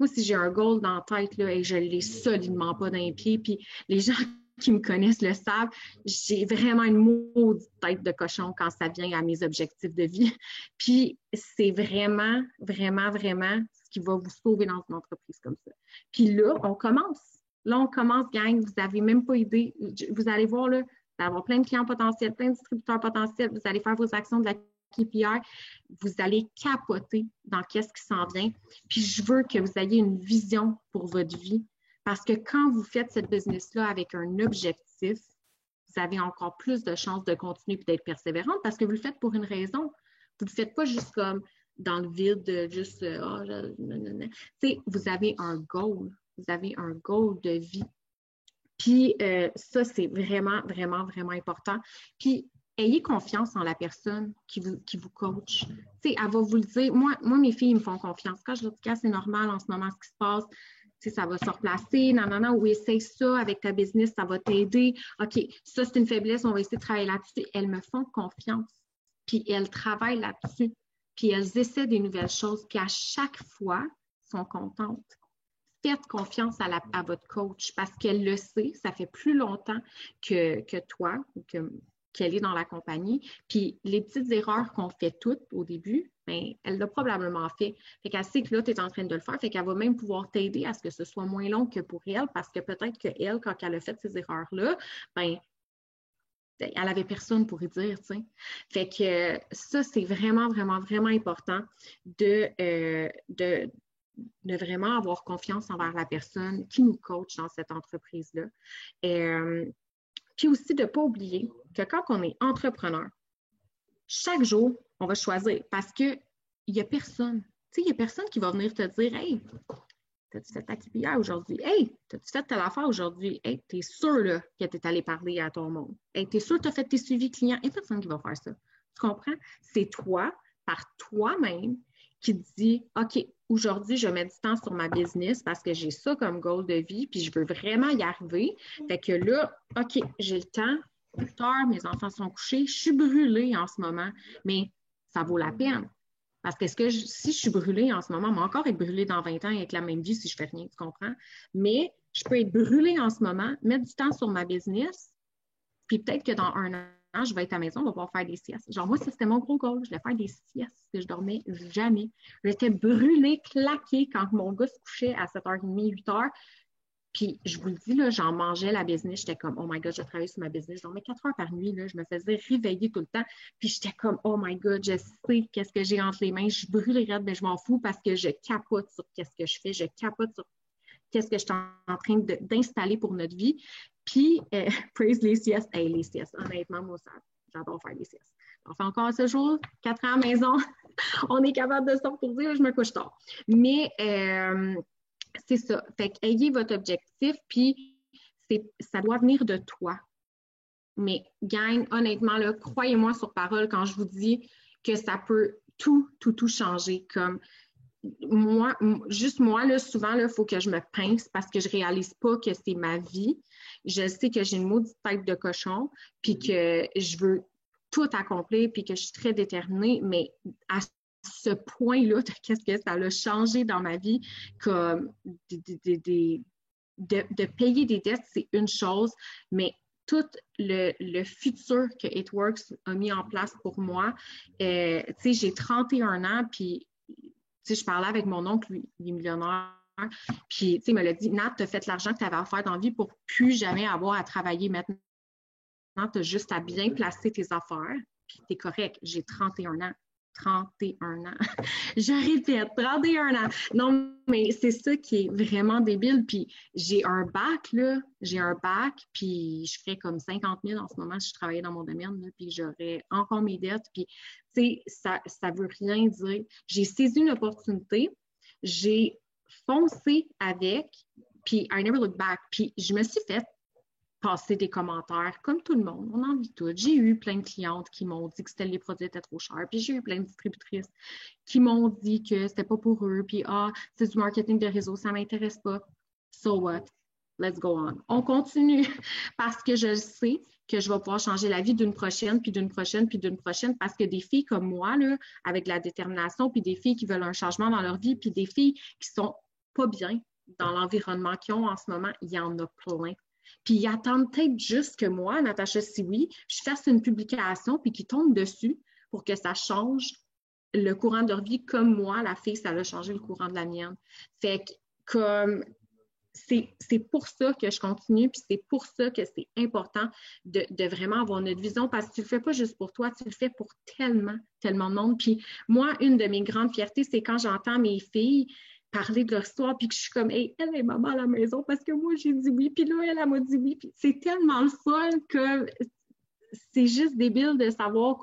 Moi, si j'ai un goal dans la tête là, et je l'ai solidement pas dans les pieds, puis les gens qui me connaissent le savent, j'ai vraiment une maudite tête de cochon quand ça vient à mes objectifs de vie. Puis c'est vraiment, vraiment, vraiment qui va vous sauver dans une entreprise comme ça. Puis là, on commence. Là, on commence, gang. Vous n'avez même pas idée. Vous allez voir, là, vous allez avoir plein de clients potentiels, plein de distributeurs potentiels. Vous allez faire vos actions de la KPI. Vous allez capoter dans qu'est-ce qui s'en vient. Puis je veux que vous ayez une vision pour votre vie. Parce que quand vous faites cette business-là avec un objectif, vous avez encore plus de chances de continuer et d'être persévérante parce que vous le faites pour une raison. Vous ne le faites pas juste comme dans le vide, juste vous avez un goal. Vous avez un goal de vie. Puis ça, c'est vraiment, vraiment, vraiment important. Puis ayez confiance en la personne qui vous coach. Elle va vous le dire. Moi, mes filles me font confiance. Quand je leur dis que c'est normal en ce moment ce qui se passe, ça va se replacer, oui, essaye ça avec ta business, ça va t'aider. OK, ça, c'est une faiblesse, on va essayer de travailler là-dessus. Elles me font confiance. Puis elles travaillent là-dessus. Puis elles essaient des nouvelles choses. Puis à chaque fois, sont contentes. Faites confiance à votre coach parce qu'elle le sait, ça fait plus longtemps que toi ou qu'elle est dans la compagnie. Puis les petites erreurs qu'on fait toutes au début, bien, elle l'a probablement fait. Fait qu'elle sait que là, tu es en train de le faire. Fait qu'elle va même pouvoir t'aider à ce que ce soit moins long que pour elle parce que peut-être qu'elle, quand elle a fait ces erreurs-là, bien, elle n'avait personne pour y dire, tu sais. Fait que ça, c'est vraiment, vraiment, vraiment important de vraiment avoir confiance envers la personne qui nous coach dans cette entreprise-là. Puis aussi de ne pas oublier que quand on est entrepreneur, chaque jour, on va choisir parce qu'il n'y a personne. Tu sais, il n'y a personne qui va venir te dire « Hey, t'as-tu fait ta KPI aujourd'hui? Hey, t'as-tu fait telle affaire aujourd'hui? Hey, t'es sûr là, que t'es allé parler à ton monde? Hey, t'es sûr que t'as fait tes suivis clients? Il n'y a personne qui va faire ça. Tu comprends? C'est toi, par toi-même, qui te dis « OK, aujourd'hui, je mets du temps sur ma business parce que j'ai ça comme goal de vie, puis je veux vraiment y arriver. Fait que là, OK, j'ai le temps, 8 heures, mes enfants sont couchés, je suis brûlée en ce moment, mais ça vaut la peine. Parce que si je suis brûlée en ce moment, moi encore être brûlée dans 20 ans avec la même vie si je fais rien, tu comprends? Mais je peux être brûlée en ce moment, mettre du temps sur ma business, puis peut-être que dans 1 an, je vais être à la maison, on va pouvoir faire des siestes. Genre, moi, ça, c'était mon gros goal. Je voulais faire des siestes, que je dormais jamais. J'étais brûlée, claquée quand mon gars se couchait à 7h30, 8h. Puis, je vous le dis, là, j'en mangeais la business. J'étais comme, oh my God, je travaillais sur ma business. Je dormais 4 heures par nuit. Là, je me faisais réveiller tout le temps. Puis, j'étais comme, oh my God, je sais qu'est-ce que j'ai entre les mains. Je brûle les rêves, mais je m'en fous parce que je capote sur qu'est-ce que je fais. Je capote sur qu'est-ce que je suis en train d'installer pour notre vie. Puis, praise les siestes. Hey, les siestes, honnêtement, moi, j'adore faire les siestes. On fait encore ce jour, 4 ans à la maison. On est capable de se reposer, je me couche tard. Mais, c'est ça. Fait qu'ayez votre objectif, puis ça doit venir de toi. Mais, gang, honnêtement, là, croyez-moi sur parole quand je vous dis que ça peut tout changer. Comme juste moi, là, souvent, il faut que je me pince parce que je réalise pas que c'est ma vie. Je sais que j'ai une maudite tête de cochon, puis que je veux tout accomplir, puis que je suis très déterminée, mais à ce point-là, qu'est-ce que ça a changé dans ma vie, comme de payer des dettes, c'est une chose, mais tout le futur que It Works a mis en place pour moi, tu sais, j'ai 31 ans, puis tu sais, je parlais avec mon oncle, lui, il est millionnaire, puis tu sais, il me l'a dit, Nat, tu as fait l'argent que tu avais à faire dans la vie pour plus jamais avoir à travailler maintenant. Tu as juste à bien placer tes affaires, puis tu es correct, j'ai 31 ans. 31 ans. Je répète, 31 ans. Non, mais c'est ça qui est vraiment débile. Puis j'ai un bac, là. J'ai un bac, puis je ferais comme 50 000 en ce moment si je travaillais dans mon domaine, là, puis j'aurais encore mes dettes. Puis, tu sais, ça veut rien dire. J'ai saisi une opportunité, j'ai foncé avec, puis I never look back. Puis je me suis fait passer des commentaires, comme tout le monde, on en vit tout. J'ai eu plein de clientes qui m'ont dit que les produits étaient trop chers, puis j'ai eu plein de distributrices qui m'ont dit que c'était pas pour eux, puis c'est du marketing de réseau, ça m'intéresse pas. So what? Let's go on. On continue parce que je sais que je vais pouvoir changer la vie d'une prochaine, puis d'une prochaine, puis d'une prochaine, parce que des filles comme moi, là, avec la détermination, puis des filles qui veulent un changement dans leur vie, puis des filles qui sont pas bien dans l'environnement qu'ils ont en ce moment, il y en a plein. Puis ils attendent peut-être juste que moi, Natacha Sioui, je fasse une publication puis qu'ils tombent dessus pour que ça change le courant de leur vie comme moi, la fille, ça a changé le courant de la mienne. Fait que comme c'est pour ça que je continue puis c'est pour ça que c'est important de vraiment avoir notre vision parce que tu le fais pas juste pour toi, tu le fais pour tellement, tellement de monde. Puis moi, une de mes grandes fiertés, c'est quand j'entends mes filles parler de leur histoire, puis que je suis comme, hey, elle est maman à la maison parce que moi, j'ai dit oui, puis là, elle m'a dit oui. Puis c'est tellement le fun que c'est juste débile de savoir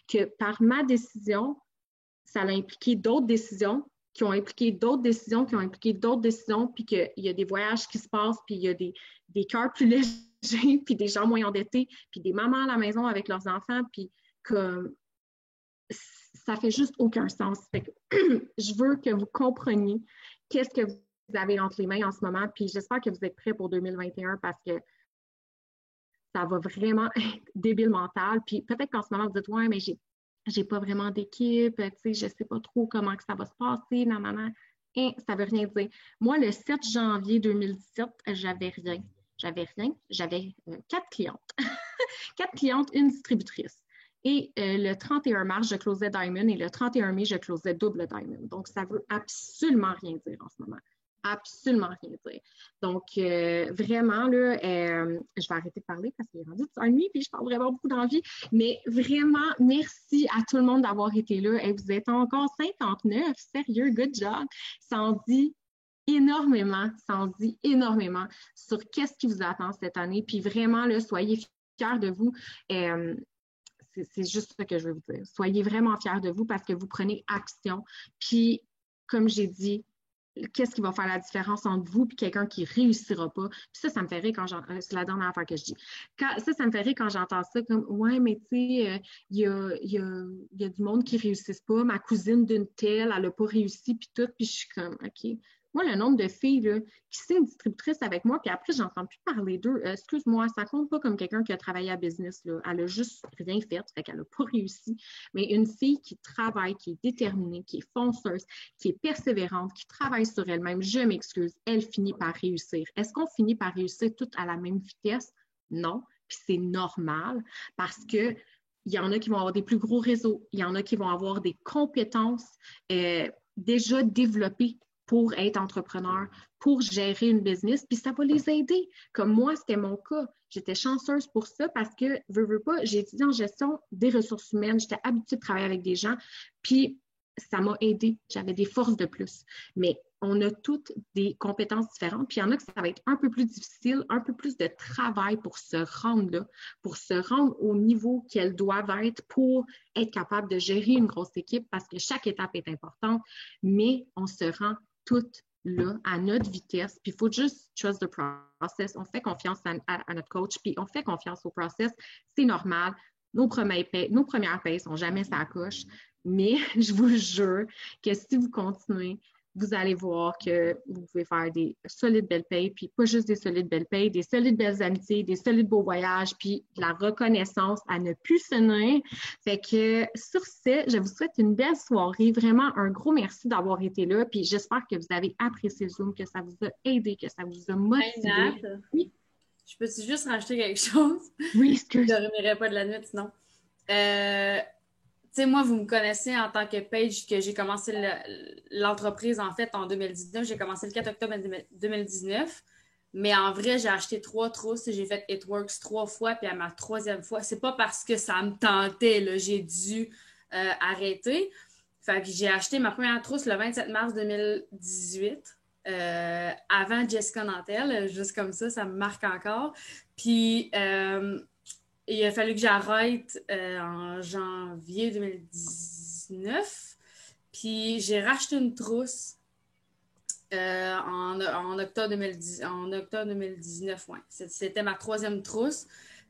que par ma décision, ça a impliqué d'autres décisions, qui ont impliqué d'autres décisions, qui ont impliqué d'autres décisions, puis qu'il y a des voyages qui se passent, puis il y a des cœurs plus légers, puis des gens moins endettés, puis des mamans à la maison avec leurs enfants, puis comme ça fait juste aucun sens. Fait que je veux que vous compreniez qu'est-ce que vous avez entre les mains en ce moment, puis j'espère que vous êtes prêts pour 2021 parce que ça va vraiment être débile mental. Puis peut-être qu'en ce moment, vous dites « Ouais, mais j'ai pas vraiment d'équipe, tu sais, je sais pas trop comment que ça va se passer, nanana. » Et ça veut rien dire. Moi, le 7 janvier 2017, j'avais rien. J'avais 4 clientes. 4 clientes, une distributrice. Et le 31 mars, je closais Diamond et le 31 mai, je closais double Diamond. Donc, ça veut absolument rien dire en ce moment. Absolument rien dire. Donc, vraiment, là, je vais arrêter de parler parce qu'il est rendu 10h30 puis je parle vraiment beaucoup d'envie. Mais vraiment, merci à tout le monde d'avoir été là. Et vous êtes encore 59. Sérieux, good job. Ça en dit énormément sur qu'est-ce qui vous attend cette année. Puis vraiment, là, soyez fiers de vous. C'est juste ce que je veux vous dire. Soyez vraiment fiers de vous parce que vous prenez action. Puis, comme j'ai dit, qu'est-ce qui va faire la différence entre vous et quelqu'un qui ne réussira pas? Puis ça me fait rire quand j'entends... C'est la dernière affaire que je dis. Ça me fait rire quand j'entends ça comme « Ouais, mais tu sais, il y a du monde qui ne réussissent pas. Ma cousine d'une telle, elle n'a pas réussi, puis tout. » Puis je suis comme « OK. » Moi, le nombre de filles là, qui sont une distributrice avec moi, puis après, j'entends plus parler d'eux. Excuse-moi, ça compte pas comme quelqu'un qui a travaillé à business. Là. Elle a juste rien fait, fait qu'elle n'a pas réussi. Mais une fille qui travaille, qui est déterminée, qui est fonceuse, qui est persévérante, qui travaille sur elle-même, je m'excuse, elle finit par réussir. Est-ce qu'on finit par réussir toutes à la même vitesse? Non, puis c'est normal parce que il y en a qui vont avoir des plus gros réseaux, il y en a qui vont avoir des compétences déjà développées pour être entrepreneur, pour gérer une business, puis ça va les aider. Comme moi, c'était mon cas. J'étais chanceuse pour ça parce que, veux pas, j'ai étudié en gestion des ressources humaines, j'étais habituée de travailler avec des gens, puis ça m'a aidée. J'avais des forces de plus. Mais on a toutes des compétences différentes, puis il y en a que ça va être un peu plus difficile, un peu plus de travail pour se rendre là, pour se rendre au niveau qu'elles doivent être pour être capable de gérer une grosse équipe parce que chaque étape est importante, mais on se rend toutes là, à notre vitesse, puis il faut juste trust the process. On fait confiance à notre coach, puis on fait confiance au process. C'est normal. Nos premières payes sont jamais sa coche. Mais je vous jure que si vous continuez, vous allez voir que vous pouvez faire des solides belles payes, puis pas juste des solides belles payes, des solides belles amitiés, des solides beaux voyages, puis de la reconnaissance à ne plus finir. Fait que sur ce, je vous souhaite une belle soirée. Vraiment, un gros merci d'avoir été là, puis j'espère que vous avez apprécié le Zoom, que ça vous a aidé, que ça vous a motivé. Hey, oui. Je peux-tu juste rajouter quelque chose? Oui, excuse. Je ne remettrai pas de la nuit, sinon. Tu sais, moi, vous me connaissez en tant que page, que j'ai commencé l'entreprise, en fait, en 2019. J'ai commencé le 4 octobre 2019. Mais en vrai, j'ai acheté 3 trousses. J'ai fait It Works 3 fois. Puis à ma 3e fois, c'est pas parce que ça me tentait, là, j'ai dû arrêter. Fait que j'ai acheté ma première trousse le 27 mars 2018. Avant Jessica Nantel, juste comme ça me marque encore. Puis il a fallu que j'arrête en janvier 2019. Puis j'ai racheté une trousse en octobre 2019. Ouais. C'était ma 3e trousse.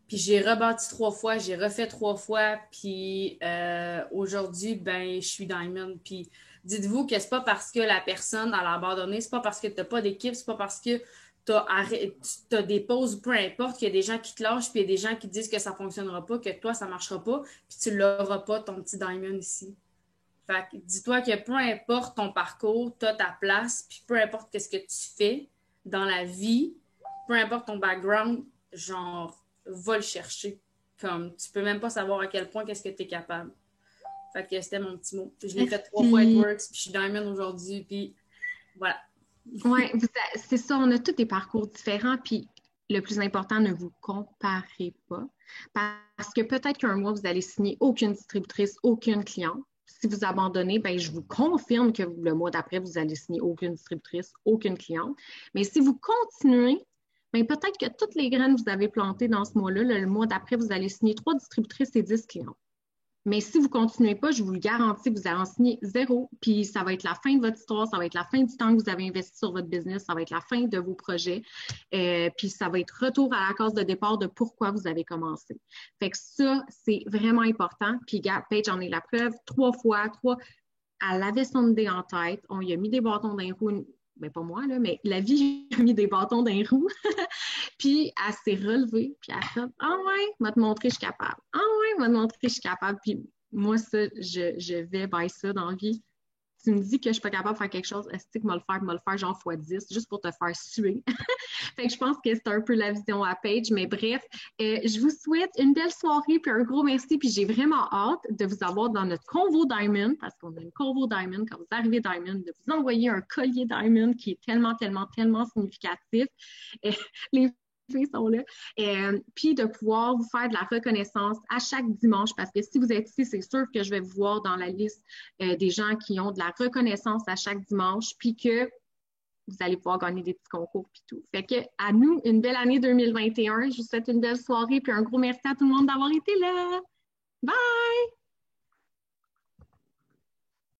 Puis j'ai rebâti 3 fois, j'ai refait 3 fois. Puis aujourd'hui, ben, je suis Diamond. Puis dites-vous que c'est pas parce que la personne a abandonné, c'est pas parce que tu n'as pas d'équipe, c'est pas parce que tu as des pauses, peu importe, qu'il y a des gens qui te lâchent, puis il y a des gens qui te disent que ça ne fonctionnera pas, que toi, ça ne marchera pas, puis tu ne l'auras pas, ton petit Diamond ici. Fait que dis-toi que peu importe ton parcours, tu as ta place, puis peu importe ce que tu fais dans la vie, peu importe ton background, genre, va le chercher. Comme, tu peux même pas savoir à quel point qu'est-ce que tu es capable. Fait que c'était mon petit mot. Je l'ai fait 3 fois It Works, puis je suis Diamond aujourd'hui, puis voilà. Oui, c'est ça, on a tous des parcours différents, puis le plus important, ne vous comparez pas, parce que peut-être qu'un mois, vous allez signer aucune distributrice, aucun client. Si vous abandonnez, ben, je vous confirme que le mois d'après, vous allez signer aucune distributrice, aucune cliente. Mais si vous continuez, ben, peut-être que toutes les graines que vous avez plantées dans ce mois-là, le mois d'après, vous allez signer 3 distributrices et 10 clients. Mais si vous ne continuez pas, je vous le garantis, vous allez en signer 0. Puis ça va être la fin de votre histoire, ça va être la fin du temps que vous avez investi sur votre business, ça va être la fin de vos projets. Puis ça va être retour à la case de départ de pourquoi vous avez commencé. Fait que ça, c'est vraiment important. Puis Paige en est la preuve. 3 fois, elle avait son idée en tête. On lui a mis des bâtons dans les roues. Ben, pas moi, là, mais la vie a mis des bâtons dans les roues. Puis elle s'est relevée, puis elle a fait « Ah ouais, je vais te montrer que je suis capable. Ah ouais, je vais te montrer que je suis capable. » Puis moi, ça, je vais by ça dans la vie. Tu me dis que je suis pas capable de faire quelque chose, est-ce que me le faire genre x10, juste pour te faire suer. Fait que je pense que c'est un peu la vision à Paige, mais bref, je vous souhaite une belle soirée, puis un gros merci, puis j'ai vraiment hâte de vous avoir dans notre convo Diamond, parce qu'on a une convo Diamond, quand vous arrivez Diamond, de vous envoyer un collier Diamond qui est tellement, tellement, tellement significatif. Les filles sont là. Puis de pouvoir vous faire de la reconnaissance à chaque dimanche, parce que si vous êtes ici, c'est sûr que je vais vous voir dans la liste des gens qui ont de la reconnaissance à chaque dimanche, puis que vous allez pouvoir gagner des petits concours puis tout. Fait que à nous, une belle année 2021. Je vous souhaite une belle soirée, puis un gros merci à tout le monde d'avoir été là. Bye!